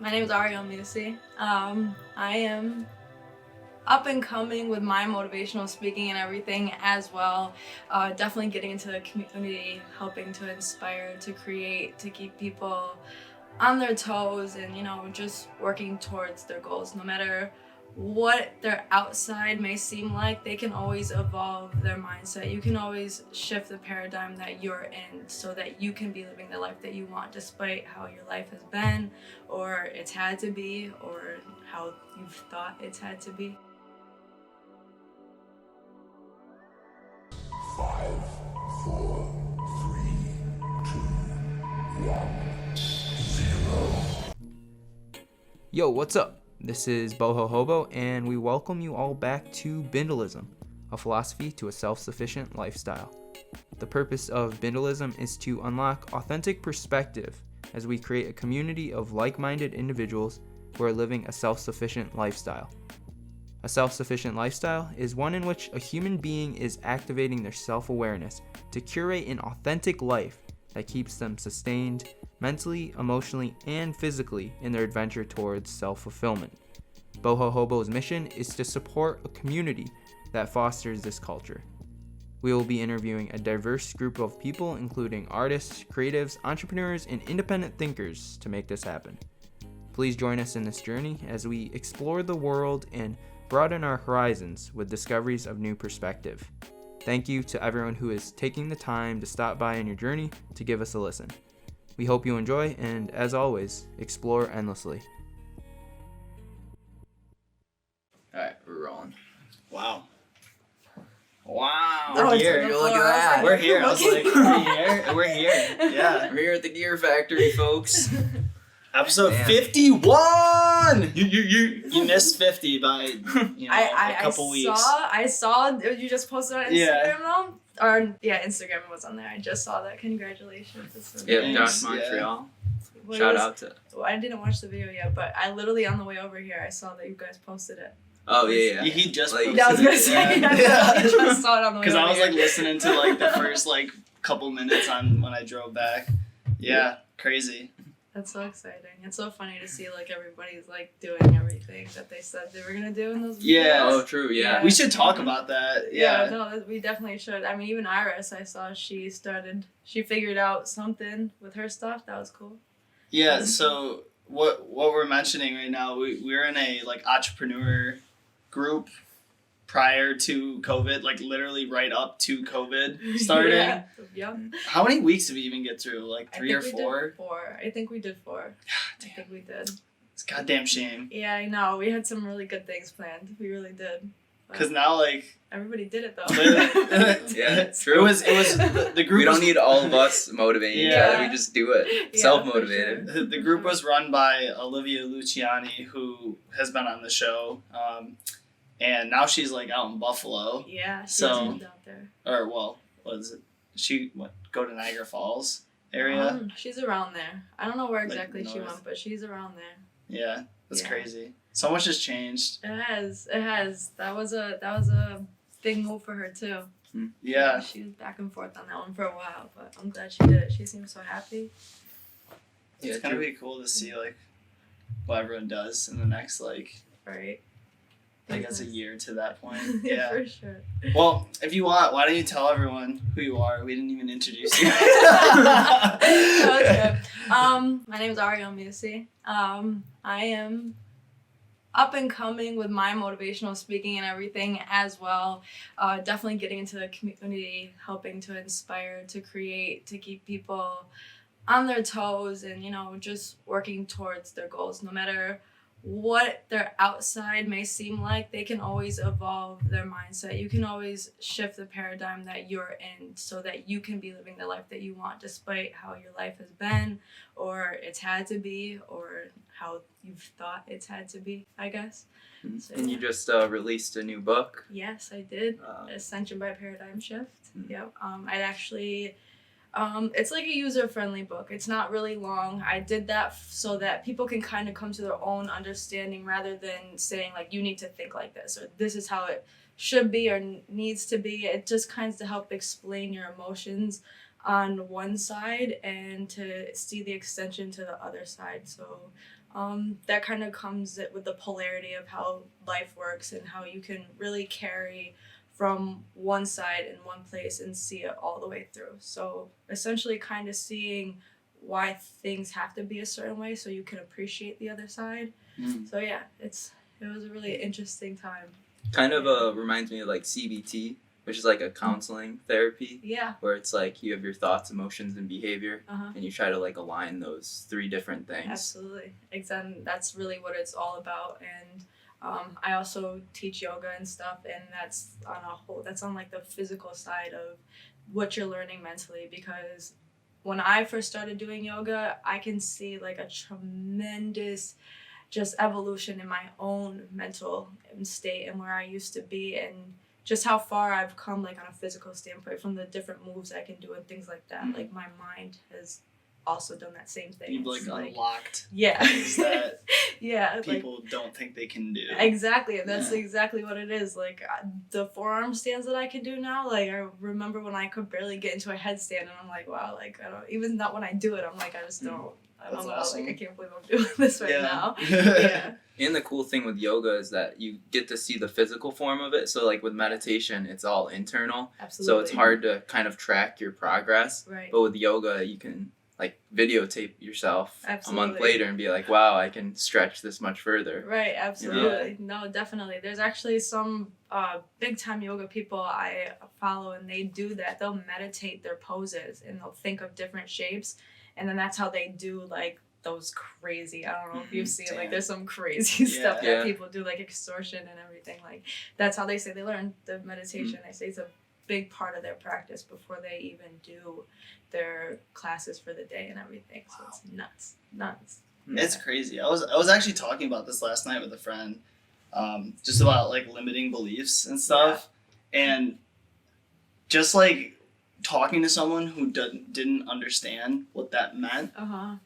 My name is Arriell Mussi. I am up and coming with my motivational speaking and everything as well. Definitely getting into the community, helping to inspire, to create, to keep people on their toes and, just working towards their goals. No matter what their outside may seem like, they can always evolve their mindset. You can always shift the paradigm that you're in so that you can be living the life that you want despite how your life has been or it's had to be or how you've thought it's had to be. 5, 4, 3, 2, 1, 0. Yo, what's up? This is Boho Hobo, and we welcome you all back to Bindlism, a philosophy to a self-sufficient lifestyle. The purpose of Bindlism is to unlock authentic perspective as we create a community of like-minded individuals who are living a self-sufficient lifestyle. A self-sufficient lifestyle is one in which a human being is activating their self-awareness to curate an authentic life that keeps them sustained mentally, emotionally, and physically in their adventure towards self-fulfillment. Boho Hobo's mission is to support a community that fosters this culture. We will be interviewing a diverse group of people, including artists, creatives, entrepreneurs, and independent thinkers to make this happen. Please join us in this journey as we explore the world and broaden our horizons with discoveries of new perspective. Thank you to everyone who is taking the time to stop by on your journey to give us a listen. We hope you enjoy, and as always, explore endlessly. Alright, we're rolling. Wow. Oh, We're it's here. on the Look at floor. I was that. like, We're here. I was like, okay. we're here. Yeah. We're here at the Gear Factory, folks. Episode Damn. 51! You missed 50 by, a couple weeks. I saw you just posted on Instagram Yeah. though? Or yeah, Instagram was on there. I just saw that. Congratulations. That's so Yep, nice. Josh Montreal. Well, it Shout was- out to. Well, I didn't watch the video yet, but I literally on the way over here I saw that you guys posted it. Oh, yeah. He just Like- posted Yeah, I was gonna it, say yeah. I just saw it on the way Because over I was here. like listening to like the first like couple minutes on when I drove back. Yeah, crazy. That's so exciting. It's so funny to see like everybody's like doing everything that they said they were gonna do in those videos. Yeah. Oh, true, yeah. We should talk about that. Yeah, Yeah. no, we definitely should. I mean, even Iris, I saw she figured out something with her stuff. That was cool. Yeah, so what we're mentioning right now, we're in a like entrepreneur group prior to COVID, like literally right up to COVID starting. Yeah. Yep. How many weeks did we even get through? Like I 3 or think we 4? did 4. I think we did 4. I Damn, think we did. it's a goddamn shame. Yeah, I know. We had some really good things planned. We really did. But Cause now like everybody did it though. Yeah, it true. was the group. We don't was, need all of us motivating each Yeah. other. We just do it. Yeah, Self-motivated. for sure. the group was run by Olivia Luciani, who has been on the show, and now she's like out in Buffalo, Yeah, she So- moved out there. or well, what is it? She go to Niagara Falls area? She's around there. I don't know where Like exactly she north. went, but she's around there. Yeah, that's Yeah. crazy. So much has changed. It has. That was a big move for her too. Yeah. She was back and forth on that one for a while, but I'm glad she did it. She seems so happy. Yeah, It's gonna true. be cool to see like what everyone does in the next like Right. I guess a year to that point. Yeah, Yeah. for sure. Well, if you want, why don't you tell everyone who you are? We didn't even introduce you. Okay. My name is Arriell Mussi. I am up and coming with my motivational speaking and everything as well. Definitely getting into the community, helping to inspire, to create, to keep people on their toes and, just working towards their goals. No matter what their outside may seem like, they can always evolve their mindset. You can always shift the paradigm that you're in so that you can be living the life that you want despite how your life has been or it's had to be or how you've thought it's had to be, I guess. So, And you yeah. just released a new book. Yes, I did. Ascension by Paradigm Shift. Yep. I'd actually... it's like a user-friendly book. It's not really long. I did that so that people can kind of come to their own understanding rather than saying like you need to think like this or this is how it should be or needs to be. It just kinds to help explain your emotions on one side and to see the extension to the other side. So that kind of comes with the polarity of how life works and how you can really carry from one side in one place and see it all the way through. So essentially kind of seeing why things have to be a certain way so you can appreciate the other side. So yeah, it was a really interesting time. Kind of reminds me of like CBT, which is like a counseling therapy. Yeah. Where it's like you have your thoughts, emotions, and behavior, Uh-huh. and you try to like align those 3 different things. Absolutely. Exactly. That's really what it's all about. And I also teach yoga and stuff, and that's on like the physical side of what you're learning mentally, because when I first started doing yoga, I can see like a tremendous just evolution in my own mental state and where I used to be, and just how far I've come like on a physical standpoint from the different moves I can do and things like that. Like my mind has also done that same thing. You've like unlocked yeah things that yeah people don't think they can do. Exactly, and that's exactly what it is. Like the forearm stands that I can do now, like I remember when I could barely get into a headstand, and I'm like, wow, like I don't, even not when I do it, I'm like, I just don't. I don't know. Awesome. Like I can't believe I'm doing this right now. And the cool thing with yoga is that you get to see the physical form of it. So like with meditation, it's all internal. Absolutely. So it's hard to kind of track your progress. Right. But with yoga, you can like videotape yourself Absolutely. a month later and be like, wow, I can stretch this much further. Right, absolutely. No, definitely. There's actually some big time yoga people I follow, and they do that. They'll meditate their poses and they'll think of different shapes, and then that's how they do like those crazy, I don't know if you've seen, like there's some crazy stuff that people do, like extortion and everything. Like that's how they say they learn the meditation. They say it's a big part of their practice before they even do their classes for the day and everything. So it's nuts. It's crazy. I was actually talking about this last night with a friend, just about like limiting beliefs and stuff, and just like talking to someone who didn't understand what that meant,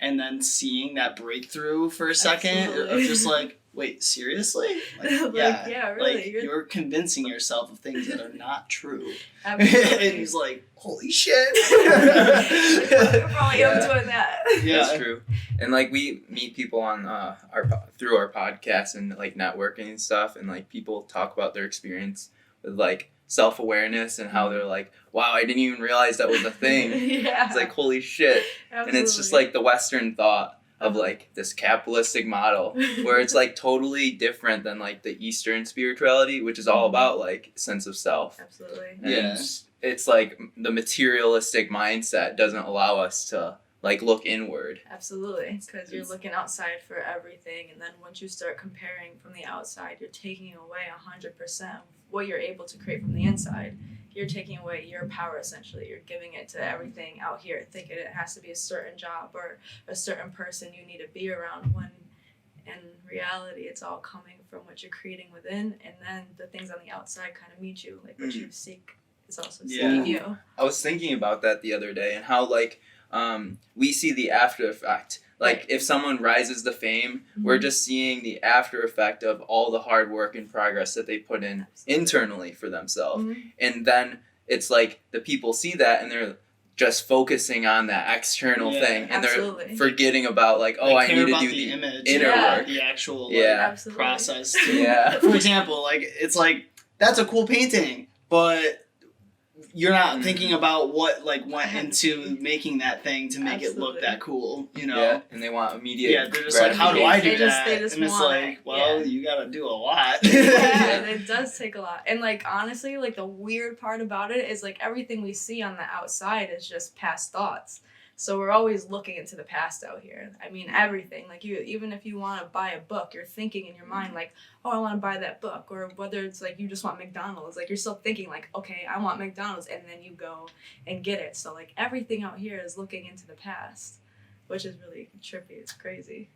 and then seeing that breakthrough for a second of just like, wait, seriously? Like, yeah, really. Like, you're convincing yourself of things that are not true. Absolutely. And he's like, holy shit. You're probably doing that. Yeah. That's true. And like we meet people on through our podcast and like networking and stuff, and like people talk about their experience with like self-awareness and how they're like, wow, I didn't even realize that was a thing. It's like, holy shit. Absolutely. And it's just like the Western thought of like this capitalistic model where it's like totally different than like the Eastern spirituality, which is all about like sense of self. Absolutely. And it's like the materialistic mindset doesn't allow us to like look inward. Absolutely, because you're looking outside for everything, and then once you start comparing from the outside, you're taking away 100% of what you're able to create from the inside. You're taking away your power, essentially. You're giving it to everything out here, thinking it has to be a certain job or a certain person you need to be around, when in reality it's all coming from what you're creating within, and then the things on the outside kind of meet you, like what you seek is also seeking you. I was thinking about that the other day, and how like we see the after effect. Like if someone rises to fame, we're just seeing the after effect of all the hard work and progress that they put in internally for themselves. And then it's like the people see that and they're just focusing on that external thing, and they're forgetting about like, oh, I need to do the image, inner work, the actual process. For example, like it's like that's a cool painting, but you're not thinking about what like went into making that thing to make it look that cool, you know? Yeah, and they want immediate. They're just like, how do I do that? They just and it's like, well, you gotta do a lot. It does take a lot. And like honestly, like the weird part about it is like everything we see on the outside is just past thoughts. So we're always looking into the past out here. I mean, everything. Like even if you want to buy a book, you're thinking in your mind like, oh, I want to buy that book. Or whether it's like you just want McDonald's, like you're still thinking like, okay, I want McDonald's, and then you go and get it. So like everything out here is looking into the past, which is really trippy. It's crazy.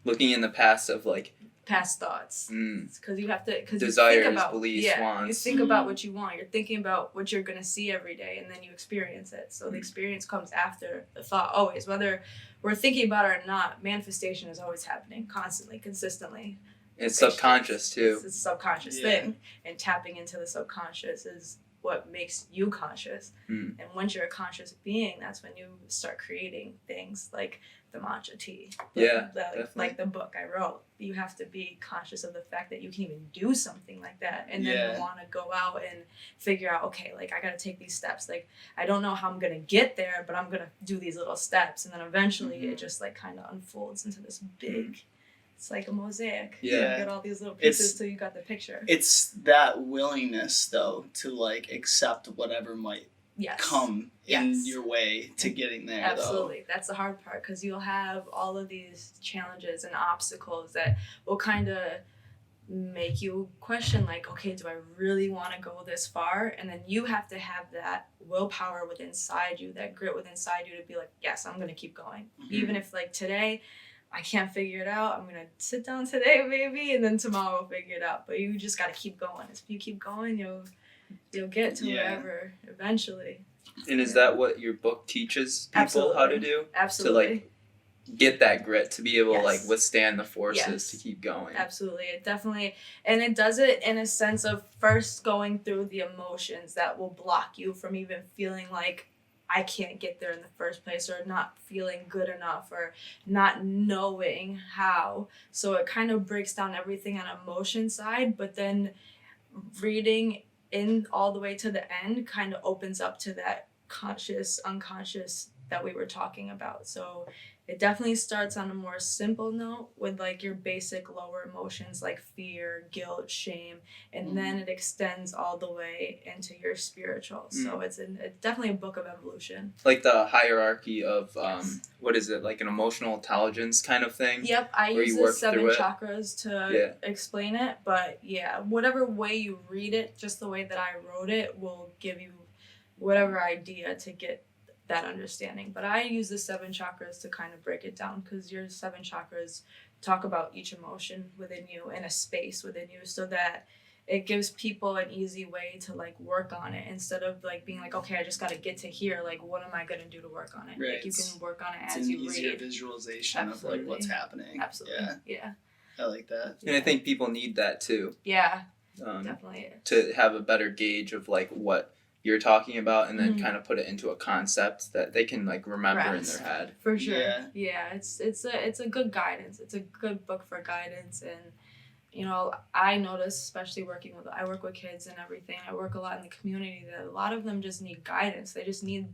Looking in the past of like past thoughts, because you have to, because desires, you think about, beliefs, wants. You think about what you want. You're thinking about what you're gonna see every day, and then you experience it. So the experience comes after the thought, always. Whether we're thinking about it or not, manifestation is always happening, constantly, consistently. It's subconscious too. It's a subconscious thing, and tapping into the subconscious is what makes you conscious. Mm. And once you're a conscious being, that's when you start creating things like the matcha tea. Yeah, definitely. Like the book I wrote. You have to be conscious of the fact that you can even do something like that, and then want to go out and figure out, okay, like I got to take these steps. Like I don't know how I'm going to get there, but I'm going to do these little steps, and then eventually it just like kind of unfolds into this big it's like a mosaic. Yeah. You get all these little pieces till you got the picture. It's that willingness, though, to like accept whatever might come in your way to getting there. Absolutely. That's the hard part, because you'll have all of these challenges and obstacles that will kind of make you question, like, okay, do I really want to go this far? And then you have to have that willpower within inside you, that grit within inside you to be like, yes, I'm going to keep going. Mm-hmm. Even if like today I can't figure it out, I'm going to sit down today maybe, and then tomorrow I'll figure it out. But you just got to keep going. If you keep going, you'll get to wherever eventually. And is that what your book teaches people how to do? Absolutely. To like get that grit, to be able to like withstand the forces to keep going. Absolutely. It definitely, and it does it in a sense of first going through the emotions that will block you from even feeling like I can't get there in the first place, or not feeling good enough, or not knowing how. So it kind of breaks down everything on emotion side, but then reading in all the way to the end kind of opens up to that conscious, unconscious that we were talking about. So it definitely starts on a more simple note with like your basic lower emotions like fear, guilt, shame, and then it extends all the way into your spiritual. So it's definitely a book of evolution. Like the hierarchy of what is it, like an emotional intelligence kind of thing? Yep, I use the 7 chakras to explain it, but whatever way you read it, just the way that I wrote it will give you whatever idea to get that understanding. But I use the 7 chakras to kind of break it down, because your 7 chakras talk about each emotion within you and a space within you, so that it gives people an easy way to like work on it, instead of like being like, okay, I just got to get to here, like what am I going to do to work on it? Right. Like you can work on it as you read. It's an easier visualization of like what's happening. Absolutely. Yeah. I like that. And I think people need that too. Yeah. Definitely. To have a better gauge of like what you're talking about, and then kind of put it into a concept that they can like remember in their head. For sure. Yeah. It's a good guidance. It's a good book for guidance. And you know, I notice, especially I work with kids and everything. I work a lot in the community, that a lot of them just need guidance. They just need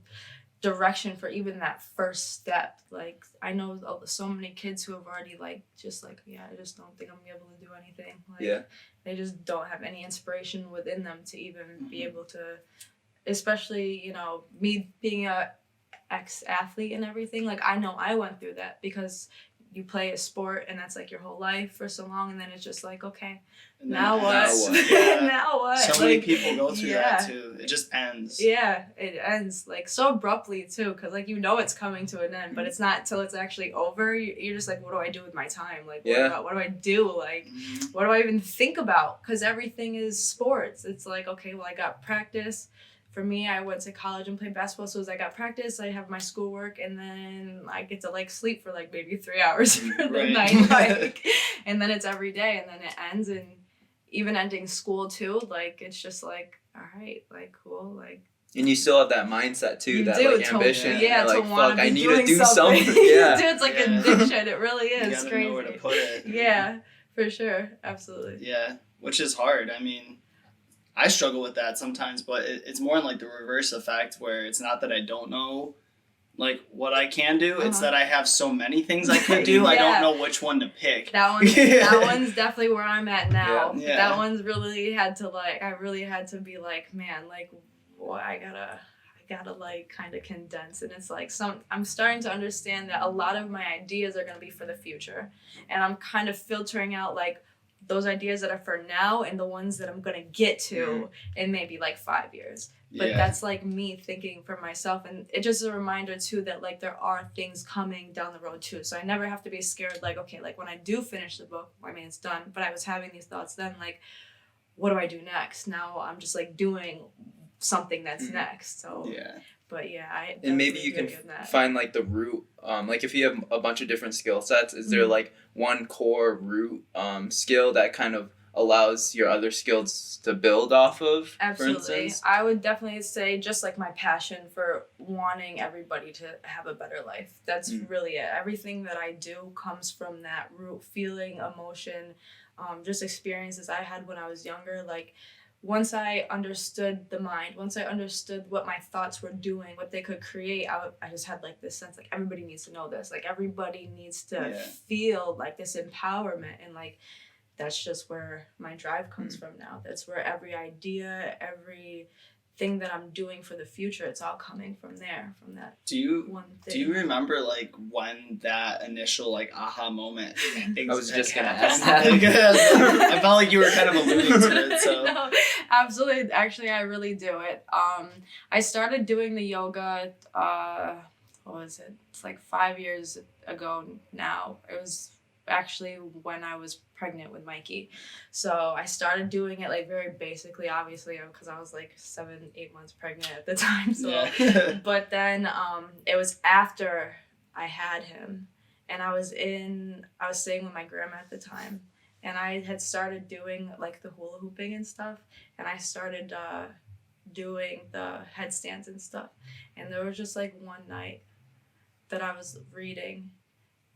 direction for even that first step. Like I know so many kids who have already like just like, I just don't think I'm gonna be able to do anything. Like they just don't have any inspiration within them to even be able to, especially, you know, me being a ex-athlete and everything, like I know I went through that, because you play a sport and that's like your whole life for so long, and then it's just like, okay, now what? Now what? So many people go through that too. It just ends. Yeah, it ends like so abruptly too, because like you know it's coming to an end, but it's not till it's actually over. You're just like, what do I do with my time? Like what do I do? Like what do I even think about? Because everything is sports. It's like, okay, well I got practice. For me, I went to college and played basketball, so as I got practice, I have my schoolwork, and then I get to like sleep for like maybe 3 hours for the night, like, and then it's every day, and then it ends. And even ending school too, like it's just like, all right, like cool, like. And you still have that mindset too, that like ambition. Yeah, like, to want fuck, to be I need doing to do something. something. Yeah, dude, it's like addiction. It really is. You gotta crazy. know where to put it. Yeah, for sure, absolutely. Yeah, which is hard. I mean, I struggle with that sometimes, but it's more in like the reverse effect, where it's not that I don't know like what I can do, it's that I have so many things I could do. I don't know which one to pick. That one's definitely where I'm at now. Yeah. That one's really had to like, I really had to be like, man, like, well, I gotta like kind of condense. And it's like I'm starting to understand that a lot of my ideas are gonna be for the future, and I'm kind of filtering out like those ideas that are for now and the ones that I'm gonna get to in maybe like 5 years. But that's like me thinking for myself, and it just is a reminder too that like there are things coming down the road too. So I never have to be scared like, okay, like when I do finish the book, I mean it's done, but I was having these thoughts then like, what do I do next? Now I'm just like doing something that's next. So but yeah, and maybe you can find like the root, like if you have a bunch of different skill sets, is there like one core root skill that kind of allows your other skills to build off of, for Absolutely. instance? I would definitely say just like my passion for wanting everybody to have a better life. That's really it. Everything that I do comes from that root feeling, emotion, just experiences I had when I was younger. Like, once I understood the mind, once I understood what my thoughts were doing, what they could create, I just had like this sense like everybody needs to know this. Like, everybody needs to feel like this empowerment, and like that's just where my drive comes from now. That's where every idea, everything that I'm doing for the future, it's all coming from there, from that one thing. Do you remember like when that initial like aha moment? I was just gonna happened? ask that. I felt like you were kind of alluding to it. So No, absolutely. Actually, I really do it. I started doing the yoga. What was it? It's like 5 years ago now. It was actually when I was pregnant with Mikey. So I started doing it like very basically, obviously, because I was like 7-8 months pregnant at the time. So, but then it was after I had him, and I was staying with my grandma at the time, and I had started doing like the hula hooping and stuff, and I started doing the headstands and stuff, and there was just like one night that I was reading.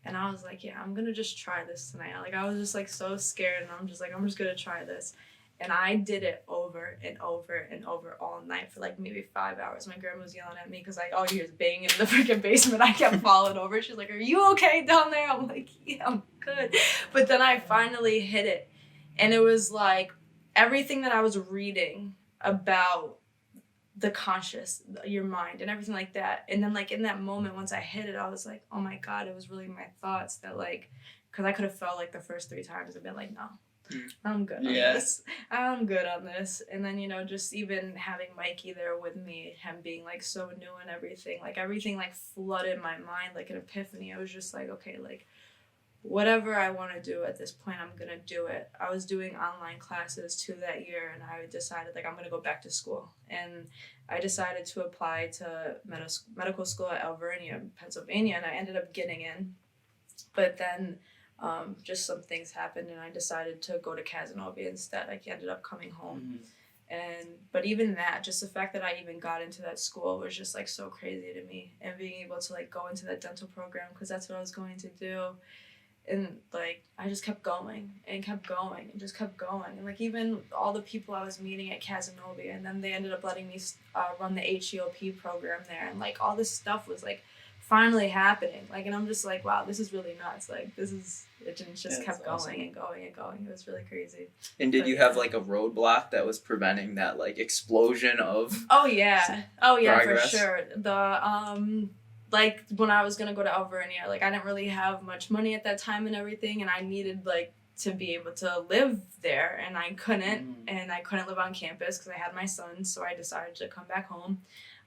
And I was like, yeah, I'm going to just try this tonight. Like, I was just, like, so scared. And I'm just like, I'm just going to try this. And I did it over and over and over all night for, like, maybe 5 hours. My grandma was yelling at me because, like, all you hear is banging in the freaking basement. I kept falling over. She's like, are you okay down there? I'm like, yeah, I'm good. But then I finally hit it. And it was, like, everything that I was reading about the conscious, your mind, and everything like that. And then, like, in that moment, once I hit it, I was like, oh my God, it was really my thoughts that, like, because I could have felt like the first 3 times I've been like, no, I'm good on this. I'm good on this. And then, you know, just even having Mikey there with me, him being, like, so new and everything, like, flooded my mind like an epiphany. I was just like, okay, like, whatever I want to do at this point, I'm going to do it. I was doing online classes too that year, and I decided, like, I'm going to go back to school. And I decided to apply to medical school at Alvernia, Pennsylvania, and I ended up getting in. But then just some things happened, and I decided to go to Casanova instead. I ended up coming home. But even that, just the fact that I even got into that school was just, like, so crazy to me. And being able to, like, go into that dental program, because that's what I was going to do. And, like, I just kept going and kept going and just kept going. And, like, even all the people I was meeting at Casanova, and then they ended up letting me run the HEOP program there. And, like, all this stuff was, like, finally happening. Like, and I'm just like, wow, this is really nuts. Like, it just kept going awesome. And going and going. It was really crazy. And did you have, like, a roadblock that was preventing that, like, explosion of progress? For sure. Like, when I was going to go to Alvernia, like, I didn't really have much money at that time and everything, and I needed, like, to be able to live there, and I couldn't, and I couldn't live on campus because I had my son, so I decided to come back home.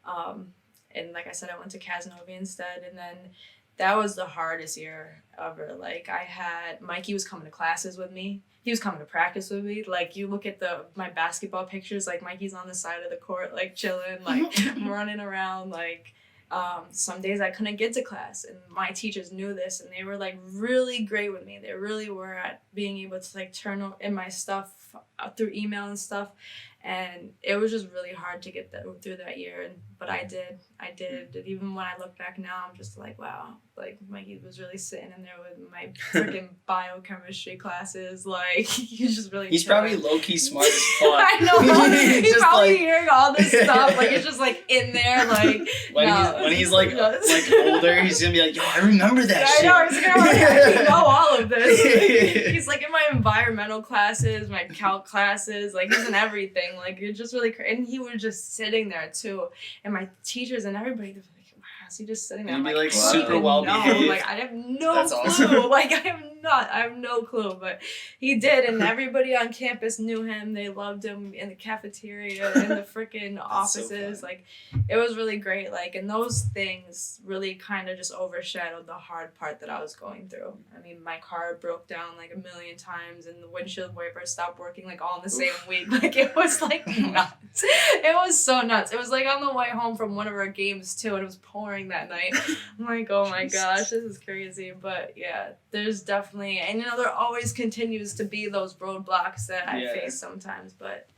And like I said, I went to Casanova instead, and then that was the hardest year ever. Like, Mikey was coming to classes with me. He was coming to practice with me. Like, you look at my basketball pictures, like, Mikey's on the side of the court, like, chilling, like, running around, like... some days I couldn't get to class, and my teachers knew this, and they were, like, really great with me. They really were at being able to, like, turn in my stuff through email and stuff, and it was just really hard to get through that year. But I did. And even when I look back now, I'm just like, wow, like, Mikey was really sitting in there with my freaking biochemistry classes. Like, he's chilling. Probably low-key smart as fuck. I know. He's probably like... hearing all this stuff. Like, it's just, like, in there, like... when he's like older, he's gonna be like, yo, I remember that shit. I know, he's gonna be like, I know all of this. He's, like, in my environmental classes, my calc classes, like, he's in everything. Like, it's just really crazy. And he was just sitting there, too. And my teachers and everybody, they're like, wow, is he just sitting there? And I'm be, like, wow. super well-behaved. Like, I have no That's clue. awesome. Like, I have no clue. But he did, and everybody on campus knew him. They loved him in the cafeteria, in the freaking offices. So like, it was really great. Like, and those things really kind of just overshadowed the hard part that I was going through. I mean, my car broke down, like, 1,000,000 times, and the windshield wiper stopped working, like, all in the same week. Like, it was, like, nuts. It was so nuts. It was, like, on the way home from one of our games, too, and it was pouring that night. I'm like, oh my gosh, this is crazy. But, yeah, there's definitely definitely. And there always continues to be those roadblocks that I face sometimes, but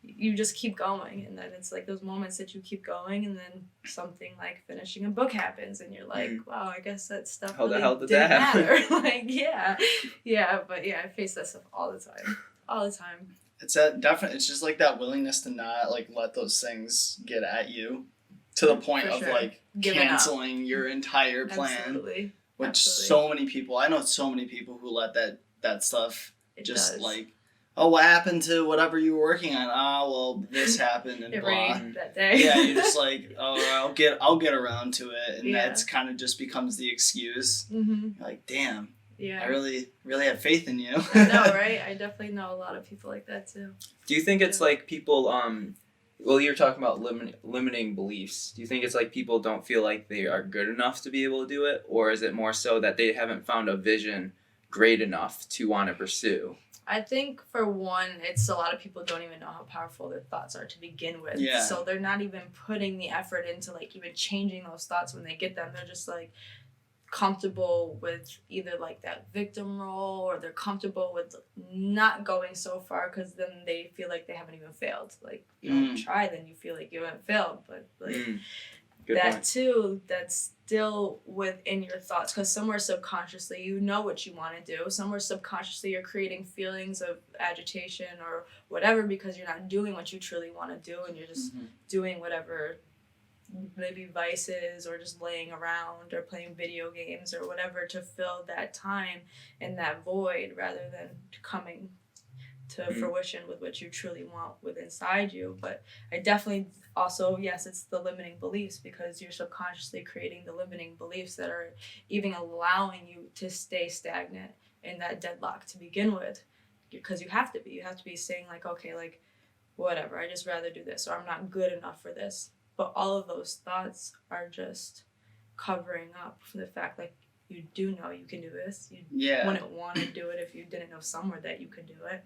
you just keep going, and then it's like those moments that you keep going, and then something like finishing a book happens, and you're like, wow, I guess that stuff How really the hell did didn't that happen? matter. Like, but I face that stuff all the time. It's it's just like that willingness to not like let those things get at you to the point For of sure. like Giving canceling your entire plan. Absolutely. Which Absolutely. so many people, I know so many people who let that stuff It just does. like, oh, what happened to whatever you were working on? Ah, well, this happened and It blah. rained that day. Yeah, you're just like, oh, I'll get around to it, and Yeah. that's kind of just becomes the excuse. Mm-hmm. You're like, damn, Yeah. I really have faith in you. I know, right? I definitely know a lot of people like that too. Do you think it's like people, well, you're talking about limiting beliefs. Do you think it's like people don't feel like they are good enough to be able to do it? Or is it more so that they haven't found a vision great enough to want to pursue? I think for one, it's a lot of people don't even know how powerful their thoughts are to begin with. Yeah. So they're not even putting the effort into like even changing those thoughts when they get them. They're just like comfortable with either like that victim role, or they're comfortable with not going so far because then they feel like they haven't even failed. Like, you don't try, then you feel like you haven't failed. But like Good that point. too, that's still within your thoughts, because somewhere subconsciously you know what you want to do. Somewhere subconsciously you're creating feelings of agitation or whatever because you're not doing what you truly want to do, and you're just doing whatever, maybe vices, or just laying around or playing video games or whatever to fill that time and that void, rather than coming to fruition with what you truly want within inside you. But I definitely also, yes, it's the limiting beliefs, because you're subconsciously creating the limiting beliefs that are even allowing you to stay stagnant in that deadlock to begin with, because you have to be saying like, okay, like whatever, I just rather do this, or I'm not good enough for this. But all of those thoughts are just covering up for the fact like you do know you can do this. You wouldn't want to do it if you didn't know somewhere that you could do it.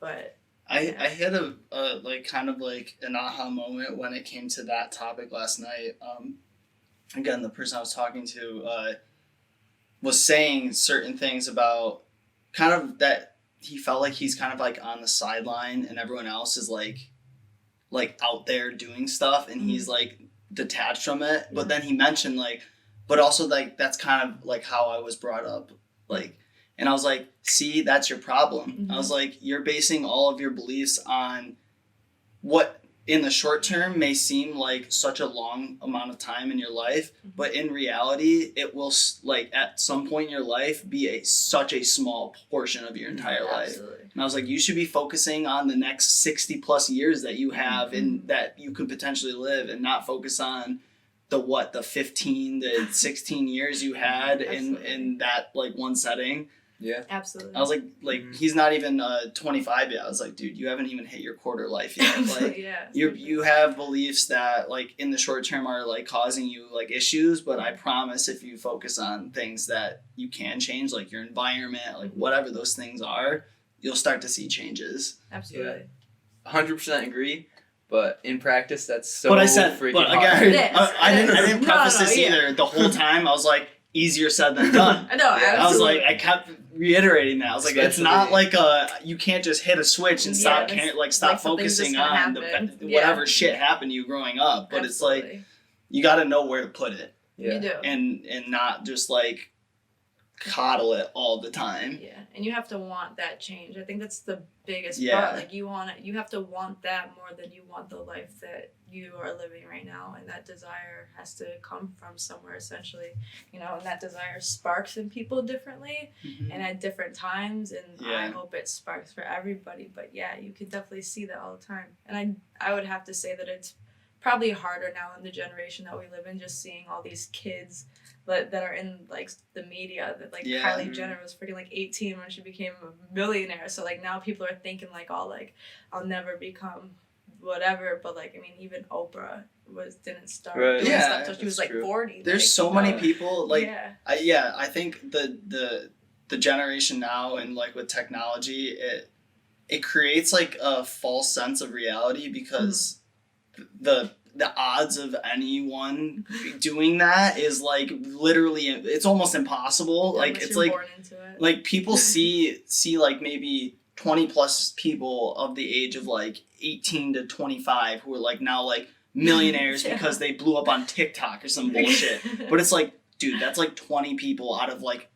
But I had a like kind of like an aha moment when it came to that topic last night. Again, the person I was talking to was saying certain things about kind of that he felt like he's kind of like on the sideline and everyone else is like out there doing stuff, and he's like detached from it. But then he mentioned like, but also like that's kind of like how I was brought up, like. And I was like, see, that's your problem. I was like, you're basing all of your beliefs on what in the short term may seem like such a long amount of time in your life, but in reality, it will like at some point in your life be such a small portion of your entire life. And I was like, you should be focusing on the next 60 plus years that you have and that you could potentially live, and not focus on the 15 to 16 years you had in that like one setting. Yeah. Absolutely. I was like he's not even 25 yet. I was like, dude, you haven't even hit your quarter life yet. Like, you have beliefs that like in the short term are like causing you like issues, but I promise if you focus on things that you can change, like your environment, like whatever those things are, you'll start to see changes. Absolutely. 100% agree. But in practice, that's so freaking but hard. again, I didn't preface this either. The whole time I was like, easier said than done. I know. Yeah. I was like, I kept reiterating that. I was like, it's not like you can't just hit a switch and stop focusing on whatever shit happened to you growing up. But it's like you got to know where to put it. Yeah. You do. And not just like coddle it all the time. Yeah, and you have to want that change. I think that's the biggest Yeah. part. Like you have to want that more than you want the life that you are living right now, and that desire has to come from somewhere essentially, and that desire sparks in people differently and at different times, and I hope it sparks for everybody. But yeah, you can definitely see that all the time, and I would have to say that it's probably harder now in the generation that we live in, just seeing all these kids that are in like the media, that like Kylie Jenner was freaking like 18 when she became a millionaire. So like now people are thinking like, oh, like I'll never become whatever. But like, I mean, even Oprah didn't start doing stuff until she was like 40. There's like, so many people like yeah. I think the generation now, and like with technology, it creates like a false sense of reality, because the the odds of anyone doing that is like literally, it's almost impossible. Like Unless it's you're like born into it. like people see like maybe 20 plus people of the age of like 18 to 25 who are like now like millionaires Yeah. because they blew up on TikTok or some bullshit. But it's like, dude, that's like 20 people out of like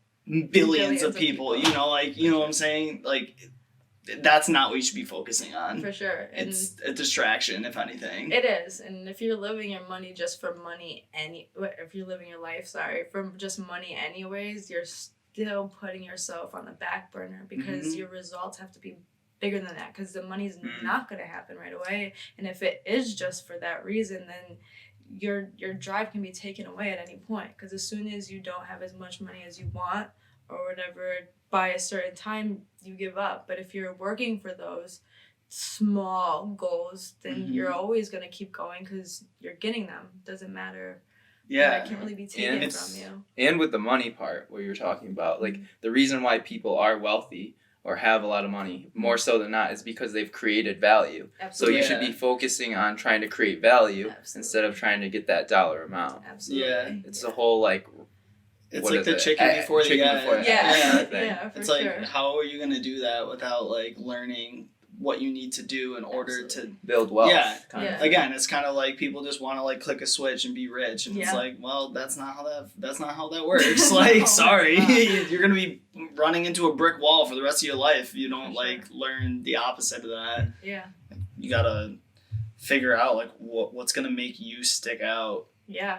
billions of people. You know, like, you know what I'm saying? Like, that's not what you should be focusing on. For sure. And It's a distraction, if anything. it is. And if you're living your money just for money, if you're living your life, for just money anyways, you're still putting yourself on the back burner because your results have to be bigger than that, because the money's not going to happen right away. And if it is just for that reason, then your drive can be taken away at any point, because as soon as you don't have as much money as you want or whatever by a certain time, you give up. But if you're working for those small goals, then you're always going to keep going because you're getting them. Doesn't matter. Yeah. It can't really be taken from you. And with the money part, what you're talking about, like the reason why people are wealthy or have a lot of money, more so than not, is because they've created value. Absolutely. So you should be focusing on trying to create value instead of trying to get that dollar amount. Absolutely. Yeah. It's a whole like, It's what like is the it? chicken before the egg. before the Yeah. egg thing. Yeah, for It's like, sure. how are you going to do that without like learning what you need to do in order Absolutely. to Build wealth. Yeah. kind of. again, it's kind of like people just want to like click a switch and be rich, and it's Yeah. like, well, that's not how that works. Like, No, sorry, it's you're gonna be running into a brick wall for the rest of your life if you don't For sure. like learn the opposite of that. Yeah. You gotta figure out like what's gonna make you stick out. Yeah.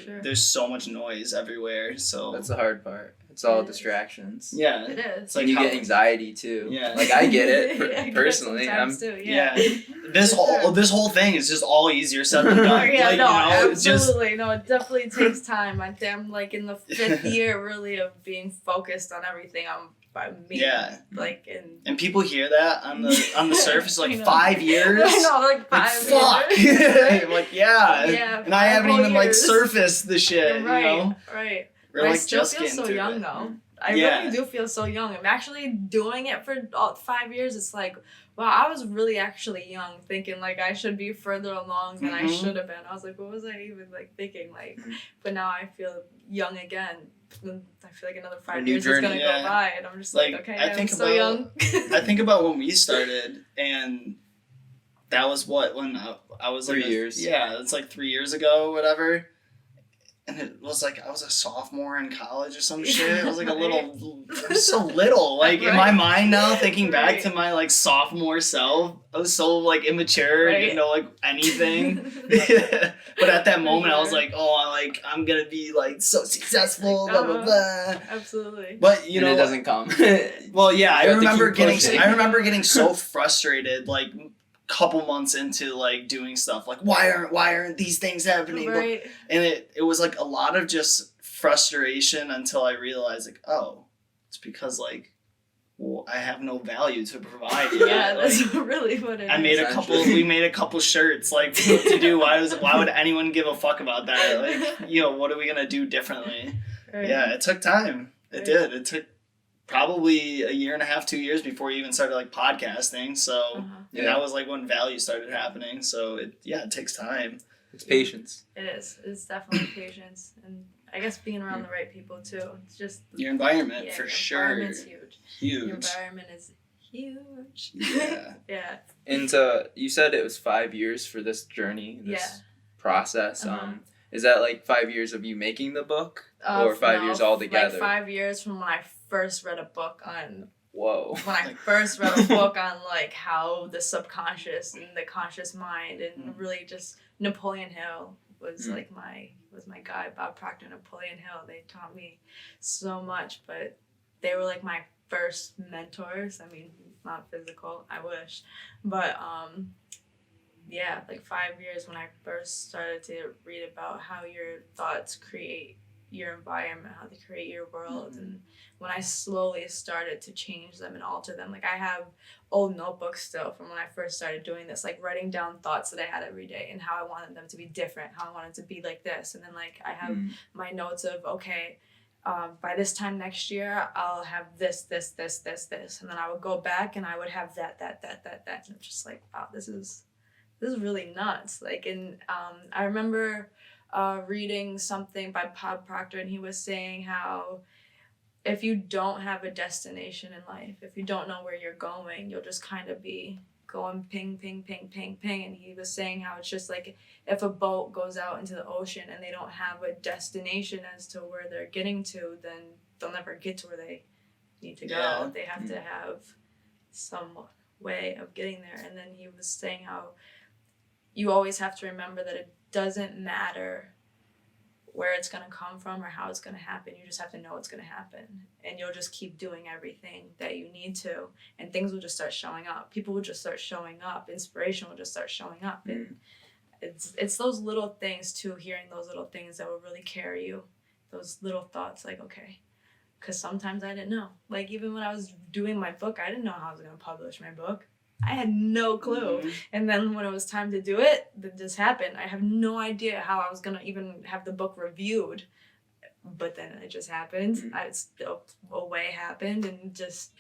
Sure. There's so much noise everywhere, so That's the hard part. It's all It is. distractions. yeah, It is. it's like And you how- get anxiety too. Yeah. Like I get it Yeah, I get it personally. sometimes too, yeah. yeah. This For whole sure. this whole thing is just all easier said than done. Yeah, like, no, you know, it's just absolutely. No, it definitely takes time. I'm like in the 5th year really of being focused on everything by me. Yeah. Like in and people hear that on the surface I like know. 5 years. I know, like Like, 5 fuck. years. I'm like, yeah. Yeah, And I 5 haven't whole even like years. surfaced the shit, Right, you know? right. We're But I like still just feel getting so through young it. though. I Yeah. really do feel so young. I'm actually doing it for 5 years. It's like, wow, I was really actually young, thinking like I should be further along than I Mhm. should have been. I was like, what was I even like thinking? Like, but now I feel young again. I feel like another 5 new years is gonna journey. Yeah. go by, and I'm just like, Like, okay, I I'm think so about- young. I think about when we started, and that was when I was like 3 years. Yeah, it's like 3 years ago, whatever. And it was like I was a sophomore in college or some shit. It was like a little, I was so little. Like in my Right. mind now, thinking back Right. to my like sophomore self, I was so like immature, Right. didn't know like anything. But at that moment, I was sure. like, oh, I'm gonna be like so successful, Like, blah blah blah. Absolutely. But you and know, it doesn't come. well, yeah, I You have to remember keep pushing. getting so frustrated, like couple months into like doing stuff, like why aren't these things happening? Right. And it was like a lot of just frustration until I realized like, oh, it's because like, well, I have no value to provide. Yet. Yeah, Like, that's really what it is. I made we made a couple shirts, like what to do. Why would anyone give a fuck about that? Like, you know, what are we gonna do differently? Right. Yeah, it took time. It Right. did. It took probably a year and a half, 2 years before you even started like podcasting. So Uh-huh. and that was like when value started happening. So it takes time. It's patience. It is. It's definitely patience, and I guess being around the right people too. It's just Your environment for your sure. environment's huge. Your Huge. environment is huge. Yeah. Yeah. And you said it was 5 years for this journey, this Yeah. process. Uh-huh. Is that like 5 years of you making the book, or 5 years altogether? Like 5 years from when I first read a book on Whoa. when I first read a book on like how the subconscious and the conscious mind, and really just Napoleon Hill was like my guy. Bob Proctor, Napoleon Hill, they taught me so much, but they were like my first mentors. I mean, not physical, I wish, but yeah, like 5 years when I first started to read about how your thoughts create your environment, how they create your world, and when I slowly started to change them and alter them. Like I have old notebooks still from when I first started doing this, like writing down thoughts that I had every day and how I wanted them to be different, how I wanted to be like this. And then like I have my notes of, okay, by this time next year, I'll have this. And then I would go back and I would have that. And I'm just like, wow, this is this is really nuts. Like, and I remember reading something by Bob Proctor, and he was saying how if you don't have a destination in life, if you don't know where you're going, you'll just kind of be going ping, ping, ping, ping, ping. And he was saying how it's just like if a boat goes out into the ocean and they don't have a destination as to where they're getting to, then they'll never get to where they need to go. Yeah. They have to have some way of getting there. And then he was saying how you always have to remember that it doesn't matter where it's going to come from or how it's going to happen. You just have to know it's going to happen, and you'll just keep doing everything that you need to, and things will just start showing up. People will just start showing up. Inspiration will just start showing up. And it's those little things too, hearing those little things that will really carry you, those little thoughts like, okay, because sometimes I didn't know. Like, even when I was doing my book, I didn't know how I was going to publish my book. I had no clue. Mm-hmm. And then when it was time to do it, that just happened. I have no idea how I was going to even have the book reviewed. But then it just happened. A way happened, and just,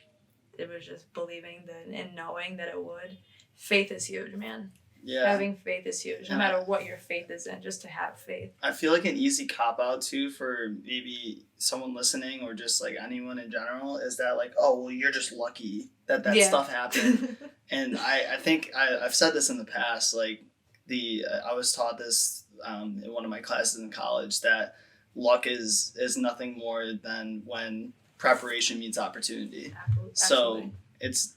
it was just believing and knowing that it would. Faith is huge, man. Yeah. Having faith is huge, no matter what your faith is in, just to have faith. I feel like an easy cop-out, too, for maybe someone listening or just, like, anyone in general is that, like, oh, well, you're just lucky that stuff happened. And I think I've said this in the past, like, I was taught this in one of my classes in college, that luck is nothing more than when preparation meets opportunity. Absolutely. So it's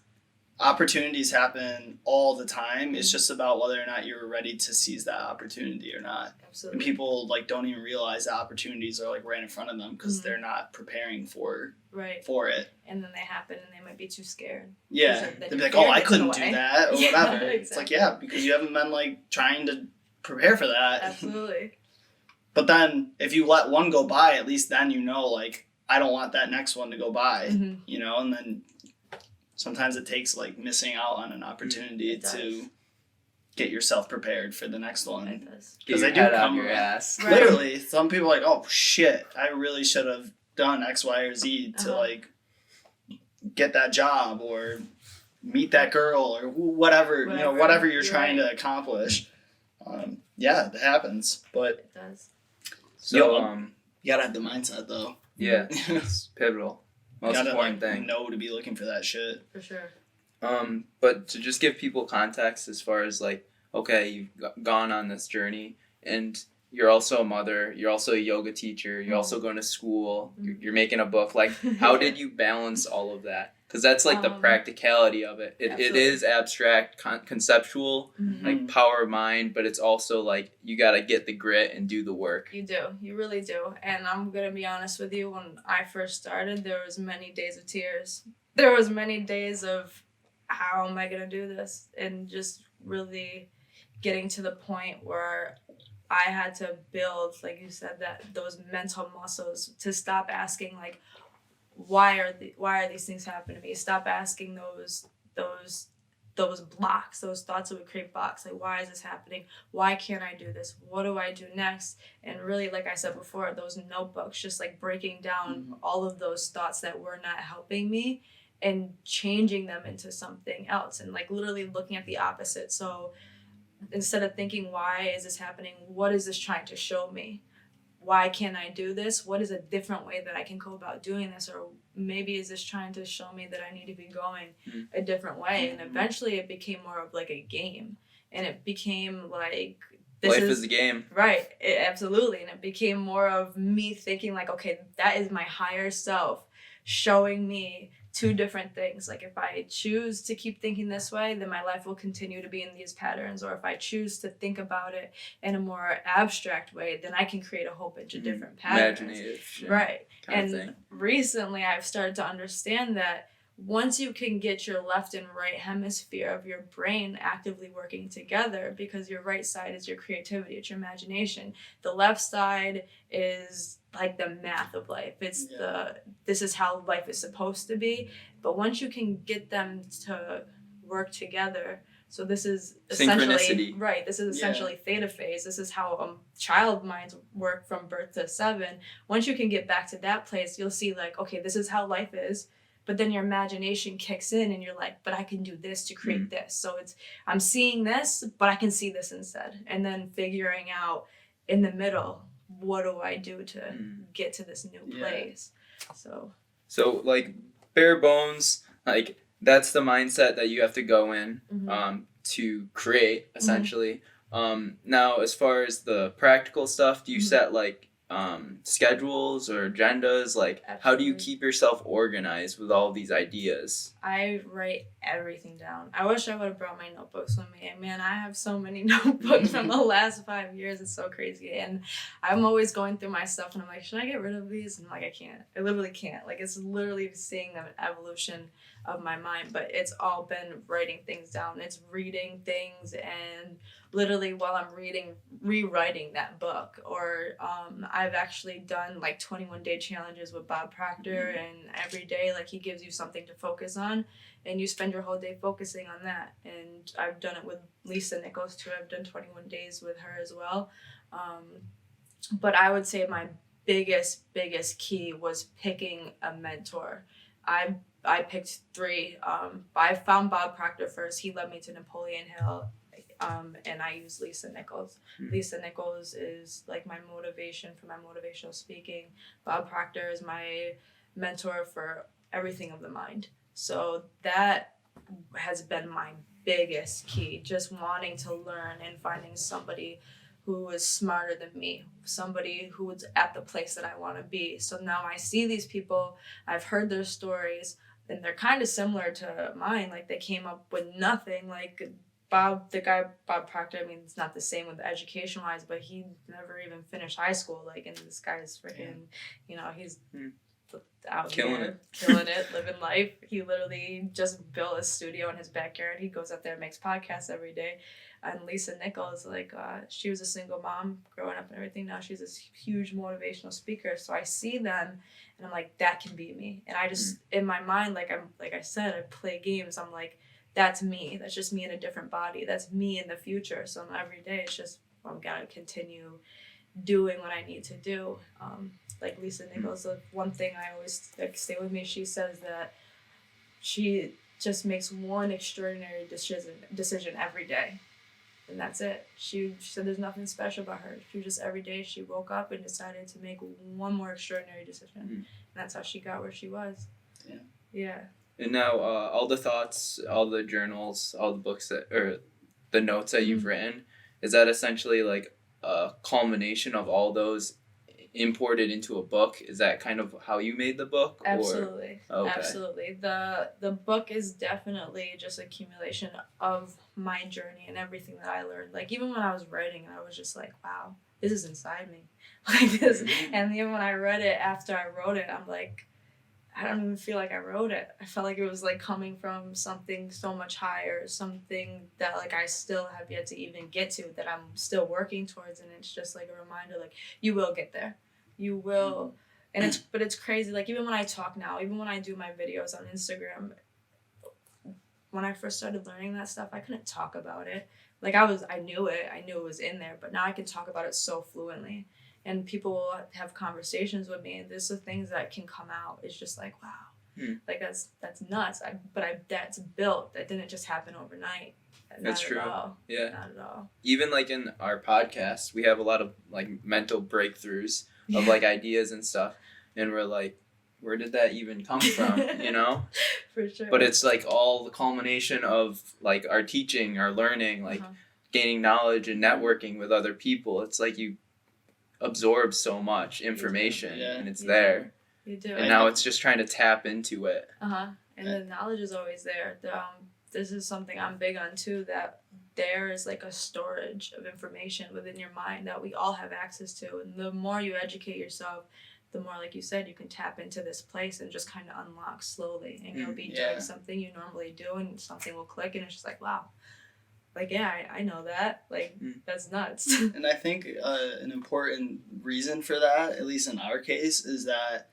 opportunities happen all the time. It's just about whether or not you're ready to seize that opportunity or not. Absolutely. And people like don't even realize that opportunities are like right in front of them because they're not preparing for it. And then they happen, and they might be too scared. Yeah, Then they'd be like, fear "Oh, I gets in couldn't the do way." that," or Yeah, whatever. exactly. It's like, yeah, because you haven't been like trying to prepare for that. Absolutely. But then if you let one go by, at least then you know, like, I don't want that next one to go by. Mm-hmm. You know, and then sometimes it takes like missing out on an opportunity to get yourself prepared for the next one. It does. Get Because your they do head out come your ass. Right. Literally, some people are like, oh shit, I really should have done X, Y, or Z to like get that job or meet that girl or whatever you know, whatever you're trying to accomplish. Yeah, it happens, but It does. So, you gotta have the mindset though. yeah, it's pivotal. Most Gotta, important like, thing. know to be looking for that shit. For sure. But to just give people context as far as like, okay, you've gone on this journey and you're also a mother, you're also a yoga teacher, you're also going to school, you're making a book. Like, how did you balance all of that? Because that's like the practicality of it. It is abstract, conceptual, like power of mind, but it's also like you got to get the grit and do the work. You do. You really do. And I'm going to be honest with you. When I first started, there was many days of tears. There was many days of, how am I going to do this? And just really getting to the point where I had to build, like you said, that those mental muscles to stop asking, like, why are these things happening to me? Stop asking those blocks, those thoughts that would create blocks. Like, why is this happening? Why can't I do this? What do I do next? And really, like I said before, those notebooks, just like breaking down all of those thoughts that were not helping me and changing them into something else, and like literally looking at the opposite. So instead of thinking, why is this happening? What is this trying to show me? Why can't I do this? What is a different way that I can go about doing this? Or maybe is this trying to show me that I need to be going a different way? And eventually it became more of like a game. And it became like, Life is a game. Right. Absolutely. And it became more of me thinking like, okay, that is my higher self showing me two different things. Like, if I choose to keep thinking this way, then my life will continue to be in these patterns. Or if I choose to think about it in a more abstract way, then I can create a whole bunch of different patterns. Imaginative shit. Right. Kind of And thing. recently I've started to understand that once you can get your left and right hemisphere of your brain actively working together, because your right side is your creativity, it's your imagination. The left side is like the math of life. It's this is how life is supposed to be. But once you can get them to work together, so this is essentially Synchronicity. Right. This is essentially theta phase. This is how child minds work from birth to 7. Once you can get back to that place, you'll see like, okay, this is how life is. but then your imagination kicks in and you're like, but I can do this to create this. So I'm seeing this, but I can see this instead. And then figuring out in the middle, what do I do to get to this new place? So like bare bones, like that's the mindset that you have to go in to create essentially. Now as far as the practical stuff, do you set like schedules or agendas? Like how do you keep yourself organized with all these ideas? I write everything down. I wish I would have brought my notebooks with me. And man, I have so many notebooks from the last 5 years. It's so crazy. And I'm always going through my stuff and I'm like, should I get rid of these? And I'm like, I can't. I literally can't. Like, it's literally seeing the evolution of my mind. But it's all been writing things down. It's reading things and literally while I'm reading, rewriting that book. Or I've actually done like 21-day challenges with Bob Proctor, and every day like he gives you something to focus on and you spend your whole day focusing on that. And I've done it with Lisa Nichols too. I've done 21 days with her as well. But I would say my biggest key was picking a mentor. I picked 3. I found Bob Proctor first. He led me to Napoleon Hill. And I use Lisa Nichols. Lisa Nichols is like my motivation for my motivational speaking. Bob Proctor is my mentor for everything of the mind. So that has been my biggest key, just wanting to learn and finding somebody who is smarter than me, somebody who is at the place that I want to be. So now I see these people, I've heard their stories, and they're kind of similar to mine. Like they came up with nothing. Like Bob Proctor, I mean, it's not the same with education wise, but he never even finished high school. Like, and this guy's freaking, you know, he's out killing here, killing it, living life. He literally just built a studio in his backyard. He goes up there and makes podcasts every day. And Lisa Nichols, like, she was a single mom growing up and everything. Now she's this huge motivational speaker. So I see them and I'm like, that can be me. And I just, in my mind, like I said, I play games. I'm like, that's me. That's just me in a different body. That's me in the future. So every day it's just, I'm going to continue doing what I need to do. Like Lisa Nichols, the one thing I always stay with me, she says that she just makes one extraordinary decision every day. And that's it. She said there's nothing special about her. She just every day she woke up and decided to make one more extraordinary decision. And that's how she got where she was. Yeah. And now all the thoughts, all the journals, all the books or the notes that you've written, is that essentially like a culmination of all those imported into a book? Is that kind of how you made the book? Absolutely. Okay. Absolutely. The book is definitely just accumulation of my journey and everything that I learned. Like even when I was writing it, I was just like, wow, this is inside me. Like this. And even when I read it after I wrote it, I'm like, I don't even feel like I wrote it. I felt like it was like coming from something so much higher, something that like I still have yet to even get to, that I'm still working towards. And it's just like a reminder, like you will get there. You will. And it's crazy. Like even when I talk now, even when I do my videos on Instagram, when I first started learning that stuff, I couldn't talk about it. Like I knew it was in there, but now I can talk about it so fluently. And people will have conversations with me, and there's the things that can come out. It's just like, wow, like that's nuts. That's built. That didn't just happen overnight. That's true. Yeah. Not at all. Even like in our podcast, we have a lot of like mental breakthroughs of like ideas and stuff, and we're like, where did that even come from? You know? For sure. But it's like all the culmination of like our teaching, our learning, like gaining knowledge and networking with other people. It's like you absorb so much information and it's there. You do. And now it's just trying to tap into it. And the knowledge is always there. This is something I'm big on too, that there is like a storage of information within your mind that we all have access to. And the more you educate yourself, the more, like you said, you can tap into this place and just kind of unlock slowly. And you'll be doing something you normally do and something will click and it's just like, wow. Like, yeah, I know that. Like, that's nuts. And I think an important reason for that, at least in our case, is that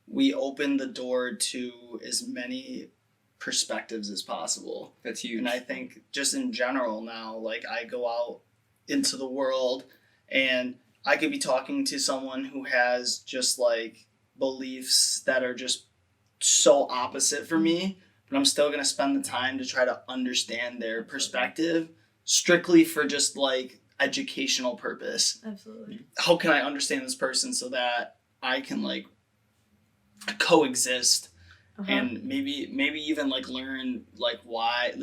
we open the door to as many perspectives as possible. That's huge. And I think just in general now, like I go out into the world and I could be talking to someone who has just like beliefs that are just so opposite for me, but I'm still gonna spend the time to try to understand their perspective strictly for just like educational purpose. Absolutely. How can I understand this person so that I can like coexist and maybe even like learn like why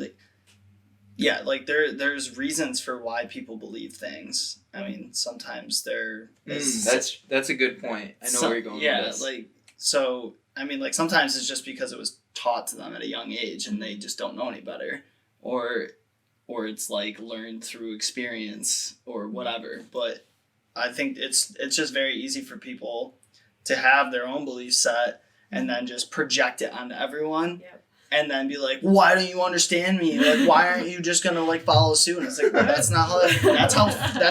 like there's reasons for why people believe things. I mean, sometimes that's a good point. I know where you're going with this. like so I mean, like sometimes it's just because it was taught to them at a young age and they just don't know any better, or it's like learned through experience or whatever. But I think it's just very easy for people to have their own belief set and then just project it onto everyone. Yep. And then be like, why don't you understand me? Like, why aren't you just gonna like follow suit? And it's like, well, that's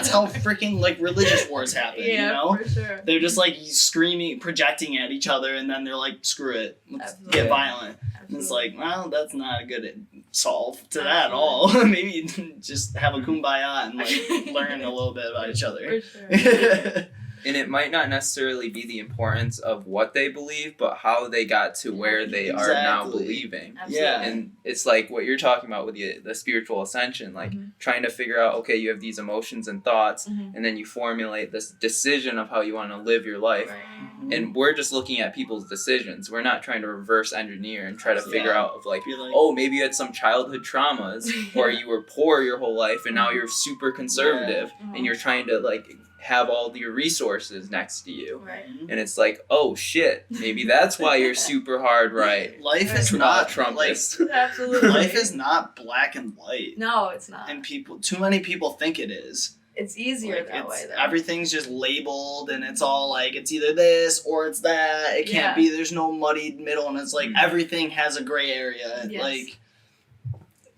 how freaking like religious wars happen. Yeah, you know, for sure. they're just like screaming, projecting at each other, and then they're like, screw it, let's get violent. And it's like, well, that's not a good solve to that at all. Maybe just have a kumbaya and like learn a little bit about each other. For sure. And it might not necessarily be the importance of what they believe, but how they got to where they are now believing. Absolutely. Yeah. And it's like what you're talking about with the spiritual ascension, like trying to figure out, okay, you have these emotions and thoughts, and then you formulate this decision of how you want to live your life. Right. And we're just looking at people's decisions. We're not trying to reverse engineer and try to figure out of like, oh, maybe you had some childhood traumas or you were poor your whole life and now you're super conservative and you're trying to like have all your resources next to you. Right. And it's like, oh shit, maybe that's why you're super hard right. Life is not Trumpist. Like, absolutely. Life is not black and white. No, it's not. And too many people think it is. It's easier Like, that way, though. Everything's just labeled and it's all like, it's either this or it's that. It can't be, there's no muddied middle, and it's like everything has a gray area. Yes. Like,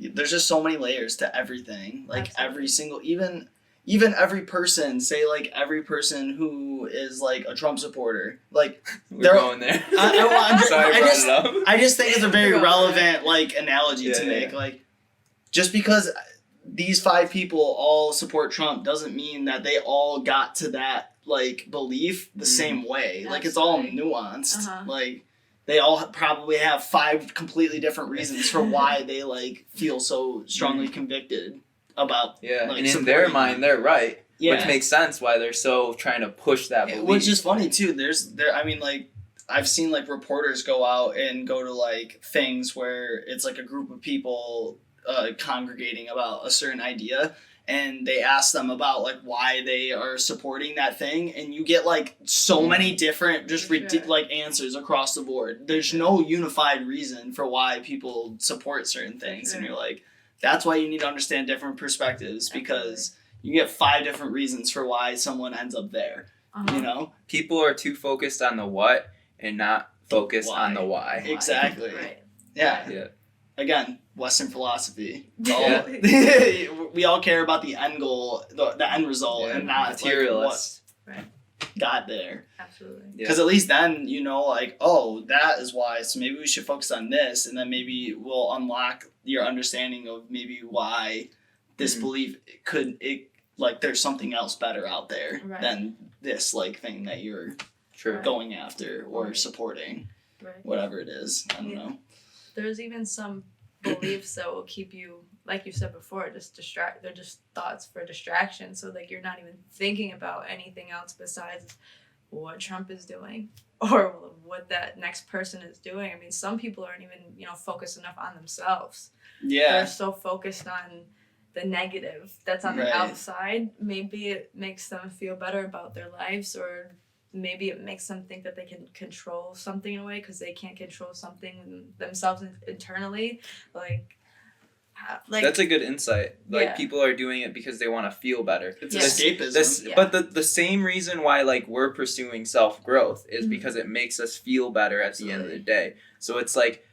there's just so many layers to everything. Like, every single, even every person, say like every person who is like a Trump supporter, like We're going there. I just think it's a very relevant like analogy to make. Yeah. Like, just because these 5 people all support Trump doesn't mean that they all got to that like belief the same way. Like, it's all nuanced. Like, they all probably have 5 completely different reasons for why they like feel so strongly convicted about like, and in their mind they're right, Yeah. which makes sense why they're so trying to push that belief. Which is funny too. I mean, like, I've seen like reporters go out and go to like things where it's like a group of people congregating about a certain idea, and they ask them about like why they are supporting that thing, and you get like so many different just like answers across the board. There's no unified reason for why people support certain things, and you're like, that's why you need to understand different perspectives, because you get 5 different reasons for why someone ends up there. You know, people are too focused on the what and not focused on the why. Exactly. Right. Yeah. Again, Western philosophy. We all care about the end goal, the end result, and not materialist. Right. Got there. Absolutely. Because at least then you know, like, oh, that is why. So maybe we should focus on this, and then maybe we'll unlock your understanding of maybe why this belief like there's something else better out there than this like thing that you're going after or supporting, whatever it is. I don't know. There's even some beliefs that will keep you, like you said before, just they're just thoughts for distraction. So like you're not even thinking about anything else besides what Trump is doing or what that next person is doing. I mean, some people aren't even, focused enough on themselves. Yeah. They're so focused on the negative that's on the outside. Maybe it makes them feel better about their lives, or maybe it makes them think that they can control something in a way because they can't control something themselves internally. Like that's a good insight. Like people are doing it because they want to feel better. It's escapism. But the same reason why like we're pursuing self-growth is because it makes us feel better at the end of the day. So it's like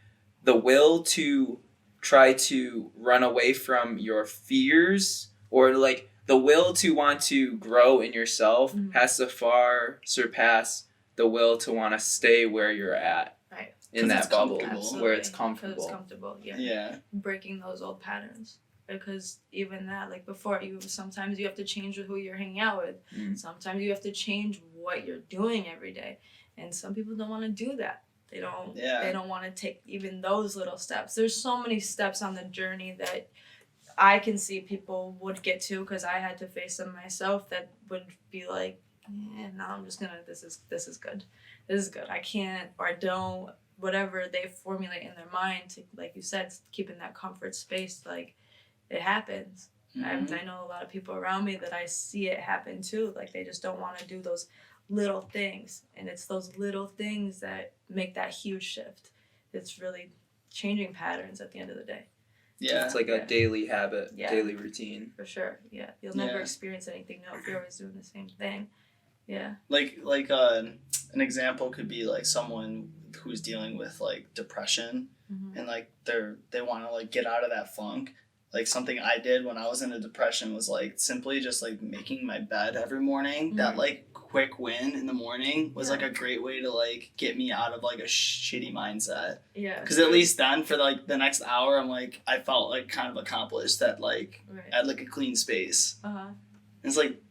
the will to try to run away from your fears, or like the will to want to grow in yourself has to far surpass the will to want to stay where you're at. Right. In that bubble where it's comfortable. comfortable. It's comfortable, yeah. Breaking those old patterns. Because even that, like before, sometimes you have to change who you're hanging out with. Sometimes you have to change what you're doing every day. And some people don't want to do that. They don't. Yeah. They don't want to take even those little steps. There's so many steps on the journey that I can see people would get to, because I had to face them myself, that would be like, no, I'm just gonna. This is good. This is good. I can't, or I don't. Whatever they formulate in their mind to, like you said, keep in that comfort space. Like, it happens. Mhm. I know a lot of people around me that I see it happen too. Like, they just don't want to do those little things, and it's those little things that make that huge shift. It's really changing patterns at the end of the day. Yeah. It's like a daily habit, Yeah. daily routine. For sure. Yeah, you'll never Yeah. experience anything new if you're always doing the same thing. Yeah. Like an example could be like someone who's dealing with like depression, Mm-hmm. and like they want to like get out of that funk. Like, something I did when I was in a depression was like simply just like making my bed every morning. Mhm. That like quick win in the morning was Yeah. like a great way to like get me out of like a shitty mindset. Yeah. Because at least then for like the next hour, I'm like, I felt like kind of accomplished, that like Right. I had like a clean space. Uh-huh. It's like,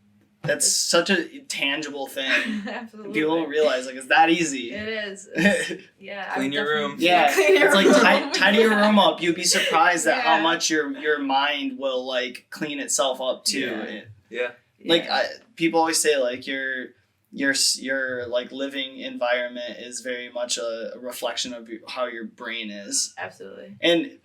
that's such a tangible thing. Absolutely. People don't realize, like, it's that easy. It is. It's- yeah. Clean your room. Yeah, Clean your it's like room. tidy your room up. You'd be surprised at how Yeah. much your mind will like clean itself up too. Yeah. Yeah. Like, Yeah. people always say like your like living environment is very much a reflection of how your brain is, Absolutely. and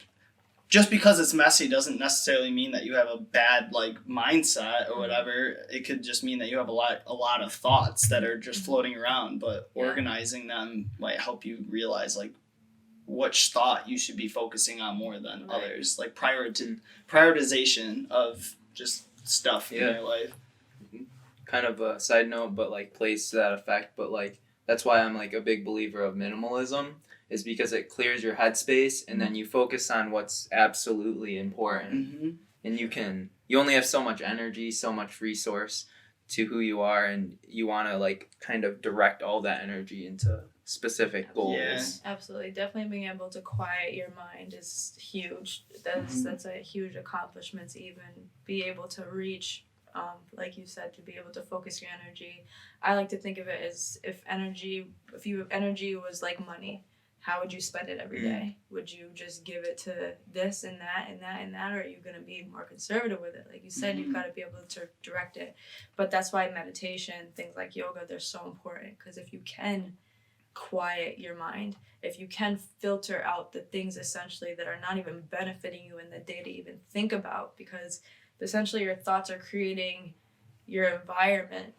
just because it's messy doesn't necessarily mean that you have a bad like mindset or whatever. It could just mean that you have a lot of thoughts that are just floating around, but Yeah. organizing them might help you realize like which thought you should be focusing on more than Right. others. Like prioritization of just stuff in Yeah. your life. Kind of a side note, but like plays to that effect. But like that's why I'm like a big believer of minimalism, is because it clears your headspace and then you focus on what's absolutely important. Mm-hmm. And you only have so much energy, so much resource to who you are, and you want to like kind of direct all that energy into specific goals. Yeah. Absolutely. Definitely being able to quiet your mind is huge. That's a huge accomplishment, to even be able to reach, like you said, to be able to focus your energy. I like to think of it as if energy was like money, how would you spend it every day? Would you just give it to this and that and that and that, or are you going to be more conservative with it? Like you said, you've got to be able to direct it. But that's why meditation, things like yoga, they're so important, because if you can quiet your mind, if you can filter out the things essentially that are not even benefiting you in the day to even think about, because essentially your thoughts are creating your environment,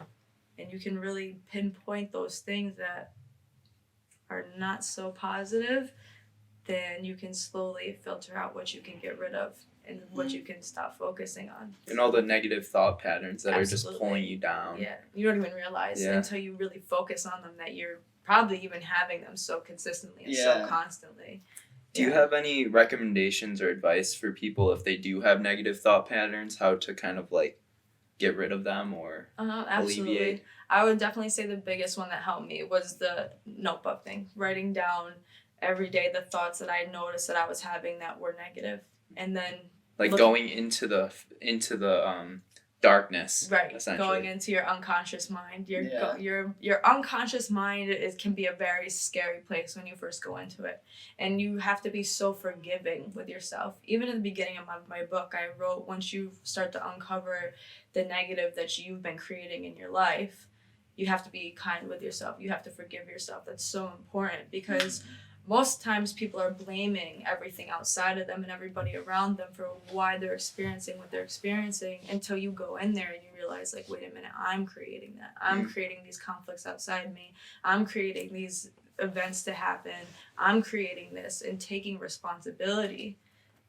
and you can really pinpoint those things that are not so positive, then you can slowly filter out what you can get rid of and what you can stop focusing on. And all the negative thought patterns that are just Absolutely. pulling you down. Yeah, you don't even realize Yeah. until you really focus on them that you're probably even having them so consistently and so Yeah. constantly. Do you have any recommendations or advice for people if they do have negative thought patterns, how to kind of like get rid of them or Absolutely. alleviate? I would definitely say the biggest one that helped me was the notebook thing. Writing down every day the thoughts that I noticed that I was having that were negative, and then Like Look- going into the darkness, right essentially. going into your unconscious mind. Yeah. Your unconscious mind can be a very scary place when you first go into it, and you have to be so forgiving with yourself. Even in the beginning of my book, I wrote, once you start to uncover the negative that you've been creating in your life, you have to be kind with yourself. You have to forgive yourself. That's so important, because most times people are blaming everything outside of them and everybody around them for why they're experiencing what they're experiencing, until you go in there and you realize, like, wait a minute, I'm creating that. I'm creating these conflicts outside me. I'm creating these events to happen. I'm creating this, and taking responsibility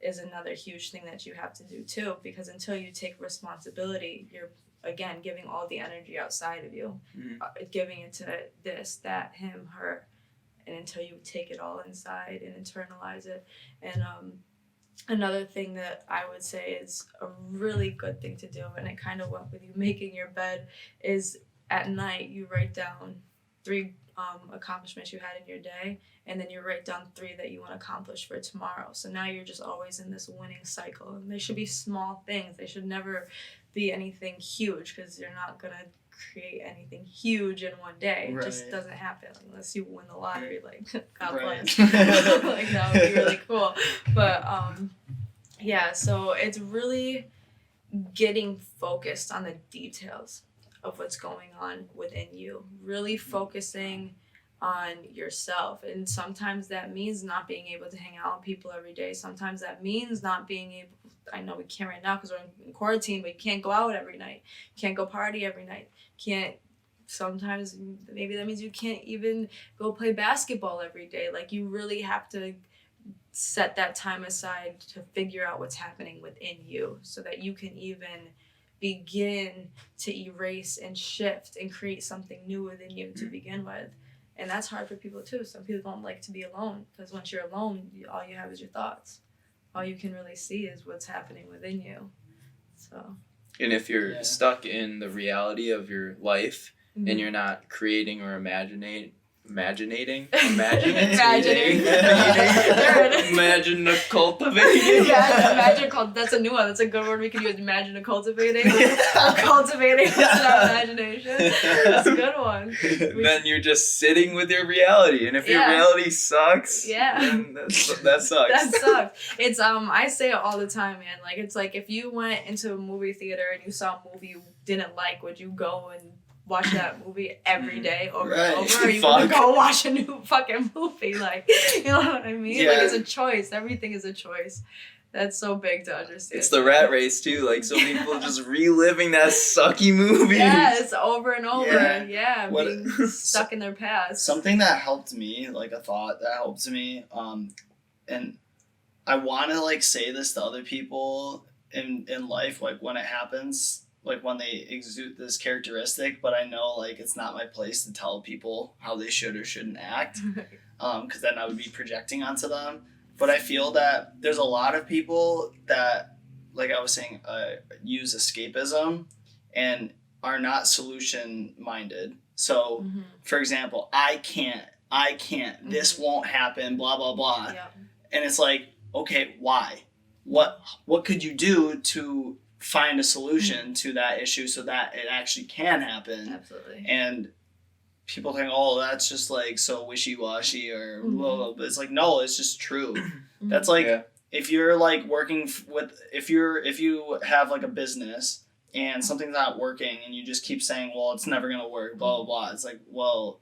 is another huge thing that you have to do too, because until you take responsibility, you're again giving all the energy outside of you, giving it to this, that, him, her. And until you take it all inside and internalize it. And another thing that I would say is a really good thing to do, and it kind of went with you making your bed, is at night you write down 3 accomplishments you had in your day, and then you write down 3 that you want to accomplish for tomorrow. So now you're just always in this winning cycle. And they should be small things. They should never be anything huge, because you're not going to create anything huge in one day. It just Right. doesn't happen unless you win the lottery. Like, God Right. bless. Like, that would be really cool. But yeah, so it's really getting focused on the details of what's going on within you. Really focusing on yourself. And sometimes that means not being able to hang out with people every day. Sometimes that means not being able, I know we can't right now because we're in quarantine, but you can't go out every night. You can't go party every night. Sometimes maybe that means you can't even go play basketball every day. Like, you really have to set that time aside to figure out what's happening within you so that you can even begin to erase and shift and create something new within you to begin with. And that's hard for people too. Some people don't like to be alone because once you're alone, all you have is your thoughts. All you can really see is what's happening within you. So. And if you're Yeah. stuck in the reality of your life Mm-hmm. and you're not creating or imagining, Imagining. imagine cultivating. Yeah, that's a new one. That's a good word we can use. Imagine a cultivating. Cultivating what's in our imagination. That's a good one. Then you're just sitting with your reality, and if your Yeah. reality sucks, Yeah. then that sucks. That sucks. It's I say it all the time, man. Like, it's like if you went into a movie theater and you saw a movie you didn't like, would you go and watch that movie every day over Right. and over? Or you gonna go watch a new fucking movie? Like, you know what I mean? Yeah. Like, it's a choice. Everything is a choice. That's so big to understand. It's the rat race too. Like, so many people just reliving that sucky movie. Yeah, it's over and over. Yeah. Yeah, What- being stuck in their past. Something that helped me, like a thought that helped me, and I want to like say this to other people in life, like when it happens, like when they exude this characteristic, but I know like it's not my place to tell people how they should or shouldn't act, because then I would be projecting onto them. But I feel that there's a lot of people that, like I was saying, use escapism and are not solution minded. So, Mhm. for example, I can't, this won't happen, blah, blah, blah. Yeah. And it's like, okay, why? What could you do to find a solution to that issue so that it actually can happen? Absolutely. And people think, oh, that's just like so wishy-washy or Mhm. blah, blah, but it's like, no, it's just true. Mhm. That's like, Yeah. if you're like working if you have like a business and something's not working and you just keep saying, well, it's never going to work, blah, blah, blah. It's like, well,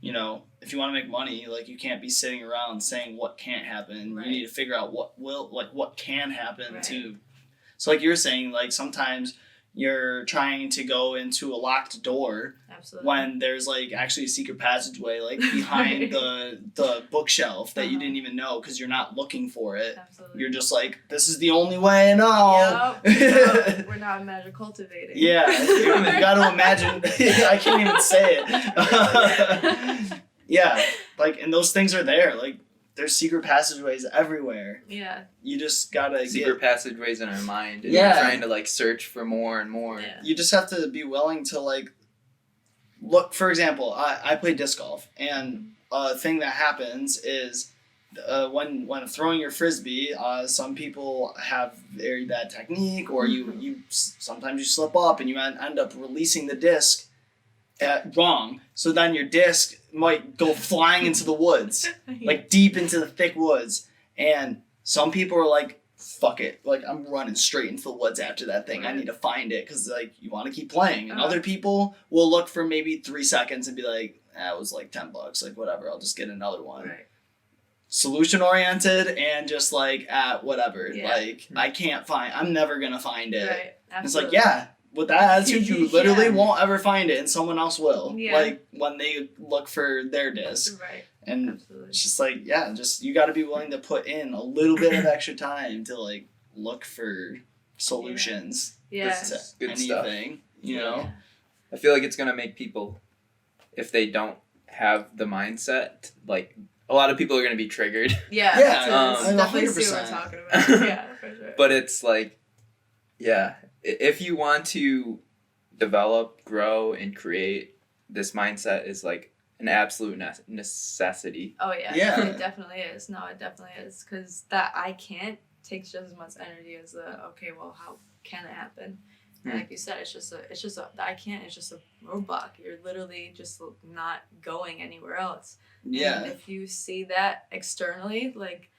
you know, if you want to make money, like, you can't be sitting around saying what can't happen. Right. You need to figure out what can happen Right. too. So like you're saying, like sometimes you're trying to go into a locked door Absolutely. when there's like actually a secret passageway like behind the bookshelf that you Uh-huh. didn't even know because you're not looking for it. Absolutely. You're just like, this is the only way, no. Yep. We're not magic cultivating. Yeah, you gotta imagine. I can't even say it. Yeah, like, and those things are there. Like, there's secret passageways everywhere. Yeah. You just gotta Secret passageways in our mind, and Yeah. we're trying to like search for more and more. Yeah. you just have to be willing to like look. For example, I play disc golf, and a thing that happens is when throwing your frisbee, some people have very bad technique, or you sometimes you slip up and you end up releasing the disc wrong. So then your disc might go flying into the woods, like deep into the thick woods. And some people are like, fuck it, like, I'm running straight into the woods after that thing. I need to find it, because like, you want to keep playing. And other people will look for maybe 3 seconds and be like, it was like $10, like whatever, I'll just get another one. Right. Solution oriented and just like whatever. Yeah. Like, I'm never gonna find it. Right. And it's like, Absolutely. yeah, with that attitude, you literally Yeah. won't ever find it, and someone else will. Yeah. Like when they look for their disc. Right. And Absolutely. it's just like, yeah, just you got to be willing to put in a little bit of extra time to like look for solutions Yeah. to Good stuff. anything, you know? I feel like it's gonna make people, if they don't have the mindset, like a lot of people are gonna be triggered. Yeah. Yeah, that's definitely 100%. see what we're talking about. Yeah, for sure. But it's like, yeah, if you want to develop, grow, and create, this mindset is like an absolute necessity. Oh yeah, Yeah. it definitely is. No, it definitely is, because that I can't takes just as much energy as the okay, well, how can it happen? And like you said, it's just a roadblock. You're literally just not going anywhere else. Yeah. And if you see that externally, like,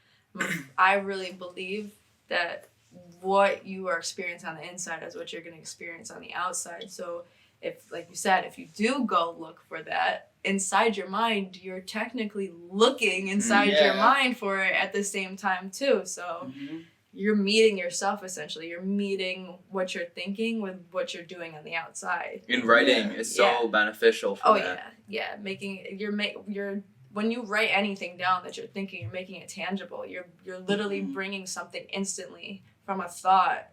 I really believe that what you are experiencing on the inside is what you're going to experience on the outside. So if, like you said, if you do go look for that inside your mind, you're technically looking inside your mind for it at the same time too. So you're meeting yourself, essentially. You're meeting what you're thinking with what you're doing on the outside. And writing is so beneficial for that. Yeah. When you write anything down that you're thinking, you're making it tangible. You're literally bringing something instantly from a thought,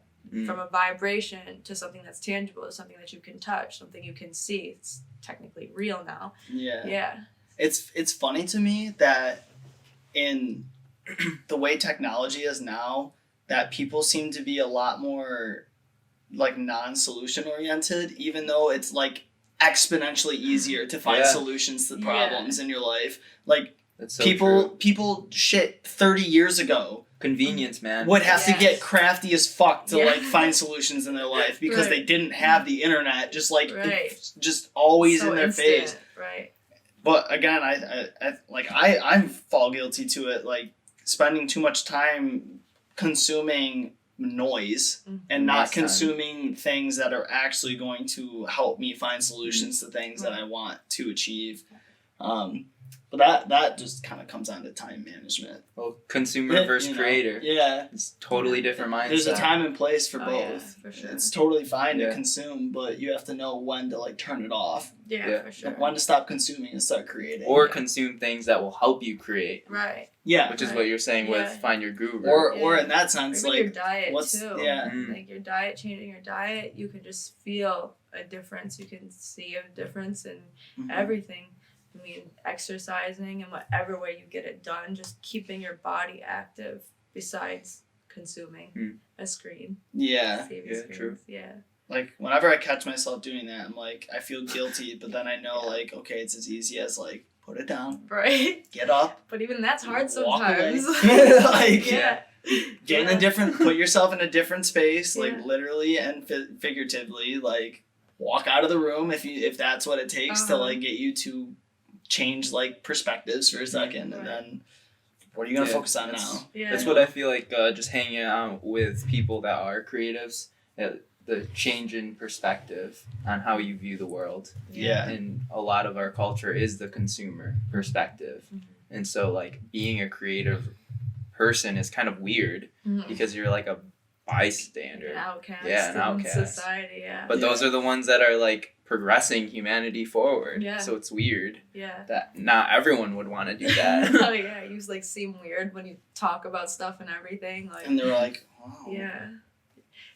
from a vibration, to something that's tangible, to something that you can touch, something you can see. It's technically real now. Yeah. It's funny to me that in the way technology is now, that people seem to be a lot more like non-solution oriented, even though it's like exponentially easier to find solutions to problems in your life. Like, that's so people shit 30 years ago convenience, man, would have to get crafty as fuck to like find solutions in their life because they didn't have the internet just like just always so in their instant. face. Right. But again, I fall guilty to it, like spending too much time consuming noise and not consuming things that are actually going to help me find solutions to things that I want to achieve. But that just kind of comes down to time management. Well, consumer versus creator. Yeah. It's totally different mindset. There's a time and place for both. Yeah, for sure. It's totally fine to consume, but you have to know when to like turn it off. Yeah, for sure. Like when to stop consuming and start creating. Or consume things that will help you create. Right. Yeah. Which is what you're saying with find your guru. Or in that sense, or like your diet too. Yeah. Like your diet, changing your diet, you can just feel a difference. You can see a difference in everything. I mean, exercising in whatever way you get it done, just keeping your body active besides consuming a screen. Yeah. True. Yeah. Like, whenever I catch myself doing that, I'm like, I feel guilty, but then I know, like, okay, it's as easy as, like, put it down. Right. Get up. But even that's hard walk sometimes. Away. Like, get in a different, put yourself in a different space, like, Yeah. literally and figuratively, like, walk out of the room if that's what it takes to, like, get you to change, like, perspectives for a second, and then what are you going to focus on now? Yeah. That's what I feel like, just hanging out with people that are creatives, the change in perspective on how you view the world. Yeah. And a lot of our culture is the consumer perspective. And so, like, being a creative person is kind of weird because you're like a bystander. An outcast. An outcast. In society, But those are the ones that are, like, progressing humanity forward. Yeah. So it's weird Yeah. that not everyone would want to do that. Oh yeah, you like seem weird when you talk about stuff and everything. Like, And they're like, wow. yeah.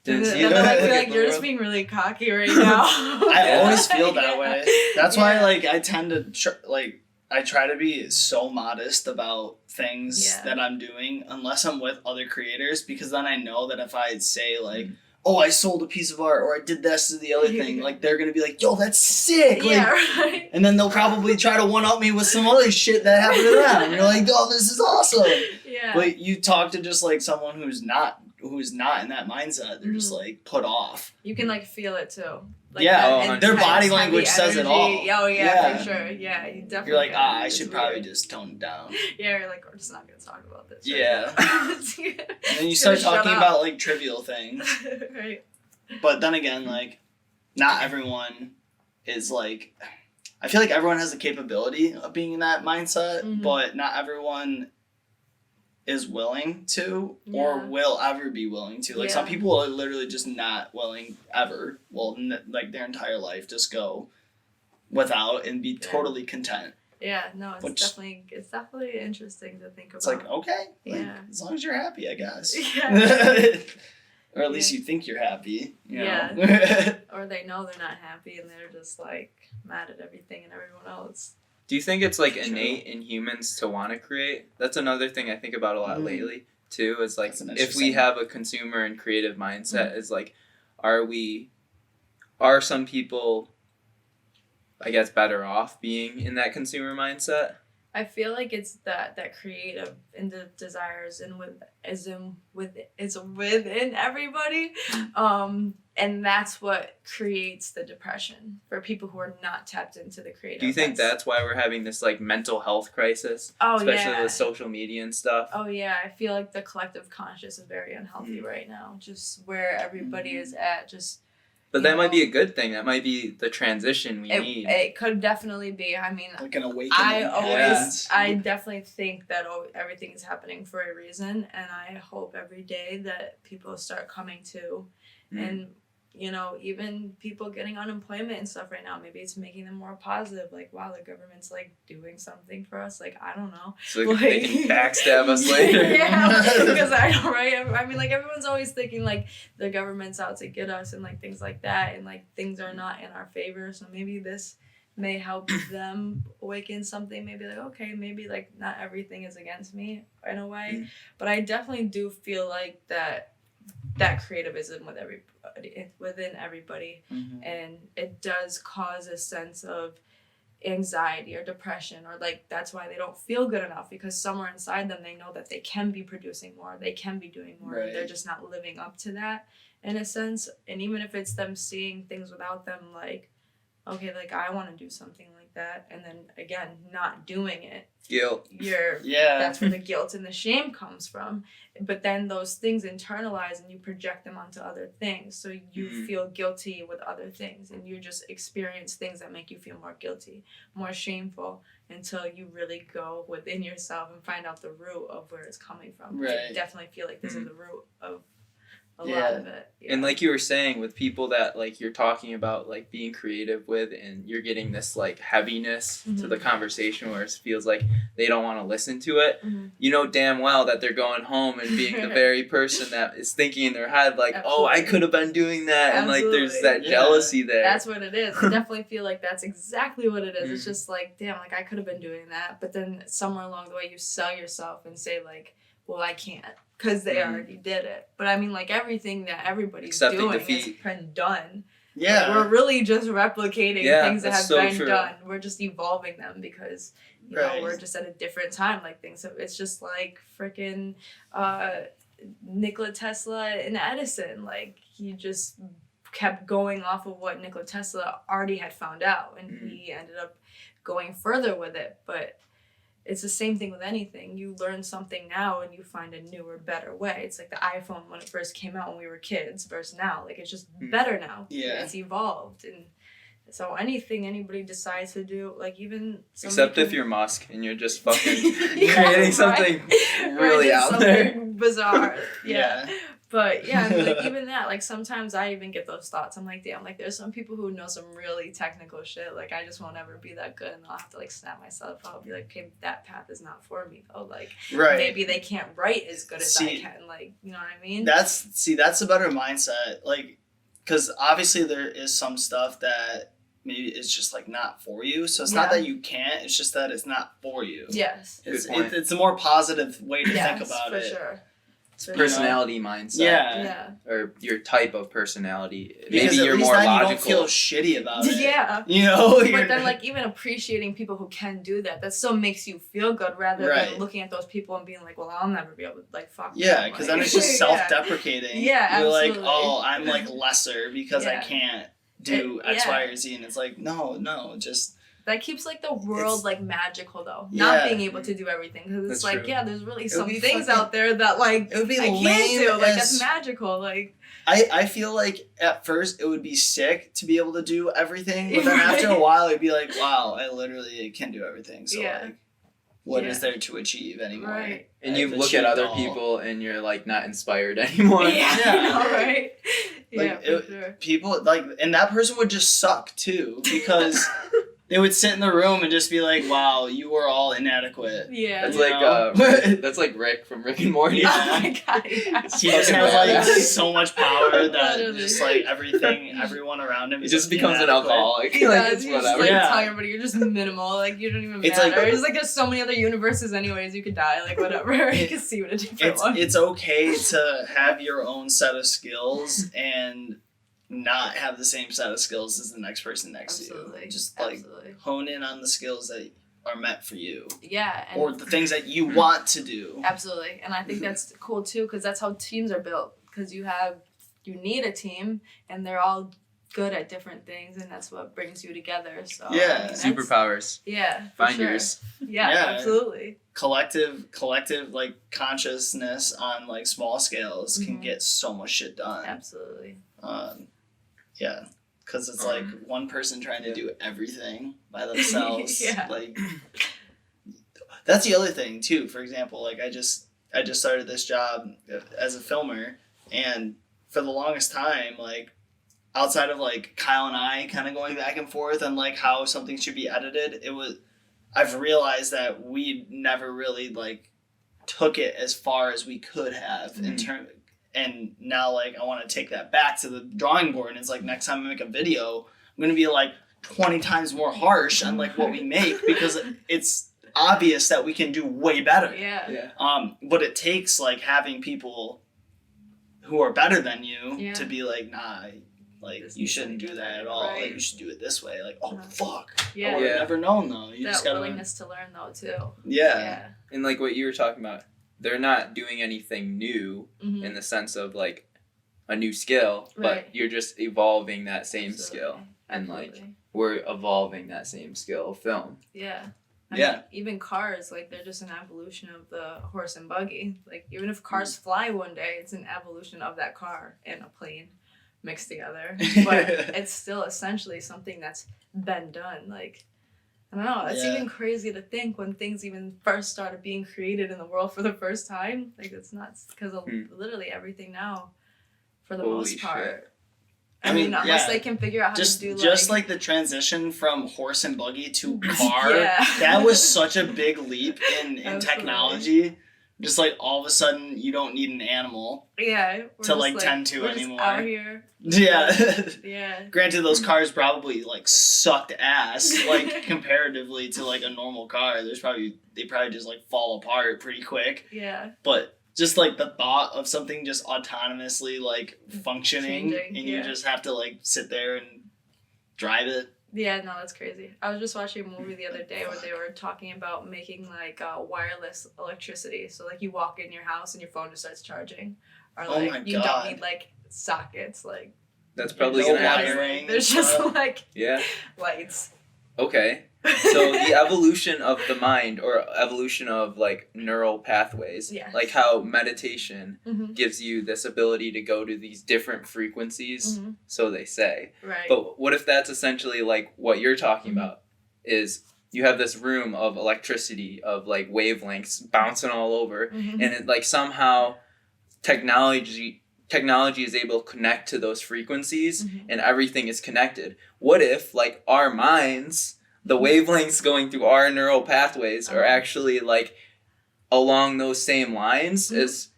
Didn't see And that. then I feel Look at like the you're just world. being really cocky right now. I always feel that way. That's why, Yeah. like, I tend to, I try to be so modest about things that I'm doing unless I'm with other creators, because then I know that if I say, like, oh, I sold a piece of art, or I did this or the other thing, like, they're going to be like, yo, that's sick. Like, Yeah, right. and then they'll probably try to one-up me with some other shit that happened to them. And you're like, oh, this is awesome. Yeah. But you talk to just, like, someone who's not in that mindset. They're just, like, put off. You can like feel it too. Like and their intense, body heavy language says it all. energy. Oh yeah, for sure. Yeah, you definitely. You're like, can. I It's should weird. probably just tone it down. Yeah, you're like, we're just not gonna talk about this. Yeah. Right And then you Just start gonna shut talking up. about, like, trivial things. Right. But then again, like, not everyone is, like... I feel like everyone has the capability of being in that mindset, but not everyone is willing to or will ever be willing to. Like, some people are literally just not willing ever. Well, like, their entire life just go without and be totally content. Yeah, no, it's definitely interesting to think about. It's like, okay, like, Yeah. as long as you're happy, I guess. Yeah. Or at least you think you're happy. You know? Yeah. Or they know they're not happy and they're just like mad at everything and everyone else. Do you think it's like innate in humans to want to create? That's another thing I think about a lot lately too. Is like That's an if we interesting- have a consumer and creative mindset, is like, are some people, I guess, better off being in that consumer mindset? I feel like it's that creative and the desires and is within everybody, and that's what creates the depression for people who are not tapped into the creative. Do you think that's why we're having this like mental health crisis, especially with social media and stuff? Oh yeah, I feel like the collective conscious is very unhealthy right now. Just where everybody is at, just. But that might be a good thing. That might be the transition we need. It could definitely be. I mean, like an awakening. I definitely think that everything is happening for a reason, and I hope every day that people start coming to, and you know, even people getting unemployment and stuff right now, maybe it's making them more positive. Like, wow, the government's like doing something for us. Like, I don't know. So they can backstab us later. Yeah, because I know, right? I mean, like, everyone's always thinking like the government's out to get us and like things like that, and like things are not in our favor. So maybe this may help them awaken something. Maybe like, okay, maybe like not everything is against me in a way, but I definitely do feel like that creativism within everybody, and it does cause a sense of anxiety or depression, or like that's why they don't feel good enough, because somewhere inside them they know that they can be producing more, they can be doing more, they're just not living up to that in a sense. And even if it's them seeing things without them, like, okay, like I want to do something like that, and then again not doing it, guilt, that's where the guilt and the shame comes from. But then those things internalize and you project them onto other things, so you feel guilty with other things, and you just experience things that make you feel more guilty, more shameful, until you really go within yourself and find out the root of where it's coming from. I definitely feel like this is the root of a lot of it. And like you were saying, with people that like you're talking about like being creative with, and you're getting this like heaviness to the conversation where it feels like they don't want to listen to it, you know damn well that they're going home and being the very person that is thinking in their head like, oh, I could have been doing that. And like there's that jealousy there. That's what it is. I definitely feel like that's exactly what it is. It's just like, damn, like I could have been doing that. But then somewhere along the way you sell yourself and say like, well, I can't, because they already did it. But I mean, like, everything that everybody's doing has been done. Yeah. Like, we're really just replicating things that have been done. We're just evolving them because, you know, we're just at a different time. Like, things, it's just like freaking Nikola Tesla and Edison. Like, he just kept going off of what Nikola Tesla already had found out, and he ended up going further with it. But it's the same thing with anything. You learn something now and you find a newer, better way. It's like the iPhone when it first came out when we were kids versus now. Like, it's just better now. Yeah. It's evolved. And so anything anybody decides to do, like even... Except if you're Musk and you're just fucking creating something really out there. Bizarre. Yeah. But yeah, I mean, like even that, like sometimes I even get those thoughts. I'm like, damn, like there's some people who know some really technical shit. Like I just won't ever be that good, and I'll have to like snap myself out. I'll be like, okay, that path is not for me. Oh, like maybe they can't write as good as I can. Like, you know what I mean? That's a better mindset. Like, because obviously there is some stuff that maybe it's just like not for you. So it's not that you can't. It's just that it's not for you. Yes. It's a more positive way to think about it. For sure. Personality mindset. Yeah. Or your type of personality. Because maybe you're more logical. You don't feel shitty about it. Yeah. You know? But then like even appreciating people who can do that still makes you feel good, rather than looking at those people and being like, well, I'll never be able to like fuck them. Yeah, because then it's just self-deprecating. Yeah, You're absolutely. like, oh, I'm like lesser because I can't do X, Y, or Z. And it's like, no, just... That keeps like the world like magical though, not being able to do everything, because it's like there's really some things out there that like it would be I can't do. Like that's magical. Like I feel like at first it would be sick to be able to do everything, but then after a while it'd be like, wow, I literally can do everything. So like, what is there to achieve anymore? Right. And you look at other people and you're like not inspired anymore. Yeah. Right. Like, for sure. People like, and that person would just suck too, because. They would sit in the room and just be like, wow, you are all inadequate. Yeah. That's like Rick from Rick and Morty. Oh my god. Yeah. He just has like so much power that just like everyone around him. He just becomes an alcoholic. He like, does. It's whatever. Just, like, telling everybody you're just minimal. Like you don't even matter. It's like there's so many other universes anyways. You could die. Like whatever. You can see what a different one. It's okay to have your own set of skills and not have the same set of skills as the next person next to you. Just like hone in on the skills that are meant for you, Yeah. And or the things that you want to do. absolutely. And I think that's cool too, because that's how teams are built. Because you need a team, and they're all good at different things, and that's what brings you together. So Yeah. I mean, that's- Superpowers. Yeah. for Find sure. yours. Yeah, Yeah. absolutely. Collective like consciousness on like small scales can Mhm. get so much shit done. Absolutely. Yeah, because it's like one person trying to do everything by themselves. Yeah. Like that's the other thing too. For example, like I just started this job as a filmer, and for the longest time, like outside of like Kyle and I kind of going back and forth on like how something should be edited, I've realized that we never really like took it as far as we could have in term. And now, like, I want to take that back to the drawing board. And it's like, next time I make a video, I'm going to be like 20 times more harsh on like what we make, because it's obvious that we can do way better. Yeah. But it takes like having people who are better than you Yeah. to be like, nah, like This you needs to shouldn't be do done that at right. all. Like Right. you should do it this way. Like, oh fuck, I Yeah. would have Yeah. never known though. You That just gotta willingness to learn though too. yeah. And like what you were talking about, they're not doing anything new Mhm. in the sense of like a new skill, but Right. you're just evolving that same Absolutely. skill. And like Absolutely. we're evolving that same skill of film. Yeah. I Yeah. mean, even cars, like, they're just an evolution of the horse and buggy. Like, even if cars fly one day, it's an evolution of that car and a plane mixed together. But it's still essentially something that's been done. Like, I don't know. It's Yeah. even crazy to think when things even first started being created in the world for the first time. Like, it's nuts. Because of literally everything now, for the Holy most part. shit. I mean, unless yeah. they can figure out how Just to do just like the transition from horse and buggy to car, Yeah. that was such a big leap in Absolutely. technology. Just like all of a sudden you don't need an animal. yeah, we're to, just, like, tend to we're just anymore. out here. Yeah. Yeah. Granted, those cars probably like sucked ass, like comparatively to like a normal car. They probably just like fall apart pretty quick. Yeah. But just like the thought of something just autonomously like functioning, Changing, and you yeah. just have to like sit there and drive it. Yeah, no, that's crazy. I was just watching a movie the other day where they were talking about making like wireless electricity. So like you walk in your house and your phone just starts charging, or Oh like my you God. don't need like sockets. Like That's probably No gonna happen. wiring. there's just like Yeah. lights. Okay. So the evolution of the mind, or evolution of like neural pathways, Yes. like how meditation Mhm. gives you this ability to go to these different frequencies, Mhm. so they say. Right. But what if that's essentially like what you're talking Mhm. about is you have this room of electricity, of like wavelengths bouncing all over, Mhm. and it like somehow technology is able to connect to those frequencies, Mhm. and everything is connected. What if like our minds, the wavelengths going through our neural pathways are Uh-huh. actually like along those same lines Mhm.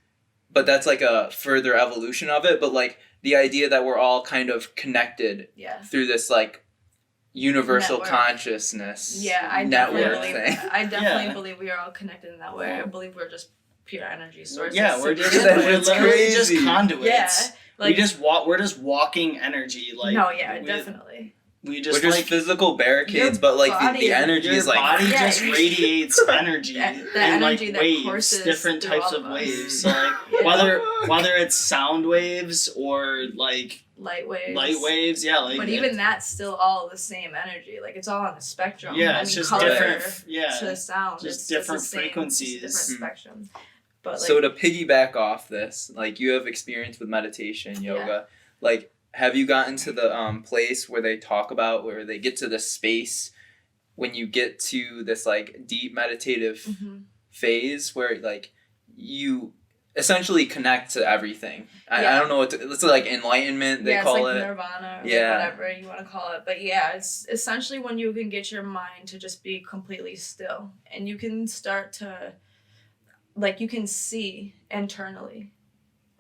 but that's like a further evolution of it, but like the idea that we're all kind of connected Yeah. through this like universal Network. consciousness Yeah, I definitely network believe thing. that. I definitely Yeah. believe we are all connected in that way. I believe we're just pure energy sources. Yeah, we're just That's we're literally crazy. just conduits. Yeah. Like, We're just walking energy. Like no, yeah, we, definitely. We just We're just like physical barricades, Your but like body- the energy your is like body Yeah. just radiates energy The and energy like that waves, courses different through types all of of us. waves. So like Yeah. whether it's sound waves or like Light waves. light waves, yeah, like But even that's still all the same energy. Like, it's all on the spectrum. yeah, I it's mean, just color different. Yeah, to sound. just it's different the same, frequencies. Just different spectrums. But like, so to piggyback off this, like you have experience with meditation, yoga, like have you gotten to the place where they talk about where they get to the space when you get to this like deep meditative Mhm. phase where like you essentially connect to everything. I Yeah. don't know what to, it's like enlightenment they yeah, call it's like it. nirvana or Yeah. like whatever you want to call it. But yeah, it's essentially when you can get your mind to just be completely still, and you can start to, like, you can see internally.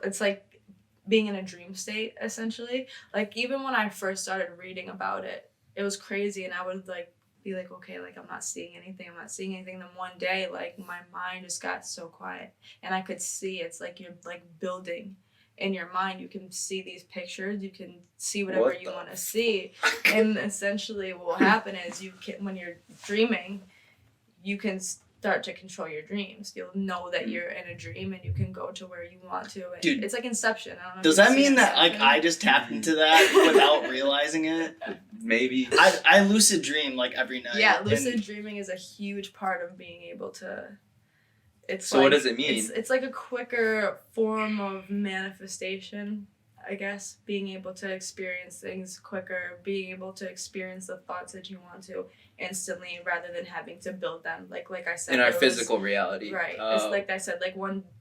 It's like being in a dream state, essentially. Like, even when I first started reading about it, it was crazy, and I would like be like, okay, like I'm not seeing anything. Then one day, like, my mind just got so quiet, and I could see. It's like you're like building in your mind. You can see these pictures. You can see whatever What you the want to see, and essentially, what will happen is you can, when you're dreaming, you can start to control your dreams. You'll know that you're in a dream and you can go to where you want to. And Dude, it's like Inception. I don't know. Does that mean that like I just tapped into that without realizing it? Maybe. I lucid dream like every night. Yeah, lucid dreaming is a huge part of being able to. It's So like, what does it mean? It's like a quicker form of manifestation, I guess. Being able to experience things quicker, being able to experience the thoughts that you want to instantly, rather than having to build them. Like I said, in our physical reality. Right. Oh. It's like I said, like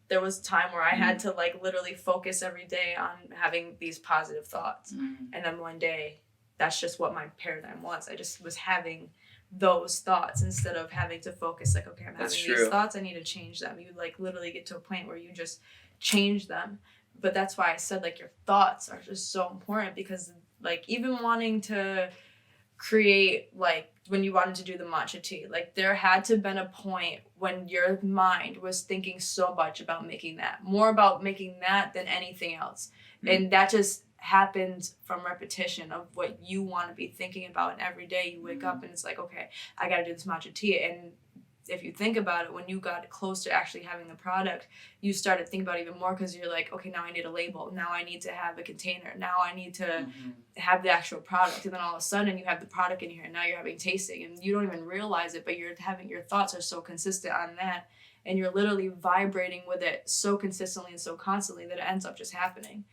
there was a time where I had to like literally focus every day on having these positive thoughts, and then one day, that's just what my paradigm was. I just was having those thoughts instead of having to focus like, okay, I'm having these thoughts, I need to change them. You like literally get to a point where you just change them. But that's why I said like your thoughts are just so important, because like even wanting to create, like when you wanted to do the matcha tea, like there had to have been a point when your mind was thinking so much about making that, more about making that than anything else. And that just happened from repetition of what you want to be thinking about. And every day you wake up and it's like, okay, I got to do this matcha tea. And if you think about it, when you got close to actually having the product, you started thinking about it even more, because you're like, okay, now I need a label. Now I need to have a container. Now I need to have the actual product. And then all of a sudden you have the product in here and now you're having tasting and you don't even realize it, but you're having, your thoughts are so consistent on that. And you're literally vibrating with it so consistently and so constantly that it ends up just happening.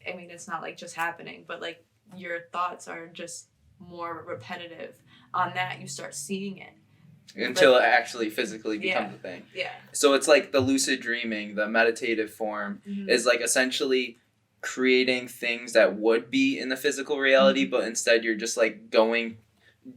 I mean, it's not like just happening, but like your thoughts are just more repetitive on that. You start seeing it. Until it actually physically becomes a thing. Yeah. So it's like the lucid dreaming, the meditative form, is like essentially creating things that would be in the physical reality, but instead you're just like going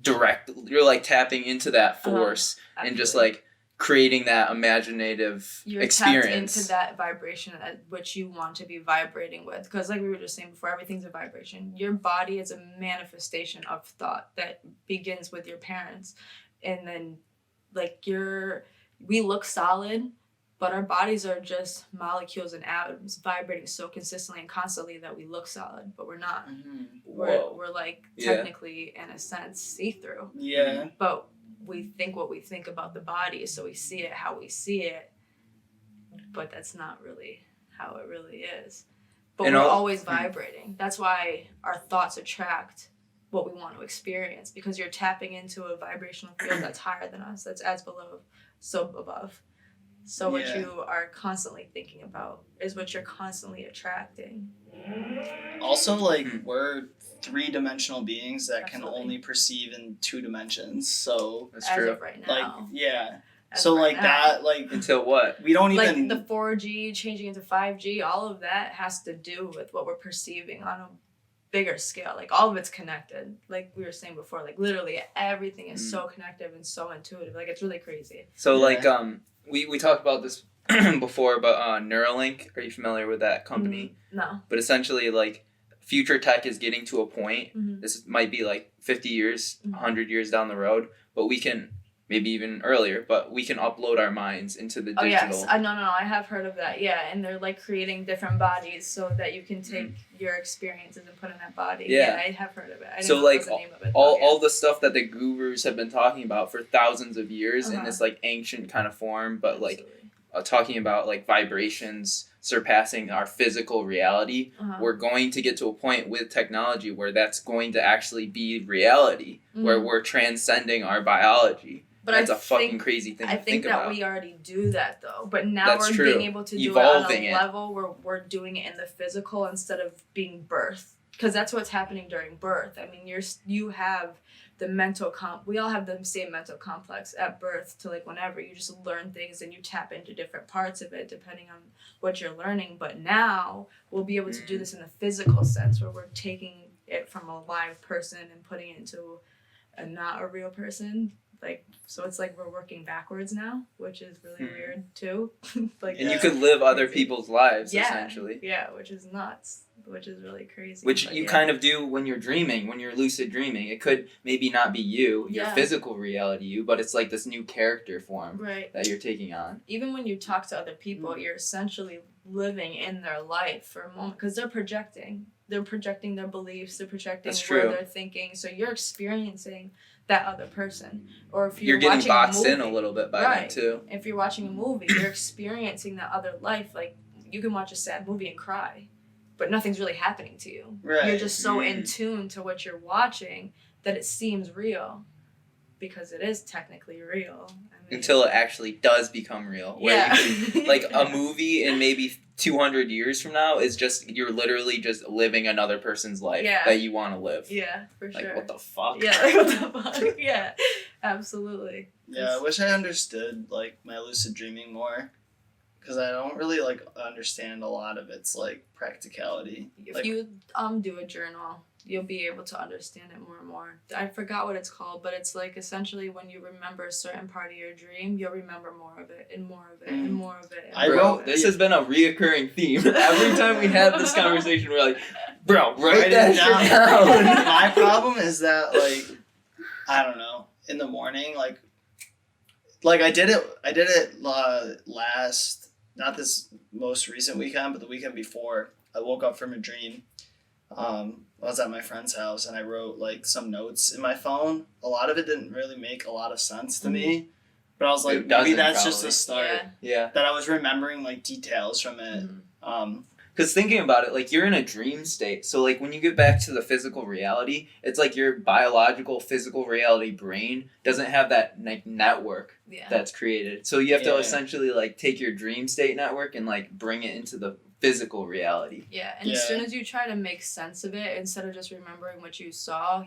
direct. You're like tapping into that force and just like creating that imaginative experience. Tapped into that vibration at which you want to be vibrating with, because like we were just saying before, everything's a vibration. Your body is a manifestation of thought that begins with your parents, and then like we look solid, but our bodies are just molecules and atoms vibrating so consistently and constantly that we look solid, but we're not. We're like technically in a sense see-through. But we think what we think about the body, so we see it how we see it, but that's not really how it really is. But we're always vibrating. That's why our thoughts attract what we want to experience, because you're tapping into a vibrational field that's higher than us, that's as below, so above. So what you are constantly thinking about is what you're constantly attracting. Also, like, we're 3-dimensional beings that can only perceive in 2 dimensions. So that's true. As of right now. Like, so like that, like, until what? We don't like even, the 4G changing into 5G, all of that has to do with what we're perceiving on a bigger scale. Like all of it's connected. Like we were saying before, like literally everything is so connected and so intuitive. Like it's really crazy. So like we talked about this before, but Neuralink, are you familiar with that company? No. But essentially, like, future tech is getting to a point, this might be like 50 years, 100 years down the road, but we can, maybe even earlier, but we can upload our minds into the digital. Oh, yes. No, I have heard of that. Yeah, and they're like creating different bodies so that you can take your experiences and put in that body. Yeah, I have heard of it. I didn't know like the name of it, all the stuff that the gurus have been talking about for thousands of years in this like ancient kind of form, but like talking about like vibrations surpassing our physical reality, we're going to get to a point with technology where that's going to actually be reality, where we're transcending our biology. But that's a fucking crazy thing to think about. I think that we already do that though, but now we're being able to do Evolving it on a level where we're doing it in the physical instead of being birthed, because that's what's happening during birth. I mean, you have the mental we all have the same mental complex at birth to like whenever you just learn things and you tap into different parts of it depending on what you're learning. But now we'll be able to do this in the physical sense where we're taking it from a live person and putting it into not a real person. Like, so it's like we're working backwards now, which is really weird too. Like, and you could live other people's lives essentially. Yeah, which is nuts. Which is really crazy. Which you kind of do when you're dreaming, when you're lucid dreaming. It could maybe not be you, your physical reality you, but it's like this new character form that you're taking on. Even when you talk to other people, you're essentially living in their life for a moment, because they're projecting. They're projecting their beliefs. They're projecting where they're thinking. So you're experiencing that other person. Or if You're you're getting watching boxed a in a movie, little bit by right. that too. If you're watching a movie, you're experiencing that other life. Like, you can watch a sad movie and cry, but nothing's really happening to you. Right. You're just so in tune to what you're watching that it seems real, because it is technically real. I mean, Until it actually does become real. Where yeah. you can, like a movie in maybe 200 years from now is just, you're literally just living another person's life Yeah. that you want to live. Yeah, for sure. Like, what the fuck? Yeah, like, what the fuck? Yeah, absolutely. Yeah, I wish I understood like my lucid dreaming more, because I don't really like understand a lot of its like practicality. If Like, you do a journal, you'll be able to understand it more and more. I forgot what it's called, but it's like essentially when you remember a certain part of your dream, you'll remember more of it and more of it and more of it. And I more Bro, of it. this has been a reoccurring theme. Every time we have this conversation, we're like, bro, write it that shit down. My problem is that like, I don't know, in the morning, like I did it last, not this most recent weekend, but the weekend before. I woke up from a dream. I was at my friend's house and I wrote like some notes in my phone. A lot of it didn't really make a lot of sense to me, but I was like, It maybe doesn't, that's just probably. a start. Yeah. Yeah. That I was remembering like details from it. Mhm. Because thinking about it, like, you're in a dream state. So, like, when you get back to the physical reality, it's like your biological, physical reality brain doesn't have that, like, network Yeah. that's created. So you have to Yeah. essentially, like, take your dream state network and, like, bring it into the physical reality. Yeah, and as Yeah. soon as you try to make sense of it, instead of just remembering what you saw,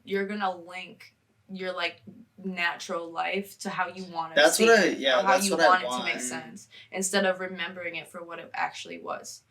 you're gonna link your like natural life to how you want to That's see what I- it, yeah, or how that's you what I want it to want. make sense, instead of remembering it for what it actually was,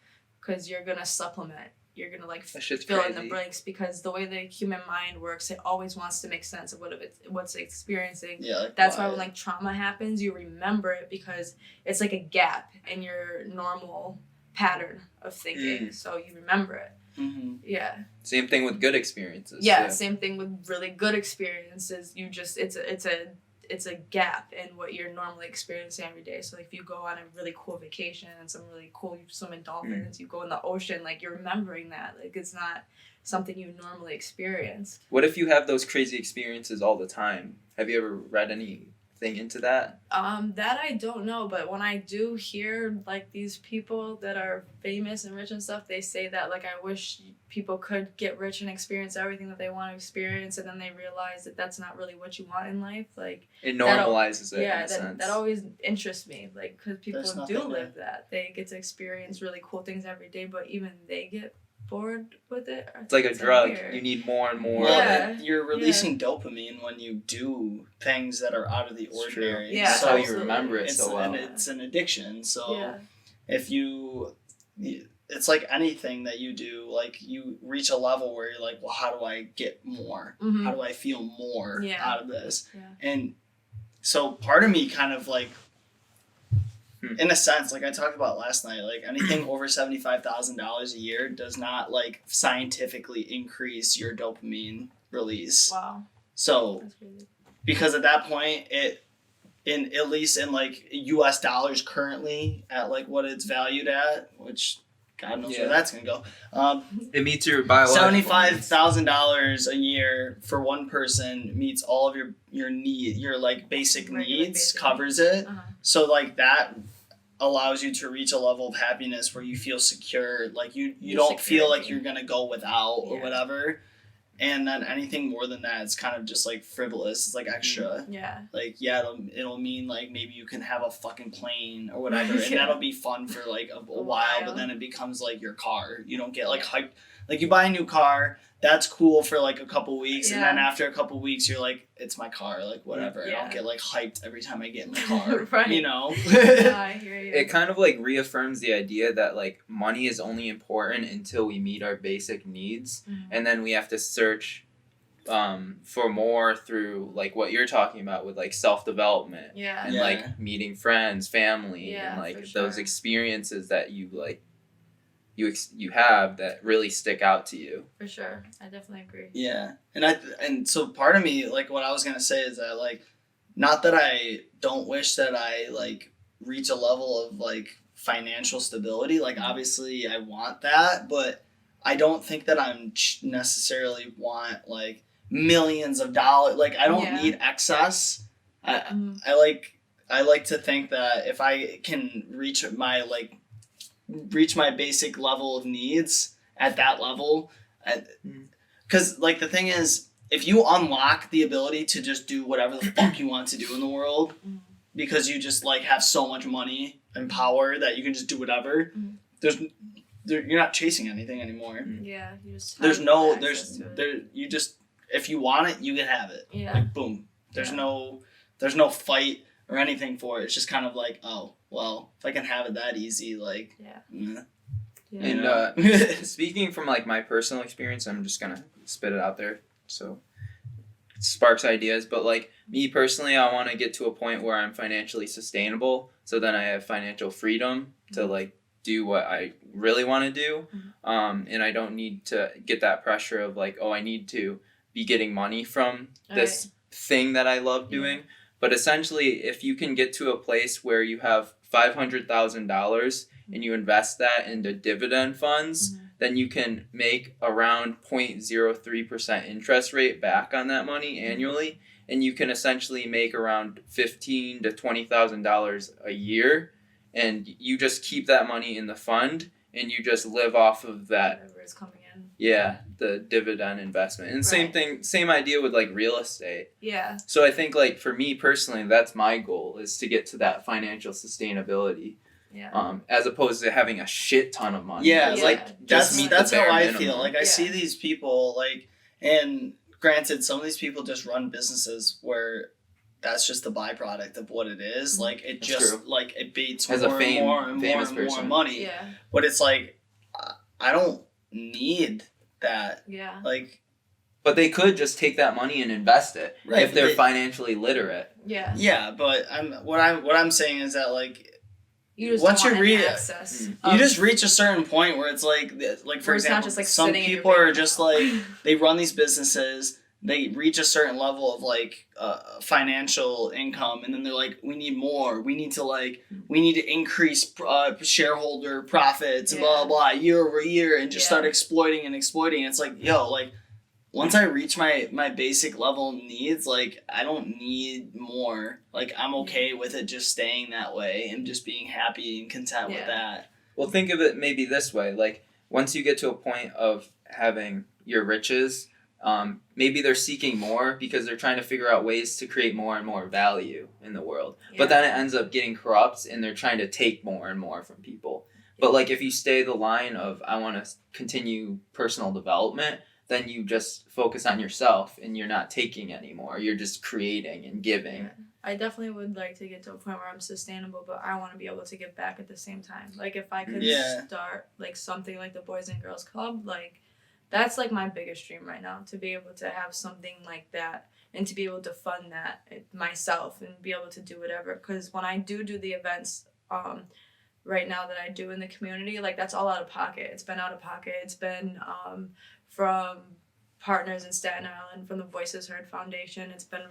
because you're gonna supplement. You're gonna like That shit's fill in crazy. the blanks, because the way the human mind works, it always wants to make sense of what's experiencing. Yeah, like, That's why when like trauma happens, you remember it because it's like a gap in your normal pattern of thinking. So you remember it. Mm-hmm. Yeah. Same thing with good experiences. Yeah. too. Same thing with really good experiences. You just it's a gap in what you're normally experiencing every day. So like, if you go on a really cool vacation and some really cool, you swim in dolphins, you go in the ocean, like you're remembering that. Like it's not something you normally experience. What if you have those crazy experiences all the time? Have you ever read anything into that? That I don't know, but when I do hear like these people that are famous and rich and stuff, they say that like, I wish people could get rich and experience everything that they want to experience, and then they realize that that's not really what you want in life. Like It normalizes it in yeah, a sense. that always interests me, like, because people There's do nothing live that. They get to experience really cool things every day, but even they get bored with it. It's like a It's drug. weird. You need more and more. Well, Yeah. you're releasing dopamine when you do things that are out of the It's true. ordinary. Yeah, That's how you absolutely. remember it it's so well. it's an addiction. So Yeah. if it's like anything that you do, like you reach a level where you're like, well, how do I get more? Mhm. How do I feel more Yeah. out of this? Yeah. And so part of me kind of like, in a sense, like I talked about last night, like anything over $75,000 a year does not like scientifically increase your dopamine release. Wow. So That's crazy. because at that point at least in like US dollars currently at like what it's valued at, which God knows where Yeah. that's gonna go. It meets your biological needs. $75,000 a year for one person meets all of your need, your like basic Regular needs, basic covers it. Uh-huh. So like that allows you to reach a level of happiness where you feel secure, like you Your don't feel like security. you're gonna go without or Yeah. whatever. And then anything more than that, it's kind of just like frivolous. It's like extra. Yeah. Like, yeah, it'll mean like maybe you can have a fucking plane or whatever, and Yeah. that'll be fun for like a while, while. but then it becomes like your car. You don't get like hyped. Like you buy a new car, that's cool for like a couple weeks, and then Yeah. after a couple weeks, you're like, it's my car, like whatever. I Yeah. don't get like hyped every time I get in the car, Right. you know? Yeah, I hear you. It kind of like reaffirms the idea that like money is only important until we meet our basic needs, Mhm. and then we have to search for more through like what you're talking about with like self-development Yeah. and Yeah. like meeting friends, family, Yeah, and like for those sure. experiences that you like you have that really stick out to you. For sure. I definitely agree. Yeah, and so part of me, like what I was gonna say is that like, not that I don't wish that I like reach a level of like financial stability. Like obviously I want that, but I don't think that I'm necessarily want like millions of dollars. Like, I don't Yeah. need excess. Mhm. I like to think that if I can reach my basic level of needs at that level, because like the thing is, if you unlock the ability to just do whatever the fuck you want to do in the world, because you just like have so much money and power that you can just do whatever, you're not chasing anything anymore. Yeah, you just There's have no access to it. you just, if you want it, you can have it. Yeah. Like boom. There's no fight or anything for it. It's just kind of like, oh well, if I can have it that easy, like Yeah. And speaking from like my personal experience, I'm just gonna spit it out there so it sparks ideas. But like me personally, I want to get to a point where I'm financially sustainable, so then I have financial freedom to like do what I really want to do, and I don't need to get that pressure of like, oh, I need to be getting money from this thing that I love doing. But essentially, if you can get to a place where you have $500,000 and you invest that into dividend funds, then you can make around 0.03% interest rate back on that money annually, and you can essentially make around $15,000 to $20,000 a year, and you just keep that money in the fund and you just live off of that. Whatever is coming in. Yeah, the dividend investment. And same idea with like real estate. Yeah. So I think like for me personally, that's my goal, is to get to that financial sustainability. Yeah. As opposed to having a shit ton of money. Yeah, It's like just meet that's the how bare I minimum. feel. Like I see these people, like, and granted, some of these people just run businesses where that's just the byproduct of what it is. Like it That's just true. like it beats As a more and more and more famous and more person. money. Yeah. But it's like I don't need that. Yeah. Like But they could just take that money and invest it Right, if they're but financially literate. Yeah. yeah, but what I'm saying is that like You just once don't you want any read- access. you just reach a certain point where it's like for Where it's not example, just, like, some sitting in your people are bank just account. like they run these businesses, they reach a certain level of like financial income, and then they're like, we need more, we need to increase shareholder profits and blah blah blah year over year, and just start exploiting. It's like, yo, like once I reach my basic level needs, like I don't need more. Like I'm okay with it just staying that way and just being happy and content with that. Well, think of it maybe this way. Like, once you get to a point of having your riches, maybe they're seeking more because they're trying to figure out ways to create more and more value in the world. But then it ends up getting corrupt and they're trying to take more and more from people. But, like, if you stay the line of, I want to continue personal development, then you just focus on yourself and you're not taking anymore. You're just creating and giving. Yeah. I definitely would like to get to a point where I'm sustainable, but I want to be able to give back at the same time. Like if I could start like something like the Boys and Girls Club, like that's like my biggest dream right now, to be able to have something like that and to be able to fund that myself and be able to do whatever. Because when I do the events right now that I do in the community, like that's all out of pocket. It's been out of pocket. It's been from partners in Staten Island, from the Voices Heard Foundation. It's been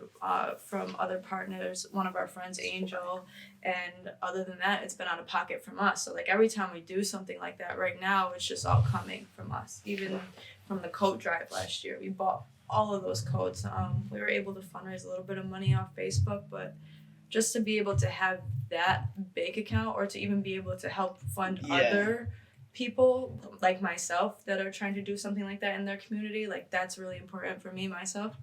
from other partners, one of our friends, Angel, and other than that, it's been out of pocket from us. So like every time we do something like that right now, it's just all coming from us. Even from the coat drive last year, we bought all of those coats. We were able to fundraise a little bit of money off Facebook, but just to be able to have that bank account, or to even be able to help fund other people like myself that are trying to do something like that in their community, like that's really important for me myself.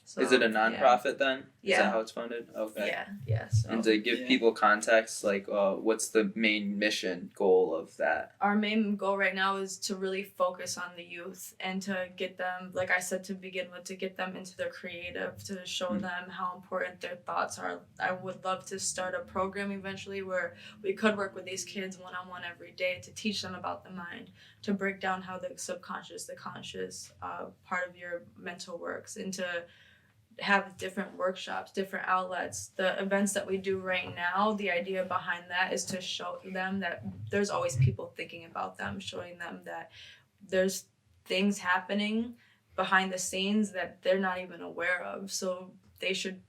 So, is it a nonprofit then? Yeah. Is that how it's funded? Okay. Yeah. So And to give people context, like what's the main mission goal of that? our main goal right now is to really focus on the youth and to get them, like I said to begin with, to get them into their creative, to show them how important their thoughts are. I would love to start a program eventually where we could work with these kids one-on-one every day to teach them about the mind, to break down how the subconscious, the conscious part of your mental works, and to have different workshops, different outlets. The events that we do right now, the idea behind that is to show them that there's always people thinking about them, showing them that there's things happening behind the scenes that they're not even aware of. So they should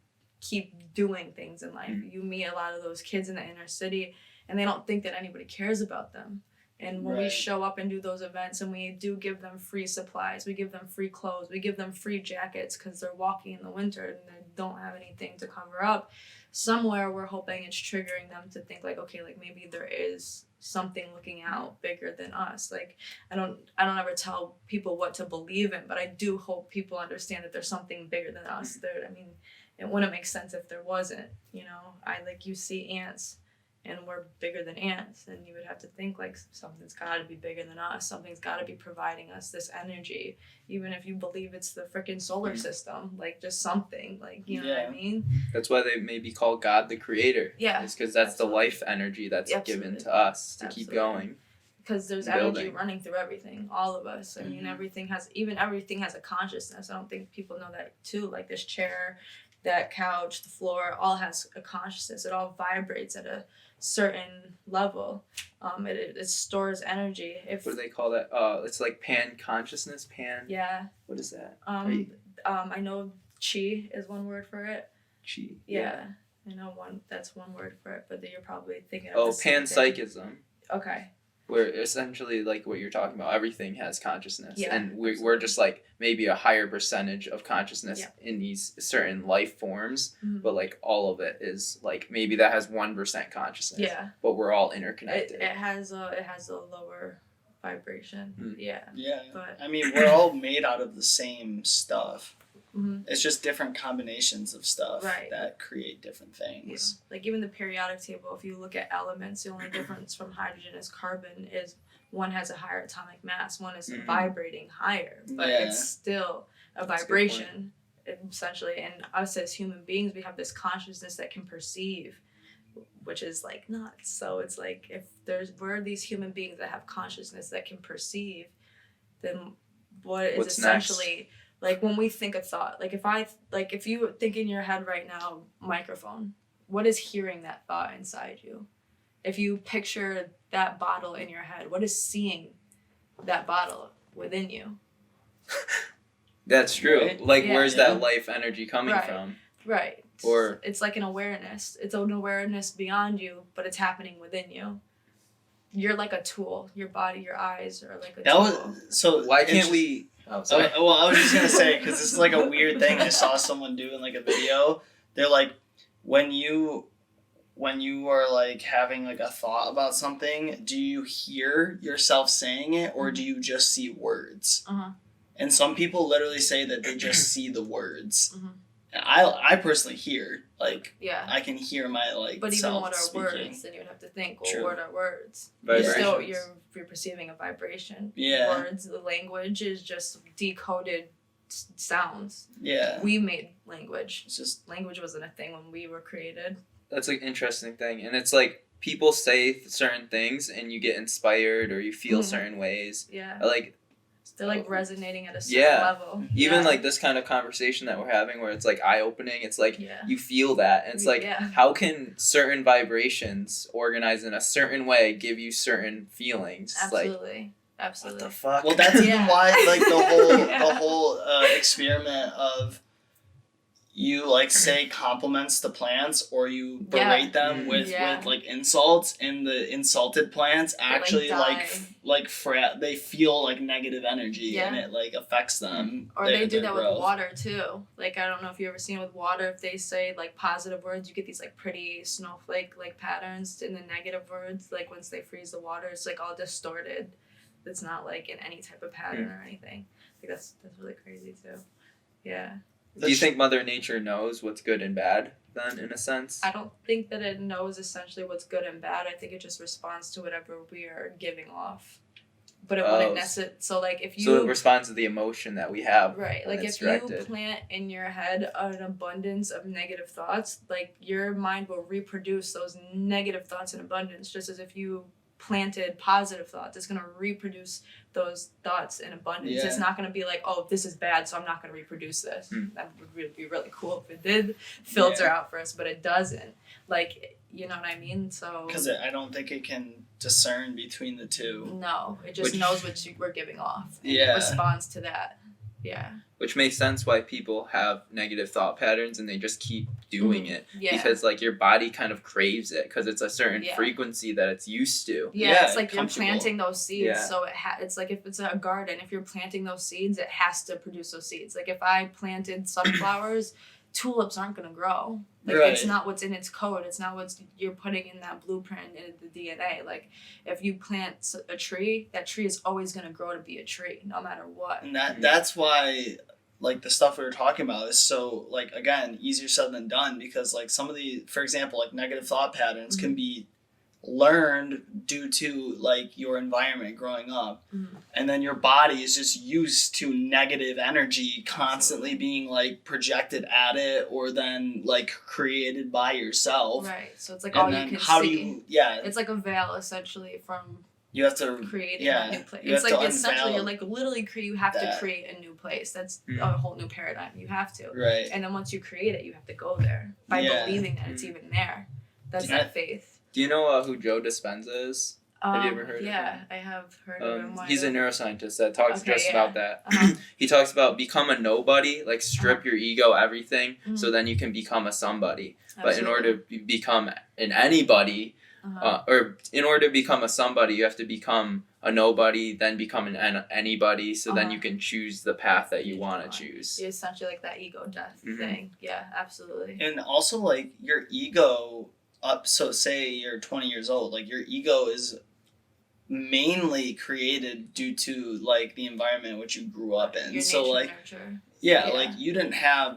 keep doing things in life. You meet a lot of those kids in the inner city and they don't think that anybody cares about them. And when we Right. show up and do those events and we do give them free supplies, we give them free clothes, we give them free jackets because they're walking in the winter and they don't have anything to cover up, somewhere we're hoping it's triggering them to think like, okay, like maybe there is something looking out bigger than us. Like I don't ever tell people what to believe in, but I do hope people understand that there's something bigger than us. There, I mean, it wouldn't make sense if there wasn't, you know. You see ants and we're bigger than ants, and you would have to think like something's got to be bigger than us. Something's got to be providing us this energy, even if you believe it's the freaking solar system, like just something, like, you know what I mean? That's why they may be called God the Creator. Yeah, it's because that's absolutely. the life energy that's given to us to keep going. Because there's energy running through everything, all of us. I mean, everything has a consciousness. I don't think people know that too. Like this chair, that couch, the floor, all has a consciousness. It all vibrates at a certain level. It stores energy. What do they call that? It's like pan consciousness. Yeah. What is that? I know chi is one word for it. Chi. Yeah. I know that's one word for it, but you're probably thinking of panpsychism. Okay. Where essentially, like what you're talking about, everything has consciousness, Yeah, and we're just like maybe a higher percentage of consciousness in these certain life forms, but like all of it is like maybe that has 1% consciousness. Yeah. But we're all interconnected. It has a lower vibration. Yeah. Yeah. But I mean, we're all made out of the same stuff. Mhm. It's just different combinations of stuff Right. that create different things. Like even the periodic table, if you look at elements, the only difference from hydrogen is carbon is one has a higher atomic mass, one is vibrating higher, but it's still a vibration essentially. And us as human beings, we have this consciousness that can perceive, which is like nuts. So it's like if we're these human beings that have consciousness that can perceive, then what's essentially next? Like when we think a thought, if you think in your head right now, microphone, what is hearing that thought inside you? If you picture that bottle in your head, what is seeing that bottle within you? That's true. Right? Where's that life energy coming from? Right. Or it's like an awareness. It's an awareness beyond you, but it's happening within you. You're like a tool. Your body, your eyes are like a tool. So why can't we... Oh, sorry. Well, I was just going to say, because this is like a weird thing I saw someone do in like a video. They're like, when you are like having like a thought about something, do you hear yourself saying it or do you just see words? And some people literally say that they just see the words. And I personally hear, like, I can hear my, like, but even what are speaking. words? Then you would have to think, well, what are words? Vibrations. You're perceiving a vibration. Yeah. Words, the language is just decoded sounds. Yeah. We made language. It's just language wasn't a thing when we were created. That's an interesting thing. And it's like people say certain things and you get inspired or you feel certain ways. Yeah. Like they're like resonating at a certain level. Even like this kind of conversation that we're having where it's like eye-opening, it's like you feel that. And it's like, how can certain vibrations organized in a certain way give you certain feelings? Absolutely. Like, Absolutely. What the fuck? Well, that's even why like the whole experiment of you like say compliments to plants or you berate them with like insults, and the insulted plants actually they feel like negative energy and it like affects them. Or they do that with water too. Like I don't know if you ever seen with water, if they say like positive words, you get these like pretty snowflake like patterns, and the negative words, like once they freeze the water, it's like all distorted. It's not like in any type of pattern or anything. Like that's really crazy too. Yeah. Do you think Mother Nature knows what's good and bad then, in a sense? I don't think that it knows essentially what's good and bad. I think it just responds to whatever we are giving off. But it wouldn't necessarily... So, like, if you... So it responds to the emotion that we have. Right. Like, if you plant in your head an abundance of negative thoughts, like, your mind will reproduce those negative thoughts in abundance, just as if you planted positive thoughts. It's going to reproduce those thoughts in abundance. It's not going to be like, oh, this is bad, so I'm not going to reproduce this. That would be really cool if it did filter out for us, but it doesn't. Like, you know what I mean? So because I don't think it can discern between the two. No, it just knows what we're giving off. And it responds to that. Yeah. Which makes sense why people have negative thought patterns and they just keep doing it. Yeah. Because, like, your body kind of craves it because it's a certain Yeah. frequency that it's used to. Yeah, it's like you're comfortable. planting those seeds, Yeah. so it's like if it's a garden, if you're planting those seeds, it has to produce those seeds. Like if I planted sunflowers, tulips aren't gonna grow. Like it's Right. not what's in its code. It's not what you're putting in that blueprint in the DNA. Like if you plant a tree, that tree is always gonna grow to be a tree, no matter what. And that's why, like, the stuff we were talking about is so, like, again, easier said than done, because, like, some of the, for example, like, negative thought patterns can be learned due to, like, your environment growing up. And then your body is just used to negative energy constantly being, like, projected at it or then, like, created by yourself. Right. So it's like And all then you can how see. do you, yeah, It's like a veil essentially from you have to, creating yeah, a new place. you It's have like to essentially unveil you're like literally you have to that. create a new place. That's Mhm. a whole new paradigm. You have to. right. And then once you create it, you have to go there by Yeah. believing that it's even there. That's Yeah. that faith. Do you know who Joe Dispenza is? Have you ever heard of Yeah, him? I have heard of him. Why He's a not? neuroscientist that talks Okay, just yeah. about that. Uh-huh. He talks about become a nobody, like strip your ego, everything, so Mhm. then you can become a somebody. But in Absolutely. order to become an anybody, Uh-huh. or in order to become a somebody, you have to become a nobody, then become an anybody, so then Uh-huh. you can choose the path that you You want want. to choose. It's essentially like that ego death Mhm. thing. Yeah, absolutely. And also, like, your ego so say you're 20 years old, like, your ego is mainly created due to, like, the environment which you grew up in. Your So, nature, like, nurture. yeah, Yeah. like, you didn't have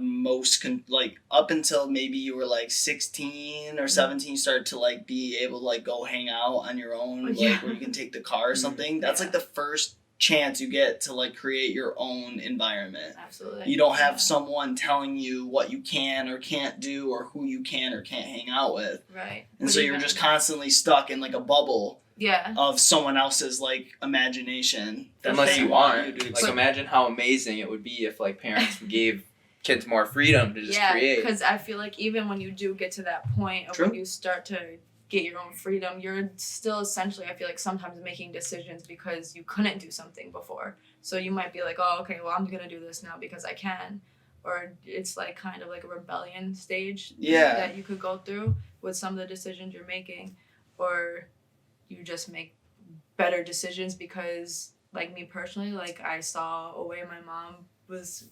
like, up until maybe you were, like, 16 or 17, you started to, like, be able to, like, go hang out on your own, like, Yeah. where you can take the car or something. That's, Yeah. like, the first chance you get to, like, create your own environment. Absolutely. You don't have Yeah. someone telling you what you can or can't do or who you can or can't hang out with. Right. And But so you're even- just constantly stuck in, like, a bubble Yeah. of someone else's, like, imagination. that Unless they you want aren't. to Like, express. imagine how amazing it would be if, like, parents gave kids more freedom to just Yeah, create. because I feel like even when you do get to that point of True. when you start to get your own freedom, you're still essentially, I feel like, sometimes making decisions because you couldn't do something before. So you might be like, oh, okay, well, I'm gonna do this now because I can. Or it's like kind of like a rebellion stage Yeah. that you could go through with some of the decisions you're making. Or you just make better decisions because, like, me personally, like, I saw a way my mom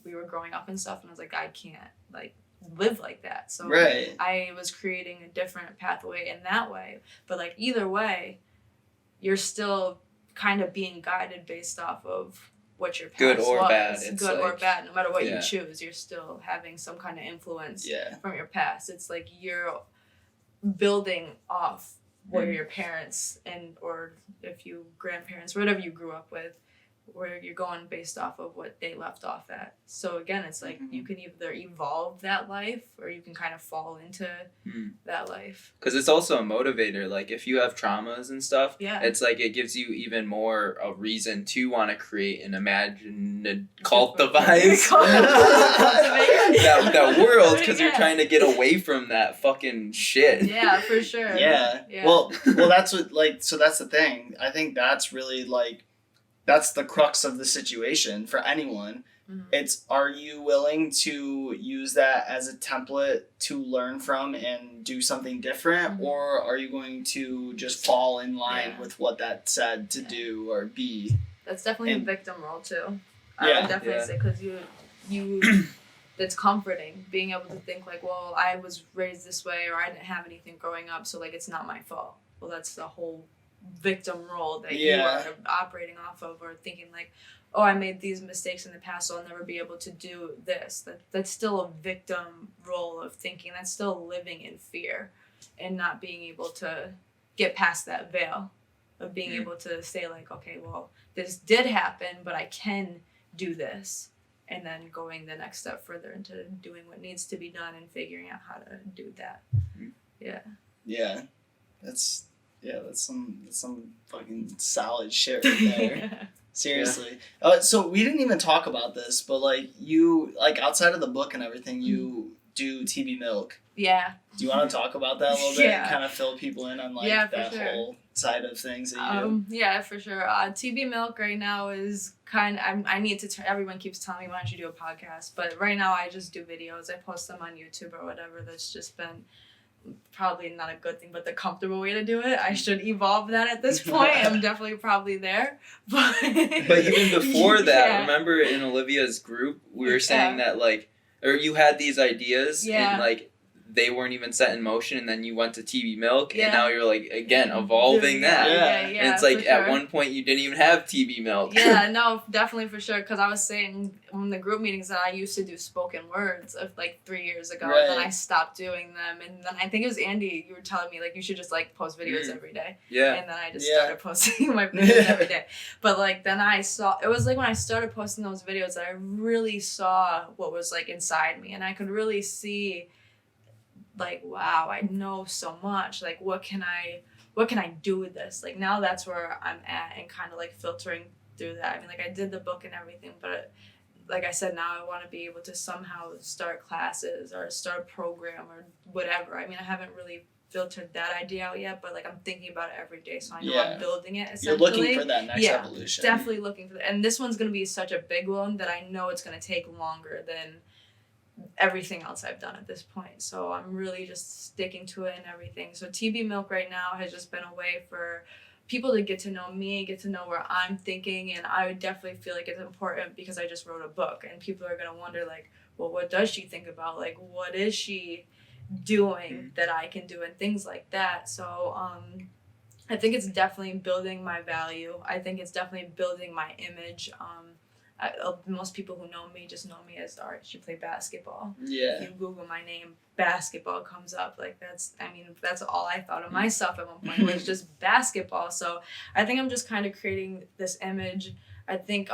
we were growing up and stuff, and I was like, I can't, like, live like that. So Right. I was creating a different pathway in that way. But, like, either way, you're still kind of being guided based off of what your past Good or was. bad, it's Good or like- bad, no matter what yeah. you choose, you're still having some kind of influence Yeah. from your past. It's like you're building off what Mm. your parents or if you grandparents, whatever you grew up with, where you're going based off of what they left off at. So again, it's like Mhm. you can either evolve that life or you can kind of fall into Mhm. that life. Because it's also a motivator. Like, if you have traumas and stuff, Yeah. it's like it gives you even more a reason to want to create and imagine cultivize that world because you're Yeah. trying to get away from that fucking shit. Yeah, for sure. Yeah. Yeah. Well, that's what, like, so that's the thing. I think that's really, like, that's the crux of the situation for anyone. Mhm. It's, are you willing to use that as a template to learn from and do something different, Mhm. or are you going to just fall in line Yeah. with what that said to Yeah. do or be? That's definitely And- a victim role too. I Yeah. would definitely Yeah. say because you that's comforting being able to think like, well, I was raised this way or I didn't have anything growing up, so like it's not my fault. Well, that's the whole victim role that you Yeah. are operating off of, or thinking like, oh, I made these mistakes in the past, so I'll never be able to do this. That's still a victim role of thinking. That's still living in fear and not being able to get past that veil of being able to say like, okay, well, this did happen, but I can do this. And then going the next step further into doing what needs to be done and figuring out how to do that. Yeah. Yeah. That's some fucking solid shit right there. Seriously. So we didn't even talk about this, but like you, like outside of the book and everything, you do TeaBeeMilk. Yeah. Do you want to talk about that a little bit Yeah. and kind of fill people in on like Yeah, for that sure. whole side of things that you do? Yeah, for sure. TeaBeeMilk right now is I need to everyone keeps telling me, why don't you do a podcast? But right now I just do videos. I post them on YouTube or whatever. That's just been probably not a good thing, but the comfortable way to do it. I should evolve that at this point. I'm definitely probably there. But even before that, Yeah. remember in Olivia's group, we were saying that like, or you had these ideas Yeah. and like they weren't even set in motion, and then you went to TeaBeeMilk, Yeah. and now you're like again evolving that. Yeah. And it's like for at sure. one point you didn't even have TeaBeeMilk. Yeah, no, definitely for sure. Because I was saying in the group meetings that I used to do spoken words of like 3 years ago, and then Right. I stopped doing them. And then I think it was Andy, you were telling me like you should just like post videos every day. Yeah. And then I just Yeah. started posting my videos every day. But like then I saw, it was like when I started posting those videos that I really saw what was like inside me, and I could really see like, wow, I know so much. Like what can I do with this? Like now that's where I'm at, and kind of like filtering through that. I mean, like I did the book and everything, but like I said, now I want to be able to somehow start classes or start a program or whatever. I mean, I haven't really filtered that idea out yet, but like I'm thinking about it every day, so I know Yeah. I'm building it essentially. You're looking for that next Yeah, evolution. Definitely looking for that. And this one's going to be such a big one that I know it's going to take longer than everything else I've done at this point. So I'm really just sticking to it and everything. So TeaBeeMilk right now has just been a way for people to get to know me, get to know where I'm thinking, and I would definitely feel like it's important because I just wrote a book, and people are going to wonder like, well, what does she think about? Like, what is she doing that I can do, and things like that. So I think it's definitely building my value. I think it's definitely building my image. Most people who know me just know me as she played basketball. Yeah. If you Google my name, basketball comes up. Like that's all I thought of myself at one point was just basketball. So I think I'm just kind of creating this image. I think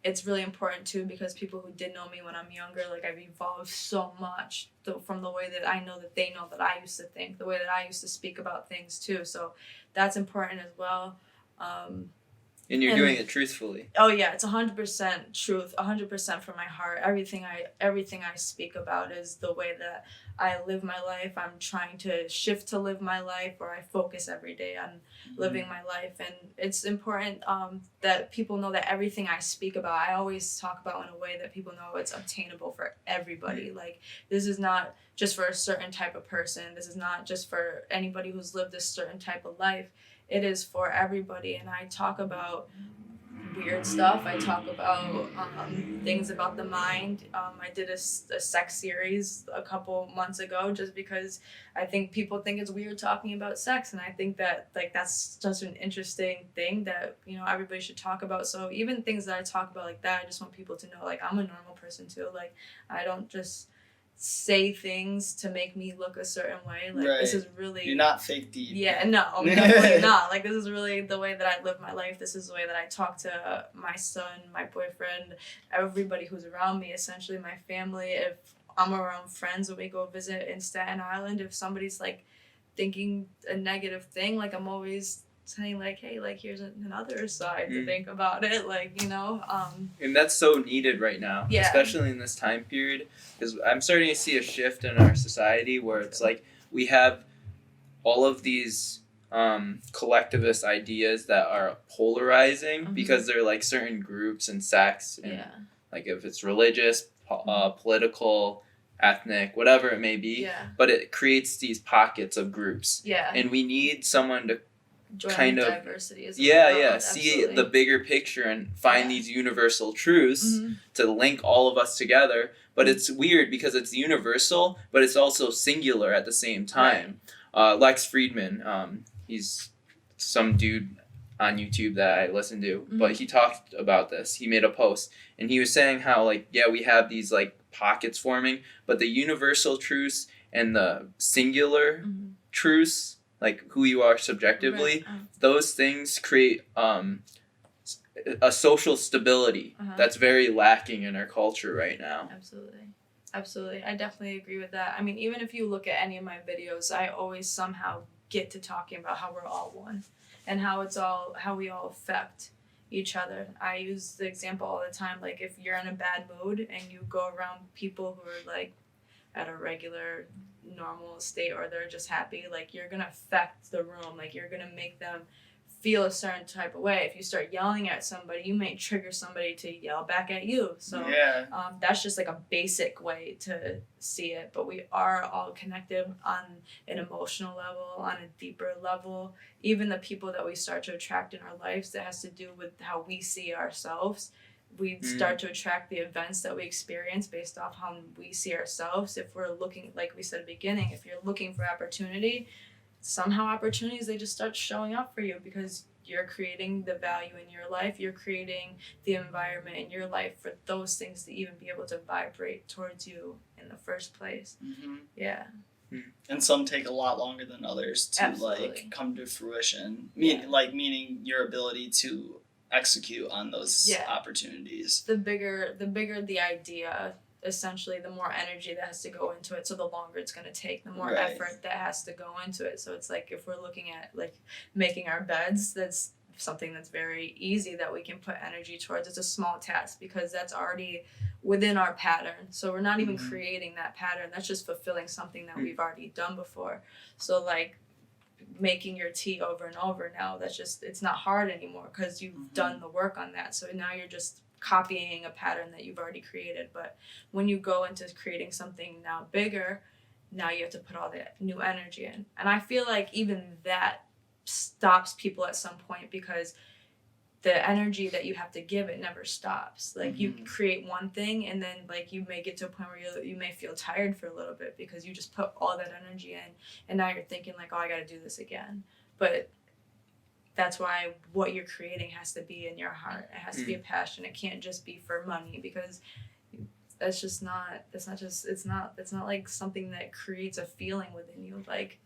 it's really important too, because people who did know me when I'm younger, like I've evolved so much from the way that I know that they know that I used to think, the way that I used to speak about things too. So that's important as well. And you're And- doing it truthfully. Oh yeah, it's 100% truth, 100% from my heart. Everything I speak about is the way that I live my life. I'm trying to shift to live my life, or I focus every day on living my life. And it's important that people know that everything I speak about, I always talk about in a way that people know it's obtainable for everybody. Like this is not just for a certain type of person. This is not just for anybody who's lived a certain type of life. It is for everybody. And I talk about weird stuff. I talk about things about the mind. I did a sex series a couple months ago just because I think people think it's weird talking about sex, and I think that like that's just an interesting thing that everybody should talk about. So even things that I talk about like that, I just want people to know like I'm a normal person too. Like I don't just say things to make me look a certain way. Like this is really You're not fake deep. Yeah, no, I'm definitely not. Like, this is really the way that I live my life. This is the way that I talk to my son, my boyfriend, everybody who's around me, essentially my family. If I'm around friends when we go visit in Staten Island, if somebody's, like, thinking a negative thing, like, I'm always saying, like, hey, like, here's another side to think about it, like, And that's so needed right now, Yeah. especially in this time period, because I'm starting to see a shift in our society where it's like we have all of these collectivist ideas that are polarizing because they're like certain groups and sects, and like if it's religious, political, ethnic, whatever it may be, but it creates these pockets of groups, and we need someone to Join kind of diversity as see absolutely. the bigger picture and find these universal truths to link all of us together. But it's weird because it's universal, but it's also singular at the same time. Lex Friedman, he's some dude on YouTube that I listen to, but he talked about this. He made a post and he was saying how like, yeah, we have these like pockets forming, but the universal truths and the singular truths, like who you are subjectively, those things create a social stability that's very lacking in our culture right now. Absolutely. I definitely agree with that. I mean, even if you look at any of my videos, I always somehow get to talking about how we're all one and how we all affect each other. I use the example all the time, like if you're in a bad mood and you go around people who are like at a regular normal state, or they're just happy, like you're gonna affect the room, like you're gonna make them feel a certain type of way. If you start yelling at somebody, you may trigger somebody to yell back at you. So that's just like a basic way to see it. But we are all connected on an emotional level, on a deeper level. Even the people that we start to attract in our lives, that has to do with how we see ourselves. We start to attract the events that we experience based off how we see ourselves. If we're looking, like we said at the beginning, if you're looking for opportunity, somehow opportunities, they just start showing up for you because you're creating the value in your life. You're creating the environment in your life for those things to even be able to vibrate towards you in the first place. Yeah. And some take a lot longer than others to like come to fruition. Meaning your ability to execute on those opportunities. The bigger the idea, essentially, the more energy that has to go into it. So the longer it's going to take, the more effort that has to go into it. So it's like, if we're looking at like making our beds, that's something that's very easy that we can put energy towards. It's a small task because that's already within our pattern. So we're not even creating that pattern. That's just fulfilling something that we've already done before. So like making your tea over and over now, that's just, it's not hard anymore because you've done the work on that. So now you're just copying a pattern that you've already created. But when you go into creating something now bigger, now you have to put all that new energy in. And I feel like even that stops people at some point, because the energy that you have to give, it never stops. Like you create one thing, and then like you may get to a point where you may feel tired for a little bit because you just put all that energy in, and now you're thinking like, oh, I got to do this again. But that's why what you're creating has to be in your heart. It has to be a passion. It can't just be for money, because it's not like something that creates a feeling within you. Like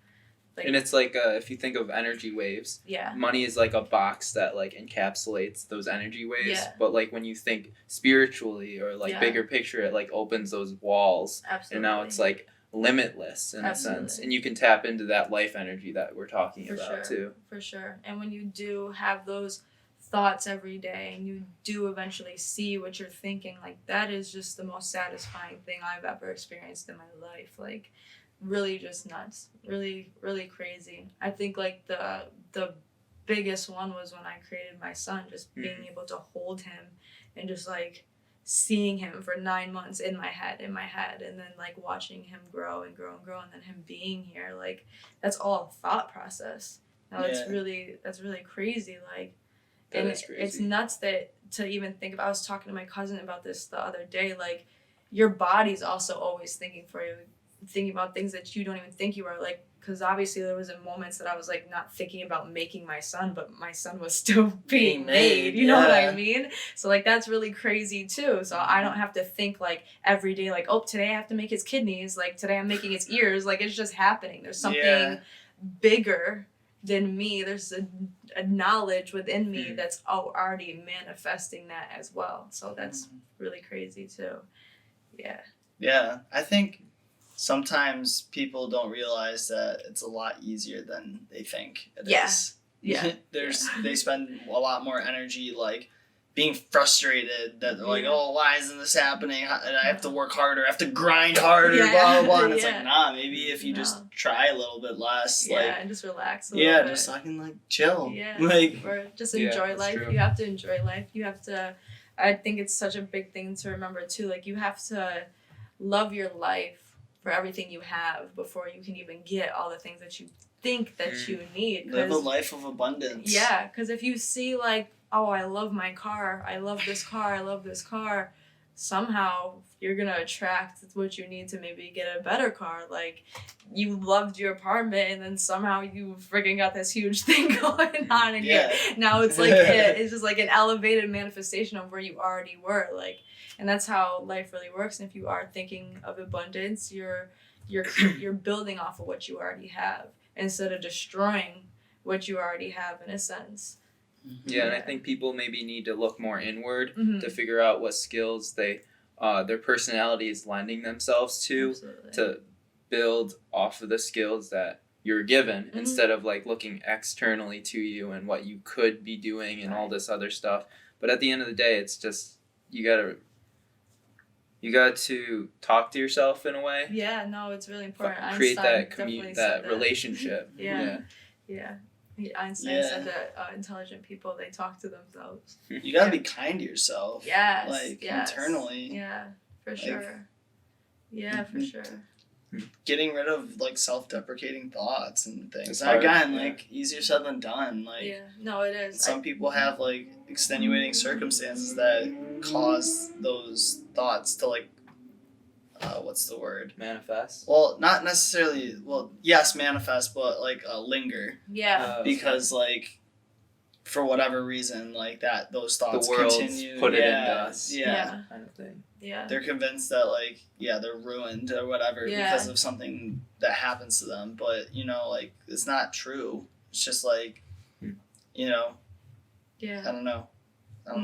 and it's like if you think of energy waves, money is like a box that like encapsulates those energy waves. But like when you think spiritually or like bigger picture, it like opens those walls. Absolutely. And now it's like limitless in a sense, and you can tap into that life energy that we're talking about too. For sure. And when you do have those thoughts every day, and you do eventually see what you're thinking, like that is just the most satisfying thing I've ever experienced in my life. Like really just nuts, really, really crazy. I think like the biggest one was when I created my son, just being able to hold him and just like seeing him for 9 months in my head, and then like watching him grow and grow and grow, and then him being here. Like that's all a thought process. Now that's really crazy. Like, that and is crazy. It's nuts that to even think about. I was talking to my cousin about this the other day. Like your body's also always thinking for you, thinking about things that you don't even think you are. Like, because obviously there was moments that I was like not thinking about making my son, but my son was still being made. You know what I mean? So like that's really crazy too. So I don't have to think like every day like, oh, today I have to make his kidneys. Like today I'm making his ears. Like it's just happening. There's something bigger than me. There's a knowledge within me that's already manifesting that as well. So that's really crazy too. Yeah, I think sometimes people don't realize that it's a lot easier than they think it is. They spend a lot more energy like being frustrated that they're like, oh, why isn't this happening? I have to work harder. I have to grind harder, blah, blah, blah. And it's like, nah, maybe if you just try a little bit less. And just relax a little bit. Just fucking like chill. Or just enjoy life. True. You have to enjoy life. You have to, I think it's such a big thing to remember too. Like you have to love your life for everything you have before you can even get all the things that you think that you need. Live a life of abundance. Yeah, because if you see like, oh, I love my car, I love this car, somehow you're going to attract what you need to maybe get a better car. Like you loved your apartment, and then somehow you freaking got this huge thing going on, and now it's like it's just like an elevated manifestation of where you already were. Like, and that's how life really works. And if you are thinking of abundance, you're building off of what you already have instead of destroying what you already have in a sense. Yeah, and I think people maybe need to look more inward to figure out what skills their personality is lending themselves to build off of the skills that you're given instead of like looking externally to you and what you could be doing and all this other stuff. But at the end of the day, it's just you gotta You got to talk to yourself in a way. Yeah, no, it's really important. Create Einstein that definitely that said relationship. Yeah. Einstein Yeah. said that intelligent people, they talk to themselves. You gotta be kind to yourself. Yes. Like, yes. internally. Yeah, for sure. Yeah, for Mhm. sure. Getting rid of like self-deprecating thoughts and things. It's hard, Again, yeah. like easier said than done. Like Yeah, no, it is. some people have like extenuating circumstances that cause those thoughts to like what's the word? Manifest. Well, not necessarily. Well, yes, manifest, but like linger Yeah. because like for whatever reason, like that those thoughts the world's continue. put it yeah, into us. Yeah. Kind of thing. Yeah. They're convinced that like they're ruined or whatever Yeah. because of something that happens to them, but like it's not true. It's just like Yeah. I don't know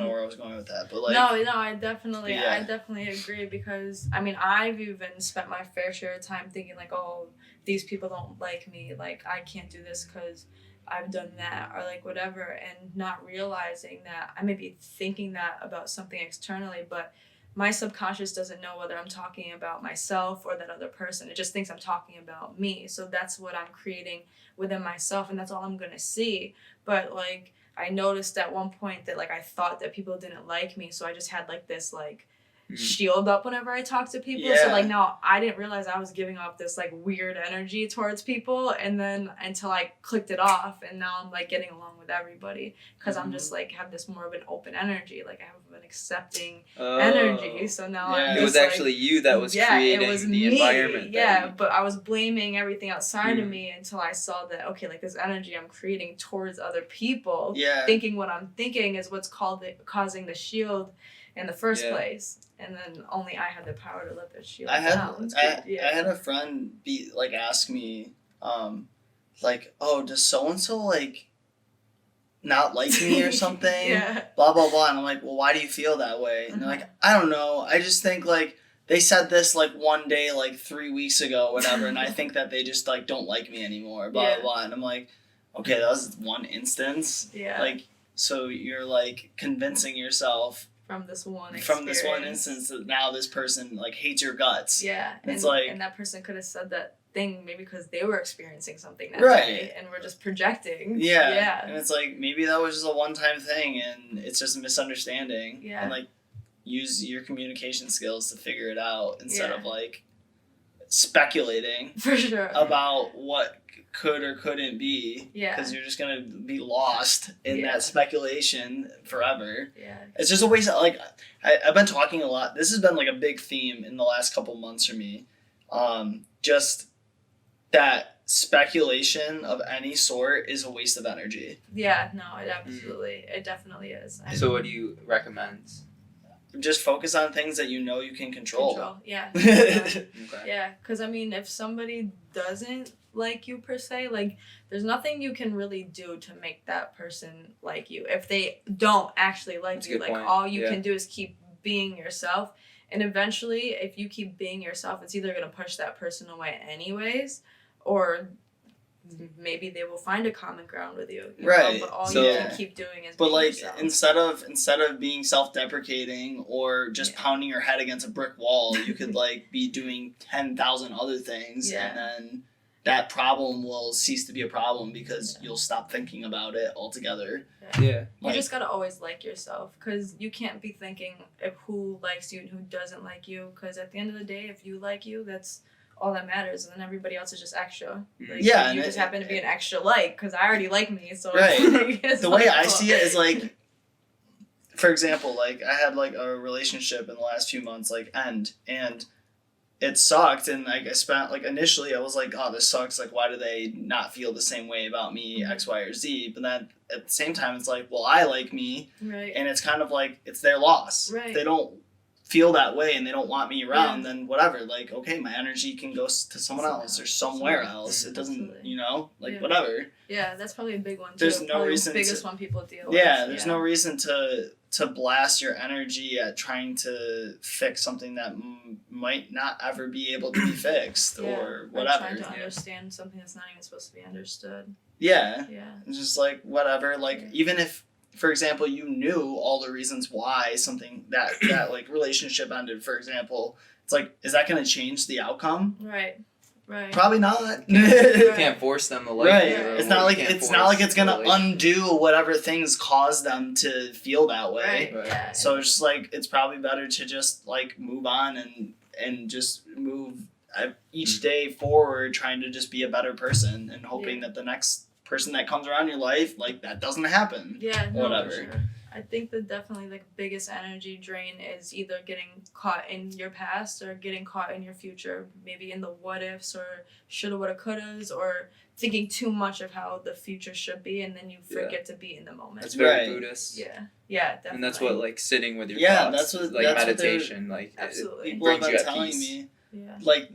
where I was going with that, but like No, I definitely, yeah. I definitely agree because I mean I've even spent my fair share of time thinking like, oh, these people don't like me, like I can't do this because I've done that or like whatever, and not realizing that I may be thinking that about something externally, but my subconscious doesn't know whether I'm talking about myself or that other person. It just thinks I'm talking about me. So that's what I'm creating within myself, and that's all I'm gonna see. But like I noticed at one point that like I thought that people didn't like me, so I just had like this like shield up whenever I talk to people. So Yeah. like now I didn't realize I was giving off this like weird energy towards people, and then until I clicked it off, and now I'm like getting along with everybody because I'm just like have this more of an open energy, like I have an accepting energy. So now Yeah. I'm It just was actually you that was creating it was the me. environment. Yeah, but I was blaming everything outside of Mm. me until I saw that okay, like this energy I'm creating towards other people, yeah. thinking what I'm thinking is what's causing the shield in the first Yeah. place, and then only I had the power to let the shield I had down. It's I, cool. I had a friend ask me like, oh, does so and so like not like me or something? Yeah. Blah blah blah, and I'm like, well, why do you feel that way? And they're like, I don't know, I just think like they said this like one day like 3 weeks ago, whatever, and I think that they just like don't like me anymore. Blah Yeah. blah blah, and I'm like, okay, that was one instance. Yeah. Like, so you're like convincing yourself From this one experience. from this one instance that now this person like hates your guts. Yeah. It's and, like- and that person could have said that thing maybe because they were experiencing something that Right. day, and we're just projecting. Yeah. Yeah. And it's like maybe that was just a one-time thing and it's just a misunderstanding. Yeah. And like use your communication skills to figure it out instead Yeah. of like speculating For sure. about what could or couldn't be. Yeah. Because you're just gonna be lost in Yeah. that speculation forever. Yeah. It's just a waste of, like, I've been talking a lot. This has been like a big theme in the last couple months for me. Just that speculation of any sort is a waste of energy. Yeah. No, it definitely is. So what do you recommend? Just focus on things that you know you can control. Yeah. Okay. Yeah, because I mean, if somebody doesn't like you per se, like, there's nothing you can really do to make that person like you. If they don't actually like That's a you, good like, point. all you Yeah. can do is keep being yourself. And eventually, if you keep being yourself, it's either going to push that person away anyways, or maybe they will find a common ground with you. You Right. know? But all So- you can keep doing is But being like yourself. instead of being self-deprecating or just Yeah. pounding your head against a brick wall, you could like be doing 10,000 other things, Yeah. and then that problem will cease to be a problem because you'll stop thinking about it altogether. Yeah. You Like- just gotta always like yourself, because you can't be thinking of who likes you and who doesn't like you, because at the end of the day, if you like you, that's all that matters, and then everybody else is just extra. Like, Yeah, you and just it- happen to be an extra like, because I already like me, so Right. it's The way like, I cool. see it is like, for example, like I had like a relationship in the last few months like end, and it sucked, and like I spent like initially I was like, oh, this sucks, like why do they not feel the same way about me, X, Y, or Z? But then at the same time it's like, well, I like me, Right. and it's kind of like it's their loss. Right. If they don't feel that way and they don't want me around, Yeah. then whatever, like okay, my energy can go to someone else or somewhere Absolutely. else. It doesn't, Absolutely. you know, like Yeah. whatever. Yeah, that's probably a big one too. There's no Probably reason the biggest to- one people deal with. Yeah, there's no reason to blast your energy at trying to fix something that might not ever be able to be fixed or whatever. trying to understand something that's not even supposed to be understood. Yeah, Yeah. it's just like whatever. Like Yeah. even if for example, you knew all the reasons why something that like relationship ended, for example, it's like, is that going to change the outcome? Right. Probably not. You can't force them to like Right. you, or It's not like you can't it's not like force it's gonna the relation- undo whatever things caused them to feel that way. Right. Yeah. So it's just like, it's probably better to just like move on and just move each day forward, trying to just be a better person and hoping that the next person that comes around your life, like, that doesn't happen. Yeah, no, Whatever. for sure. I think that definitely like biggest energy drain is either getting caught in your past or getting caught in your future, maybe in the what ifs or shoulda, woulda, couldas, or thinking too much of how the future should be, and then you forget to be in the moment. That's very Right. Buddhist. Yeah, definitely. And that's what like sitting with your Yeah, thoughts, that's what- like that's what meditation, like Absolutely. it People have brings you been at telling peace. me, Yeah. like,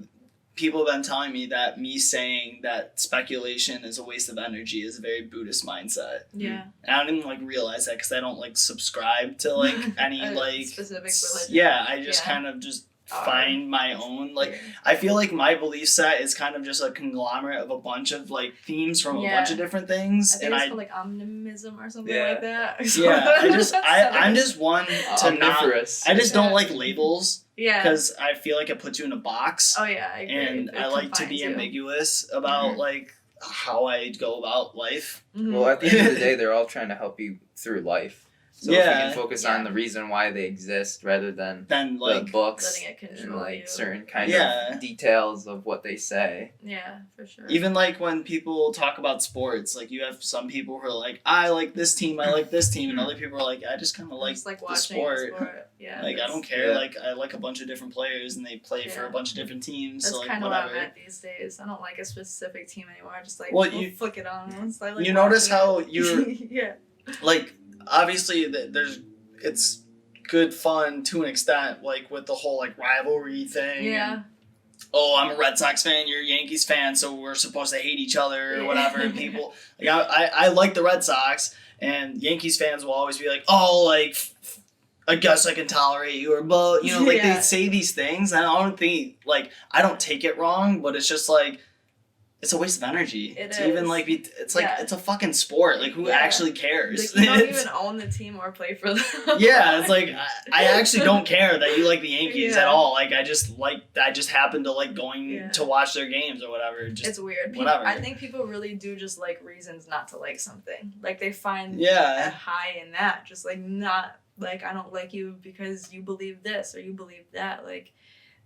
people have been telling me that me saying that speculation is a waste of energy is a very Buddhist mindset. Yeah. And I don't even like realize that because I don't like subscribe to like any A like specific religion. Yeah, I just Yeah. kind of just Alright. find my own like. I feel like my belief set is kind of just a conglomerate of a bunch of like themes from a Yeah. bunch of different things, I think and it's I called like omnimism or something Yeah. like that. yeah, I'm just one to not. Omnivorous. I just don't Yeah. like labels Yeah. because I feel like it puts you in a box. Oh yeah, I agree. And It I like to be confines you. ambiguous about like how I go about life. Mhm. Well, at the end of the day, they're all trying to help you through life. So if you Yeah. can focus Yeah. on the reason why they exist rather than Then the like books letting it and control like you. certain kind Yeah. of details of what they say. Yeah, for sure. even like when people talk about sports, like you have some people who are like, I like this team, I like this team, and other people are like, I just kind of like just like the watching sport. Yeah. Like I that's- don't care. Yeah. Like I like a bunch of different players and they play for a Yeah. bunch of different teams. That's So like kind of what I'm whatever. at these days. I don't like a specific team anymore. I just like Well, we'll you- flick it on once. I like you notice watching how it. you're yeah. like obviously it's good fun to an extent, like with the whole like rivalry thing. Yeah. And, oh, I'm a Red Sox fan, you're a Yankees fan, so we're supposed to hate each other or Yeah. whatever. And people like I like the Red Sox, and Yankees fans will always be like, oh, like I guess I can tolerate you, or but you know, like Yeah. they say these things, and I don't think like I don't take it wrong, but it's just like it's a waste of energy. It to even is. like be. It's like Yeah. it's a fucking sport. Like who Yeah. actually cares? Like, you don't It's- even own the team or play for them. yeah, it's like I actually don't care that you like the Yankees Yeah. at all. Like I just happen to like going Yeah. to watch their games or whatever. Just It's weird. People, whatever. I think people really do just like reasons not to like something. Like they find a yeah, high in that. Just like not like I don't like you because you believe this or you believe that. Like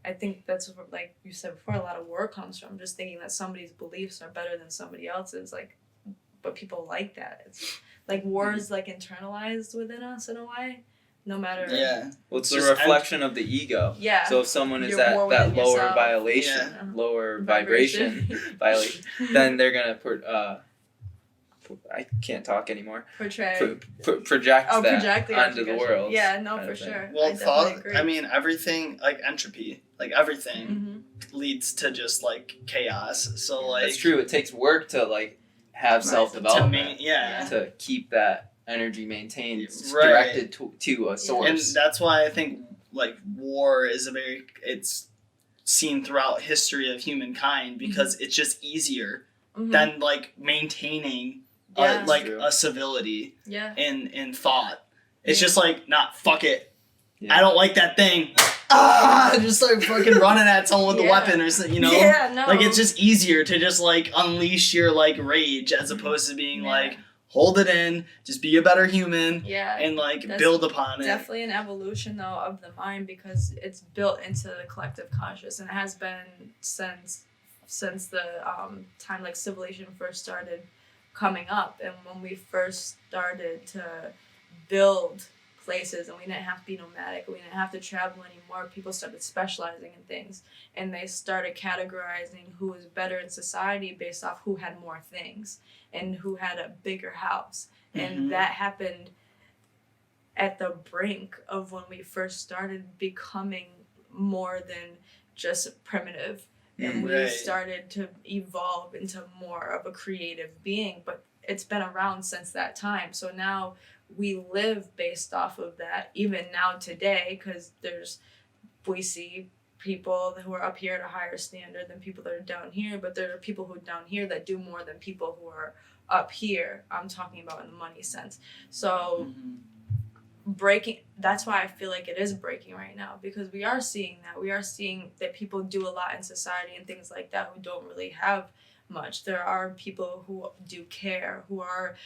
I think that's what, like you said before, a lot of war comes from just thinking that somebody's beliefs are better than somebody else's. Like, but people like that. It's like war is like internalized within us in a way. No matter. yeah. Well, it's Just a reflection of the ego. Yeah. So if someone is You're at more that within lower yourself. violation, Yeah. lower vibration, violation, then they're gonna put I can't talk anymore. Portray. Project that projecting onto the world. Yeah, no, kind for of thing. sure. Well, I definitely agree. I mean, everything like entropy, like everything Mhm. leads to just like chaos. So like That's true. It takes work to like have Right. self To development yeah. to keep that energy maintained, Right. directed to a And source. that's why I think like war is it's seen throughout history of humankind because it's just easier Mhm. than like maintaining Yeah. like True. a civility Yeah. in thought. It's Yeah. just like fuck it. Yeah. I don't like that thing. Just like fucking running at someone with a Yeah. weapon or something, you know? Yeah, no. Like it's just easier to just like unleash your like rage as opposed to being Yeah. like hold it in, just be a better human Yeah. and like That's build upon it. Definitely an evolution though of the mind because it's built into the collective conscious and it has been since the time like civilization first started coming up, and when we first started to build places and we didn't have to be nomadic, we didn't have to travel anymore, people started specializing in things and they started categorizing who was better in society based off who had more things and who had a bigger house. Mhm. And that happened at the brink of when we first started becoming more than just primitive. And we Right. started to evolve into more of a creative being, but it's been around since that time. So now we live based off of that, even now today, because we see people who are up here at a higher standard than people that are down here, but there are people who are down here that do more than people who are up here. I'm talking about in the money sense. So Mhm. breaking, that's why I feel like it is breaking right now, because we are seeing that people do a lot in society and things like that who don't really have much. There are people who do care, who are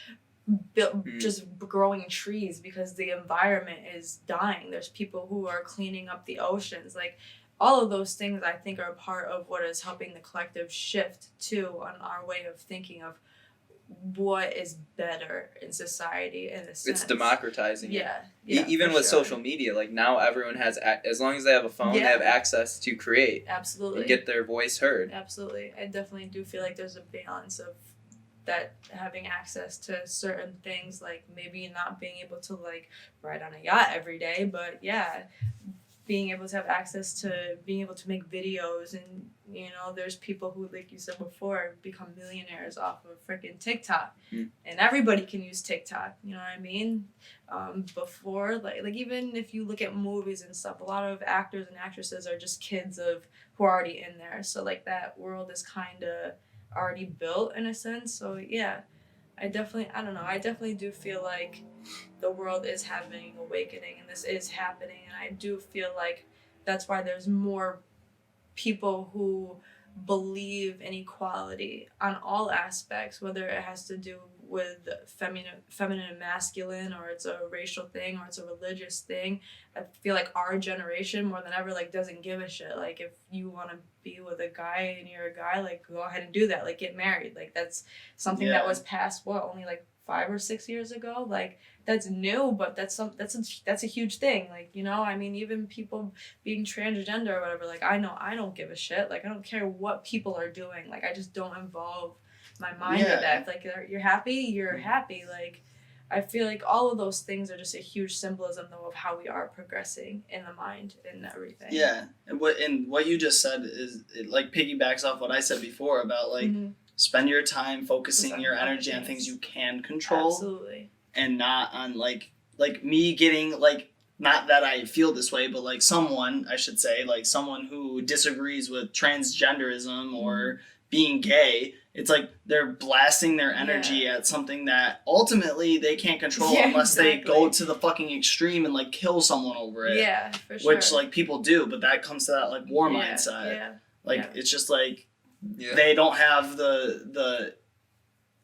just growing trees because the environment is dying. There's people who are cleaning up the oceans. Like, all of those things I think are part of what is helping the collective shift too on our way of thinking of what is better in society in a sense. It's democratizing it. Yeah, Even for with sure. social media, like now everyone has, as long as they have a phone, Yeah. they have access to create Absolutely. and get their voice heard. Absolutely. I definitely do feel like there's a balance of that, having access to certain things, like maybe not being able to like ride on a yacht every day, but yeah, being able to have access to being able to make videos. And you know, there's people who, like you said before, become millionaires off of freaking TikTok. And everybody can use TikTok, you know what I mean? Before, like even if you look at movies and stuff, a lot of actors and actresses are just kids of who are already in there, so like that world is kind of already built in a sense. So yeah, I definitely do feel like the world is having an awakening, and this is happening, and I do feel like that's why there's more people who believe in equality on all aspects, whether it has to do with feminine and masculine, or it's a racial thing, or it's a religious thing. I feel like our generation more than ever like doesn't give a shit. Like, if you want to be with a guy and you're a guy, like go ahead and do that. Like, get married. Like, that's something that was passed only like 5 or 6 years ago. Like, that's new, but that's a huge thing. Like, you know, I mean, even people being transgender or whatever, like, I know I don't give a shit. Like, I don't care what people are doing. Like, I just don't involve my mind with that. If, like, you're happy, you're happy. Like, I feel like all of those things are just a huge symbolism, though, of how we are progressing in the mind and everything. Yeah, and what you just said is, it like piggybacks off what I said before about like spend your time focusing your energy on things you can control. Absolutely. And not on like me getting like, not that I feel this way, but like someone, I should say, like someone who disagrees with transgenderism or being gay, it's like they're blasting their energy at something that ultimately they can't control unless they go to the fucking extreme and like kill someone over it. Yeah, for sure. Which like people do, but that comes to that like war mindset. Yeah. Like it's just like they don't have the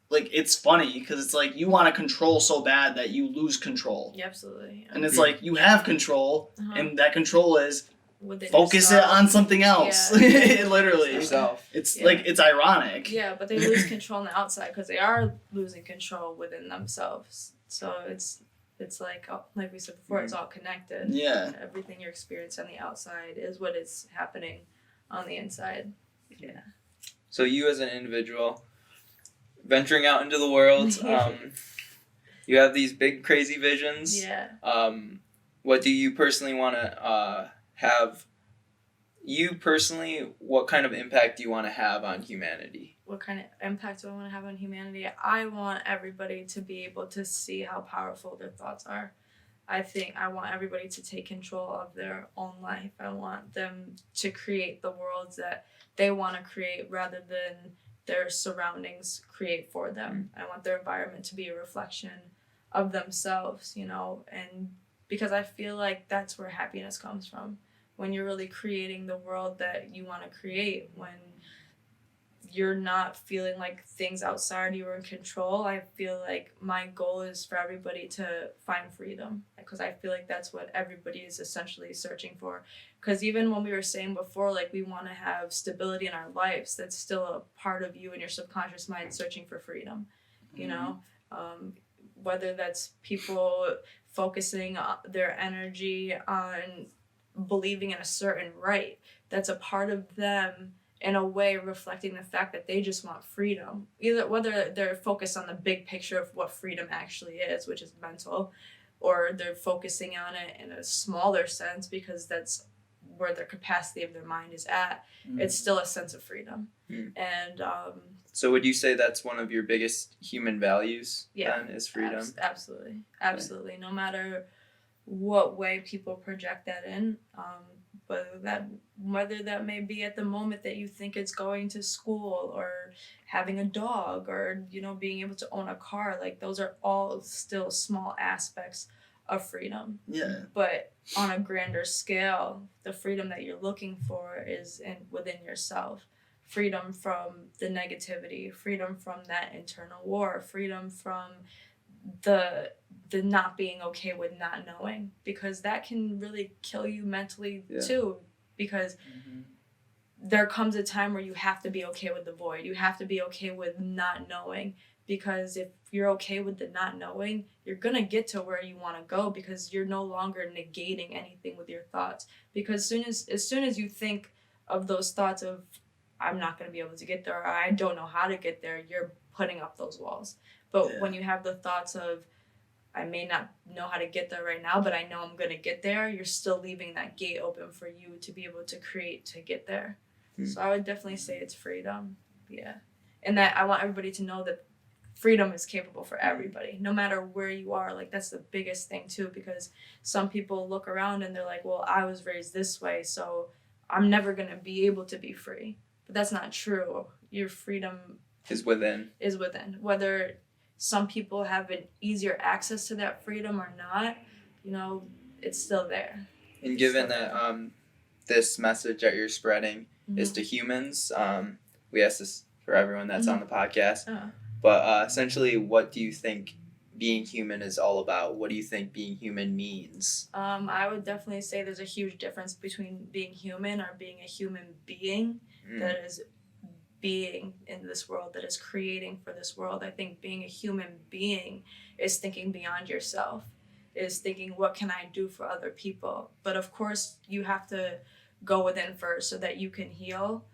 like, it's funny because it's like you want to control so bad that you lose control. Yeah, absolutely. And it's like you have control, and that control is focus it yourself. on something else. Literally. Yourself. It's like, it's ironic. Yeah, but they lose control on the outside because they are losing control within themselves. So it's like we said before, it's all connected. Yeah. Everything you're experiencing on the outside is what is happening on the inside. Yeah. So you as an individual, venturing out into the world, you have these big crazy visions. Yeah. What do you personally want to have? You personally, what kind of impact do you want to have on humanity? What kind of impact do I want to have on humanity? I want everybody to be able to see how powerful their thoughts are. I think I want everybody to take control of their own life. I want them to create the worlds that they want to create rather than their surroundings create for them. I want their environment to be a reflection of themselves, you know, and because I feel like that's where happiness comes from. When you're really creating the world that you want to create, when you're not feeling like things outside you are in control, I feel like my goal is for everybody to find freedom, because I feel like that's what everybody is essentially searching for. Because even when we were saying before, like, we want to have stability in our lives, that's still a part of you and your subconscious mind searching for freedom, you know? Whether that's people focusing their energy on believing in a certain right, that's a part of them in a way reflecting the fact that they just want freedom. Either whether they're focused on the big picture of what freedom actually is, which is mental, or they're focusing on it in a smaller sense because that's where their capacity of their mind is at, it's still a sense of freedom. And so would you say that's one of your biggest human values, yeah, then, is freedom? Absolutely. No matter what way people project that in. Whether that may be at the moment that you think it's going to school or having a dog or, you know, being able to own a car, like those are all still small aspects of freedom. Yeah. But on a grander scale, the freedom that you're looking for is within yourself. Freedom from the negativity, freedom from that internal war, freedom from the not being okay with not knowing, because that can really kill you mentally too, because there comes a time where you have to be okay with the void. You have to be okay with not knowing, because if you're okay with the not knowing, you're going to get to where you want to go, because you're no longer negating anything with your thoughts. Because as soon as you think of those thoughts of, I'm not going to be able to get there, or I don't know how to get there, you're putting up those walls. But when you have the thoughts of, I may not know how to get there right now, but I know I'm going to get there, you're still leaving that gate open for you to be able to create to get there. So I would definitely say it's freedom. Yeah. And that I want everybody to know that freedom is capable for everybody, no matter where you are. Like, that's the biggest thing too, because some people look around and they're like, well, I was raised this way, so I'm never going to be able to be free. But that's not true. Your freedom is within. Whether some people have an easier access to that freedom or not, you know, it's still there. And given that this message that you're spreading is to humans, we ask this for everyone that's on the podcast, but essentially, what do you think being human is all about? What do you think being human means? I would definitely say there's a huge difference between being human or being a human being that is being in this world, that is creating for this world. I think being a human being is thinking beyond yourself, is thinking, what can I do for other people? But of course, you have to go within first so that you can heal.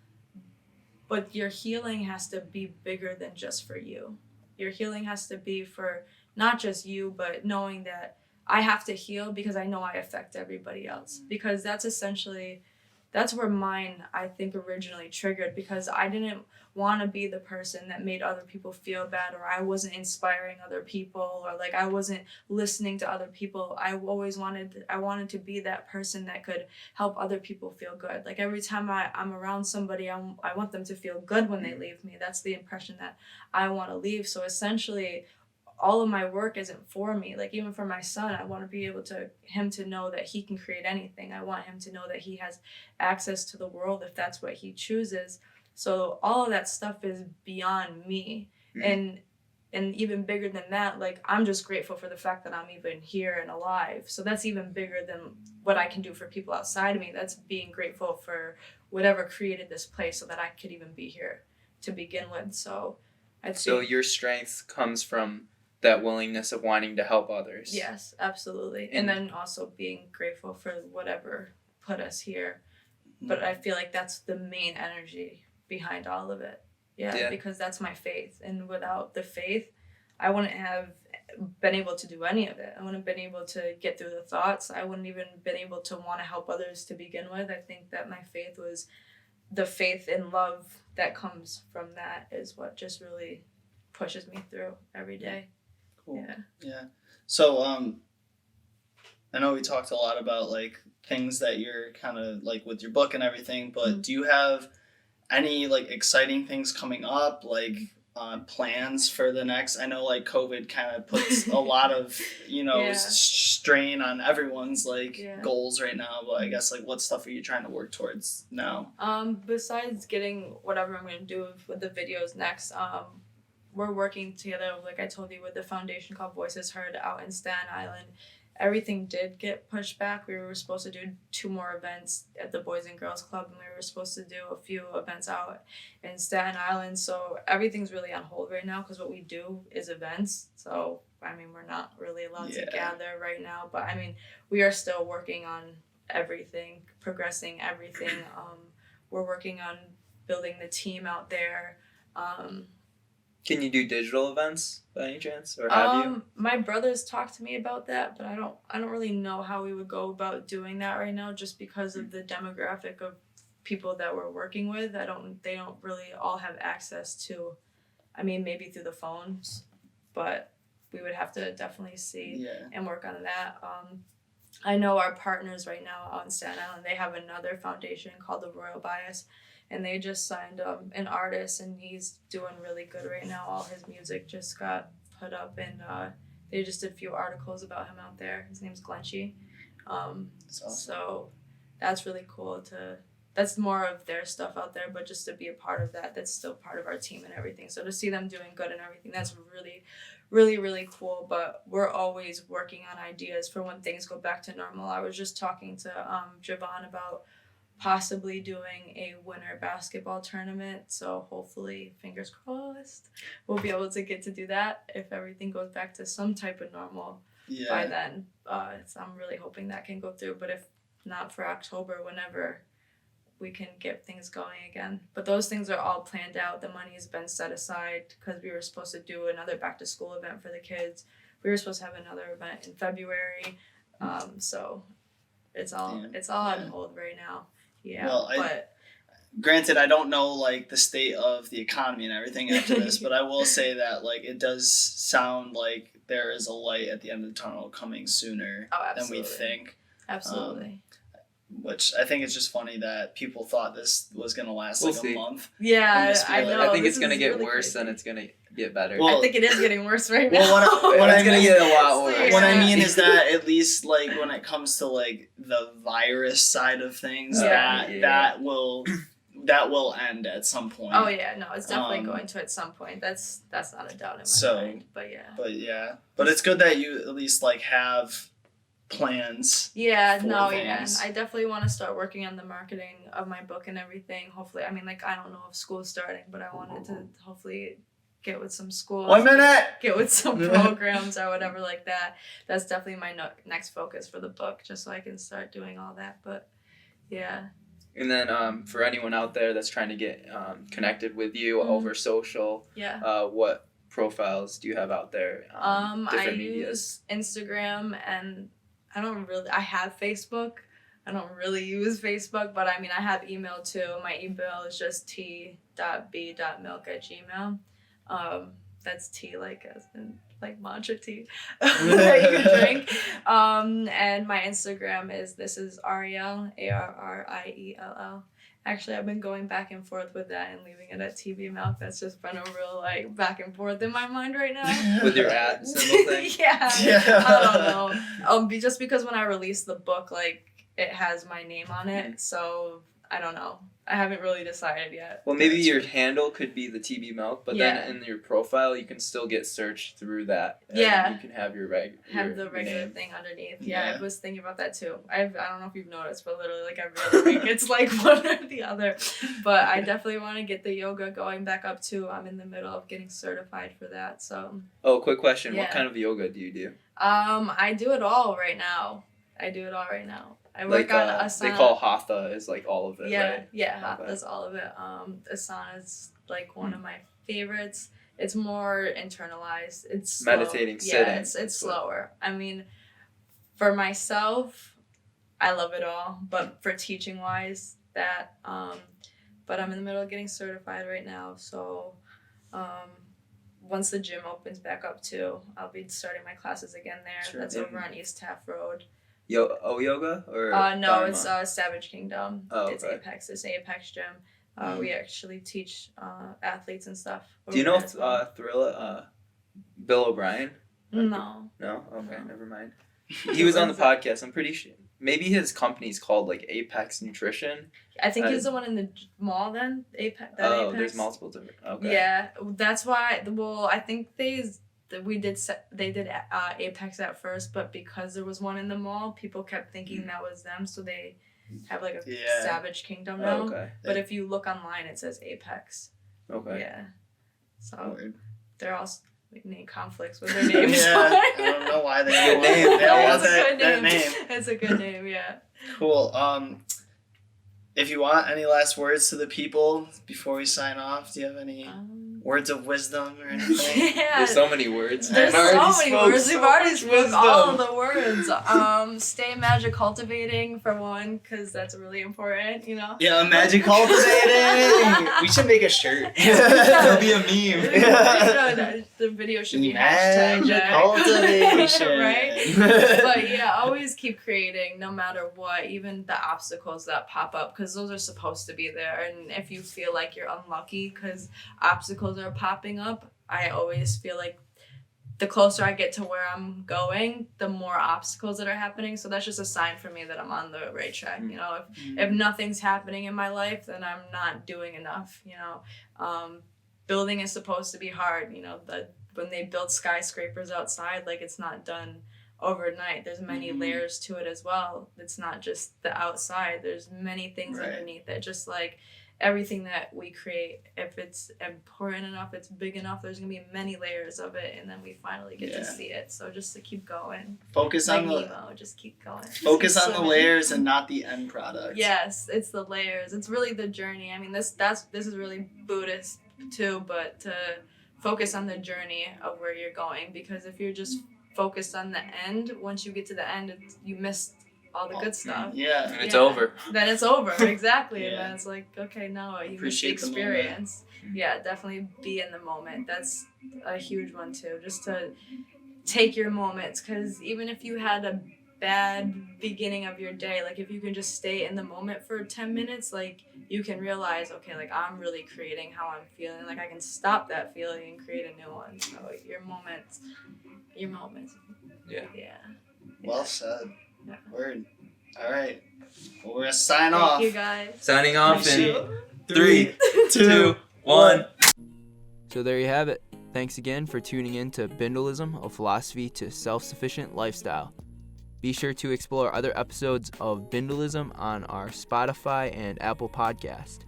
But your healing has to be bigger than just for you. Your healing has to be for not just you, but knowing that I have to heal because I know I affect everybody else. Because that's where mine, I think, originally triggered, because I didn't want to be the person that made other people feel bad, or I wasn't inspiring other people, or like I wasn't listening to other people. I wanted to be that person that could help other people feel good. Like, every time I'm around somebody, I want them to feel good when they leave me. That's the impression that I want to leave. So essentially, all of my work isn't for me. Like, even for my son, I want to be able to him to know that he can create anything. I want him to know that he has access to the world if that's what he chooses. So all of that stuff is beyond me. And even bigger than that, like, I'm just grateful for the fact that I'm even here and alive. So that's even bigger than what I can do for people outside of me. That's being grateful for whatever created this place so that I could even be here to begin with. So your strength comes from that willingness of wanting to help others. Yes, absolutely. And then also being grateful for whatever put us here. But I feel like that's the main energy behind all of it. Yeah, because that's my faith. And without the faith, I wouldn't have been able to do any of it. I wouldn't have been able to get through the thoughts. I wouldn't even been able to want to help others to begin with. I think that my faith was the faith and love that comes from that is what just really pushes me through every day. Cool. Yeah. So I know we talked a lot about like things that you're kind of like with your book and everything, but do you have any like exciting things coming up, like plans for the next? I know like COVID kind of puts a lot of, you know, strain on everyone's like goals right now, but I guess like what stuff are you trying to work towards now? Besides getting whatever I'm going to do with the videos next, we're working together, like I told you, with the foundation called Voices Heard out in Staten Island. Everything did get pushed back. We were supposed to do 2 more events at the Boys and Girls Club, and we were supposed to do a few events out in Staten Island. So everything's really on hold right now because what we do is events. So, I mean, we're not really allowed to gather right now. But, I mean, we are still working on everything, progressing everything. We're working on building the team out there. Can you do digital events by any chance, or have you? My brothers talked to me about that, but I don't really know how we would go about doing that right now, just because of the demographic of people that we're working with. They don't really all have access to, I mean, maybe through the phones, but we would have to definitely see and work on that. I know our partners right now out in Staten Island, they have another foundation called the Royal Bias, and they just signed an artist, and he's doing really good right now. All his music just got put up, and they just did a few articles about him out there. His name's Glenchy. That's awesome. So that's really cool that's more of their stuff out there, but just to be a part of that's still part of our team and everything. So to see them doing good and everything, that's really, really, really cool. But we're always working on ideas for when things go back to normal. I was just talking to Javon about possibly doing a winter basketball tournament. So hopefully, fingers crossed, we'll be able to get to do that if everything goes back to some type of normal by then. So I'm really hoping that can go through. But if not for October, whenever we can get things going again. But those things are all planned out. The money has been set aside because we were supposed to do another back to school event for the kids. We were supposed to have another event in February. So it's all on hold right now. Yeah. Well, granted, I don't know like the state of the economy and everything after this, but I will say that like it does sound like there is a light at the end of the tunnel coming sooner than we think. Absolutely. Which I think is just funny that people thought this was going to last a month. Yeah, I know. I think it's going to get worse than it's going to get better. Well, I think it is getting worse right now. Well, what it's going to get a lot worse. What I mean is that at least like when it comes to like the virus side of things, that will end at some point. Oh yeah, no, it's definitely going to at some point. That's not a doubt in my mind. But it's good that you at least like have plans. I definitely want to start working on the marketing of my book and everything. Hopefully, I mean, like, I don't know if school's starting, but I wanted to hopefully get with some schools. 1 minute! Get with some programs or whatever like that. That's definitely my next focus for the book, just so I can start doing all that. But, yeah. And then for anyone out there that's trying to get connected with you over social, what profiles do you have out there? I use Instagram, and I have Facebook. I don't really use Facebook, but I mean, I have email too. My email is just t.b.milk@gmail. That's tea like as in like matcha tea that you can drink. And my Instagram is Arriell, Arriell. Actually, I've been going back and forth with that and leaving it at TeaBeeMilk. That's just been a real like back and forth in my mind right now. With your @ symbol thing? Yeah. I don't know. Just because when I released the book, like it has my name on it, so I don't know. I haven't really decided yet. Well, maybe your handle could be the TeaBeeMilk, but then in your profile you can still get searched through that. Yeah. You can have the regular name. thing underneath. Yeah, I was thinking about that too. I don't know if you've noticed, but literally like every week it's like one or the other. But I definitely want to get the yoga going back up too. I'm in the middle of getting certified for that. So. Oh, quick question. Yeah. What kind of yoga do you do? I do it all right now. I work on asana. They call hatha is like all of it, right? Yeah, hatha's all of it. Asana's like one of my favorites. It's more internalized. It's slow. Meditating, sitting. Yeah, it's slower. I mean, for myself, I love it all. But for teaching wise, but I'm in the middle of getting certified right now. So, once the gym opens back up too, I'll be starting my classes again there. Sure. That's over on East Taft Road. Yoga or no, Dharma? It's Savage Kingdom. Oh, It's okay. Apex. It's Apex Gym. We actually teach athletes and stuff. Do you know if Bill O'Brien? No. No? Okay, No. never mind. He was on the podcast. I'm pretty sure. Maybe his company's called like Apex Nutrition. I think he's the one in the mall then. Apex. Apex? There's multiple different. Okay. Yeah, that's why. Well, I think they did Apex at first, but because there was one in the mall, people kept thinking that was them, so they have like a Savage Kingdom now. Okay. But if you look online, it says Apex. Okay. Yeah. So they're all name conflicts with their names. I don't know why they all want that name. It's a good name, yeah. Cool. If you want any last words to the people before we sign off, do you have any? words of wisdom or anything? Yeah. There's so many words. There's I've already so many spoke words. so We've already much spoke wisdom. all of the words. Stay magic cultivating for one, because that's really important, you know? Yeah, magic cultivating. We should make a shirt. It'll be a meme. The video should be Magic hashtag cultivation. right? But yeah, always keep creating no matter what, even the obstacles that pop up, because those are supposed to be there. And if you feel like you're unlucky because obstacles are popping up, I always feel like the closer I get to where I'm going, the more obstacles that are happening. So that's just a sign for me that I'm on the right track. You know, if nothing's happening in my life, then I'm not doing enough. You know, building is supposed to be hard. You know, when they build skyscrapers outside, like, it's not done overnight. There's many layers to it as well. It's not just the outside. There's many things underneath it. Just like everything that we create, if it's important enough, it's big enough, there's gonna be many layers of it, and then we finally get to see it. So just to keep going. Focus like on the Nemo, just keep going. Focus on the layers and not the end product. Yes, it's the layers. It's really the journey. I mean, this is really Buddhist too, but to focus on the journey of where you're going, because if you're just focused on the end, once you get to the end, you miss all the good stuff. Yeah. And it's over. Then it's over, exactly. Yeah. And then it's like, okay, no, you missed the Appreciate the moment. experience. Yeah, definitely be in the moment. That's a huge one too. Just to take your moments, because even if you had a bad beginning of your day, like, if you can just stay in the moment for 10 minutes, like, you can realize, okay, like, I'm really creating how I'm feeling. Like, I can stop that feeling and create a new one. So your moments. Yeah. Yeah. Well said. Yeah. Word. All right. Well, we're gonna sign Thank off. you guys. Signing off in Appreciate 3, 2, 2, 1. So there you have it. Thanks again for tuning in to Bindlism, a philosophy to self-sufficient lifestyle. Be sure to explore other episodes of Bindlism on our Spotify and Apple podcast.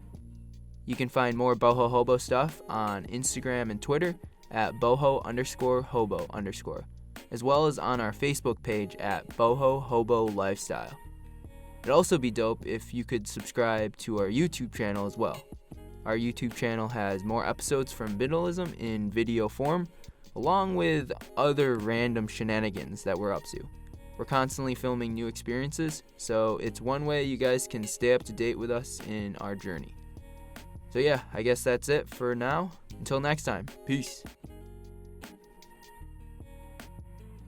You can find more Boho Hobo stuff on Instagram and Twitter at boho_hobo_, as well as on our Facebook page at Boho Hobo Lifestyle. It'd also be dope if you could subscribe to our YouTube channel as well. Our YouTube channel has more episodes from Bindlism in video form, along with other random shenanigans that we're up to. We're constantly filming new experiences, so it's one way you guys can stay up to date with us in our journey. So yeah, I guess that's it for now. Until next time, peace.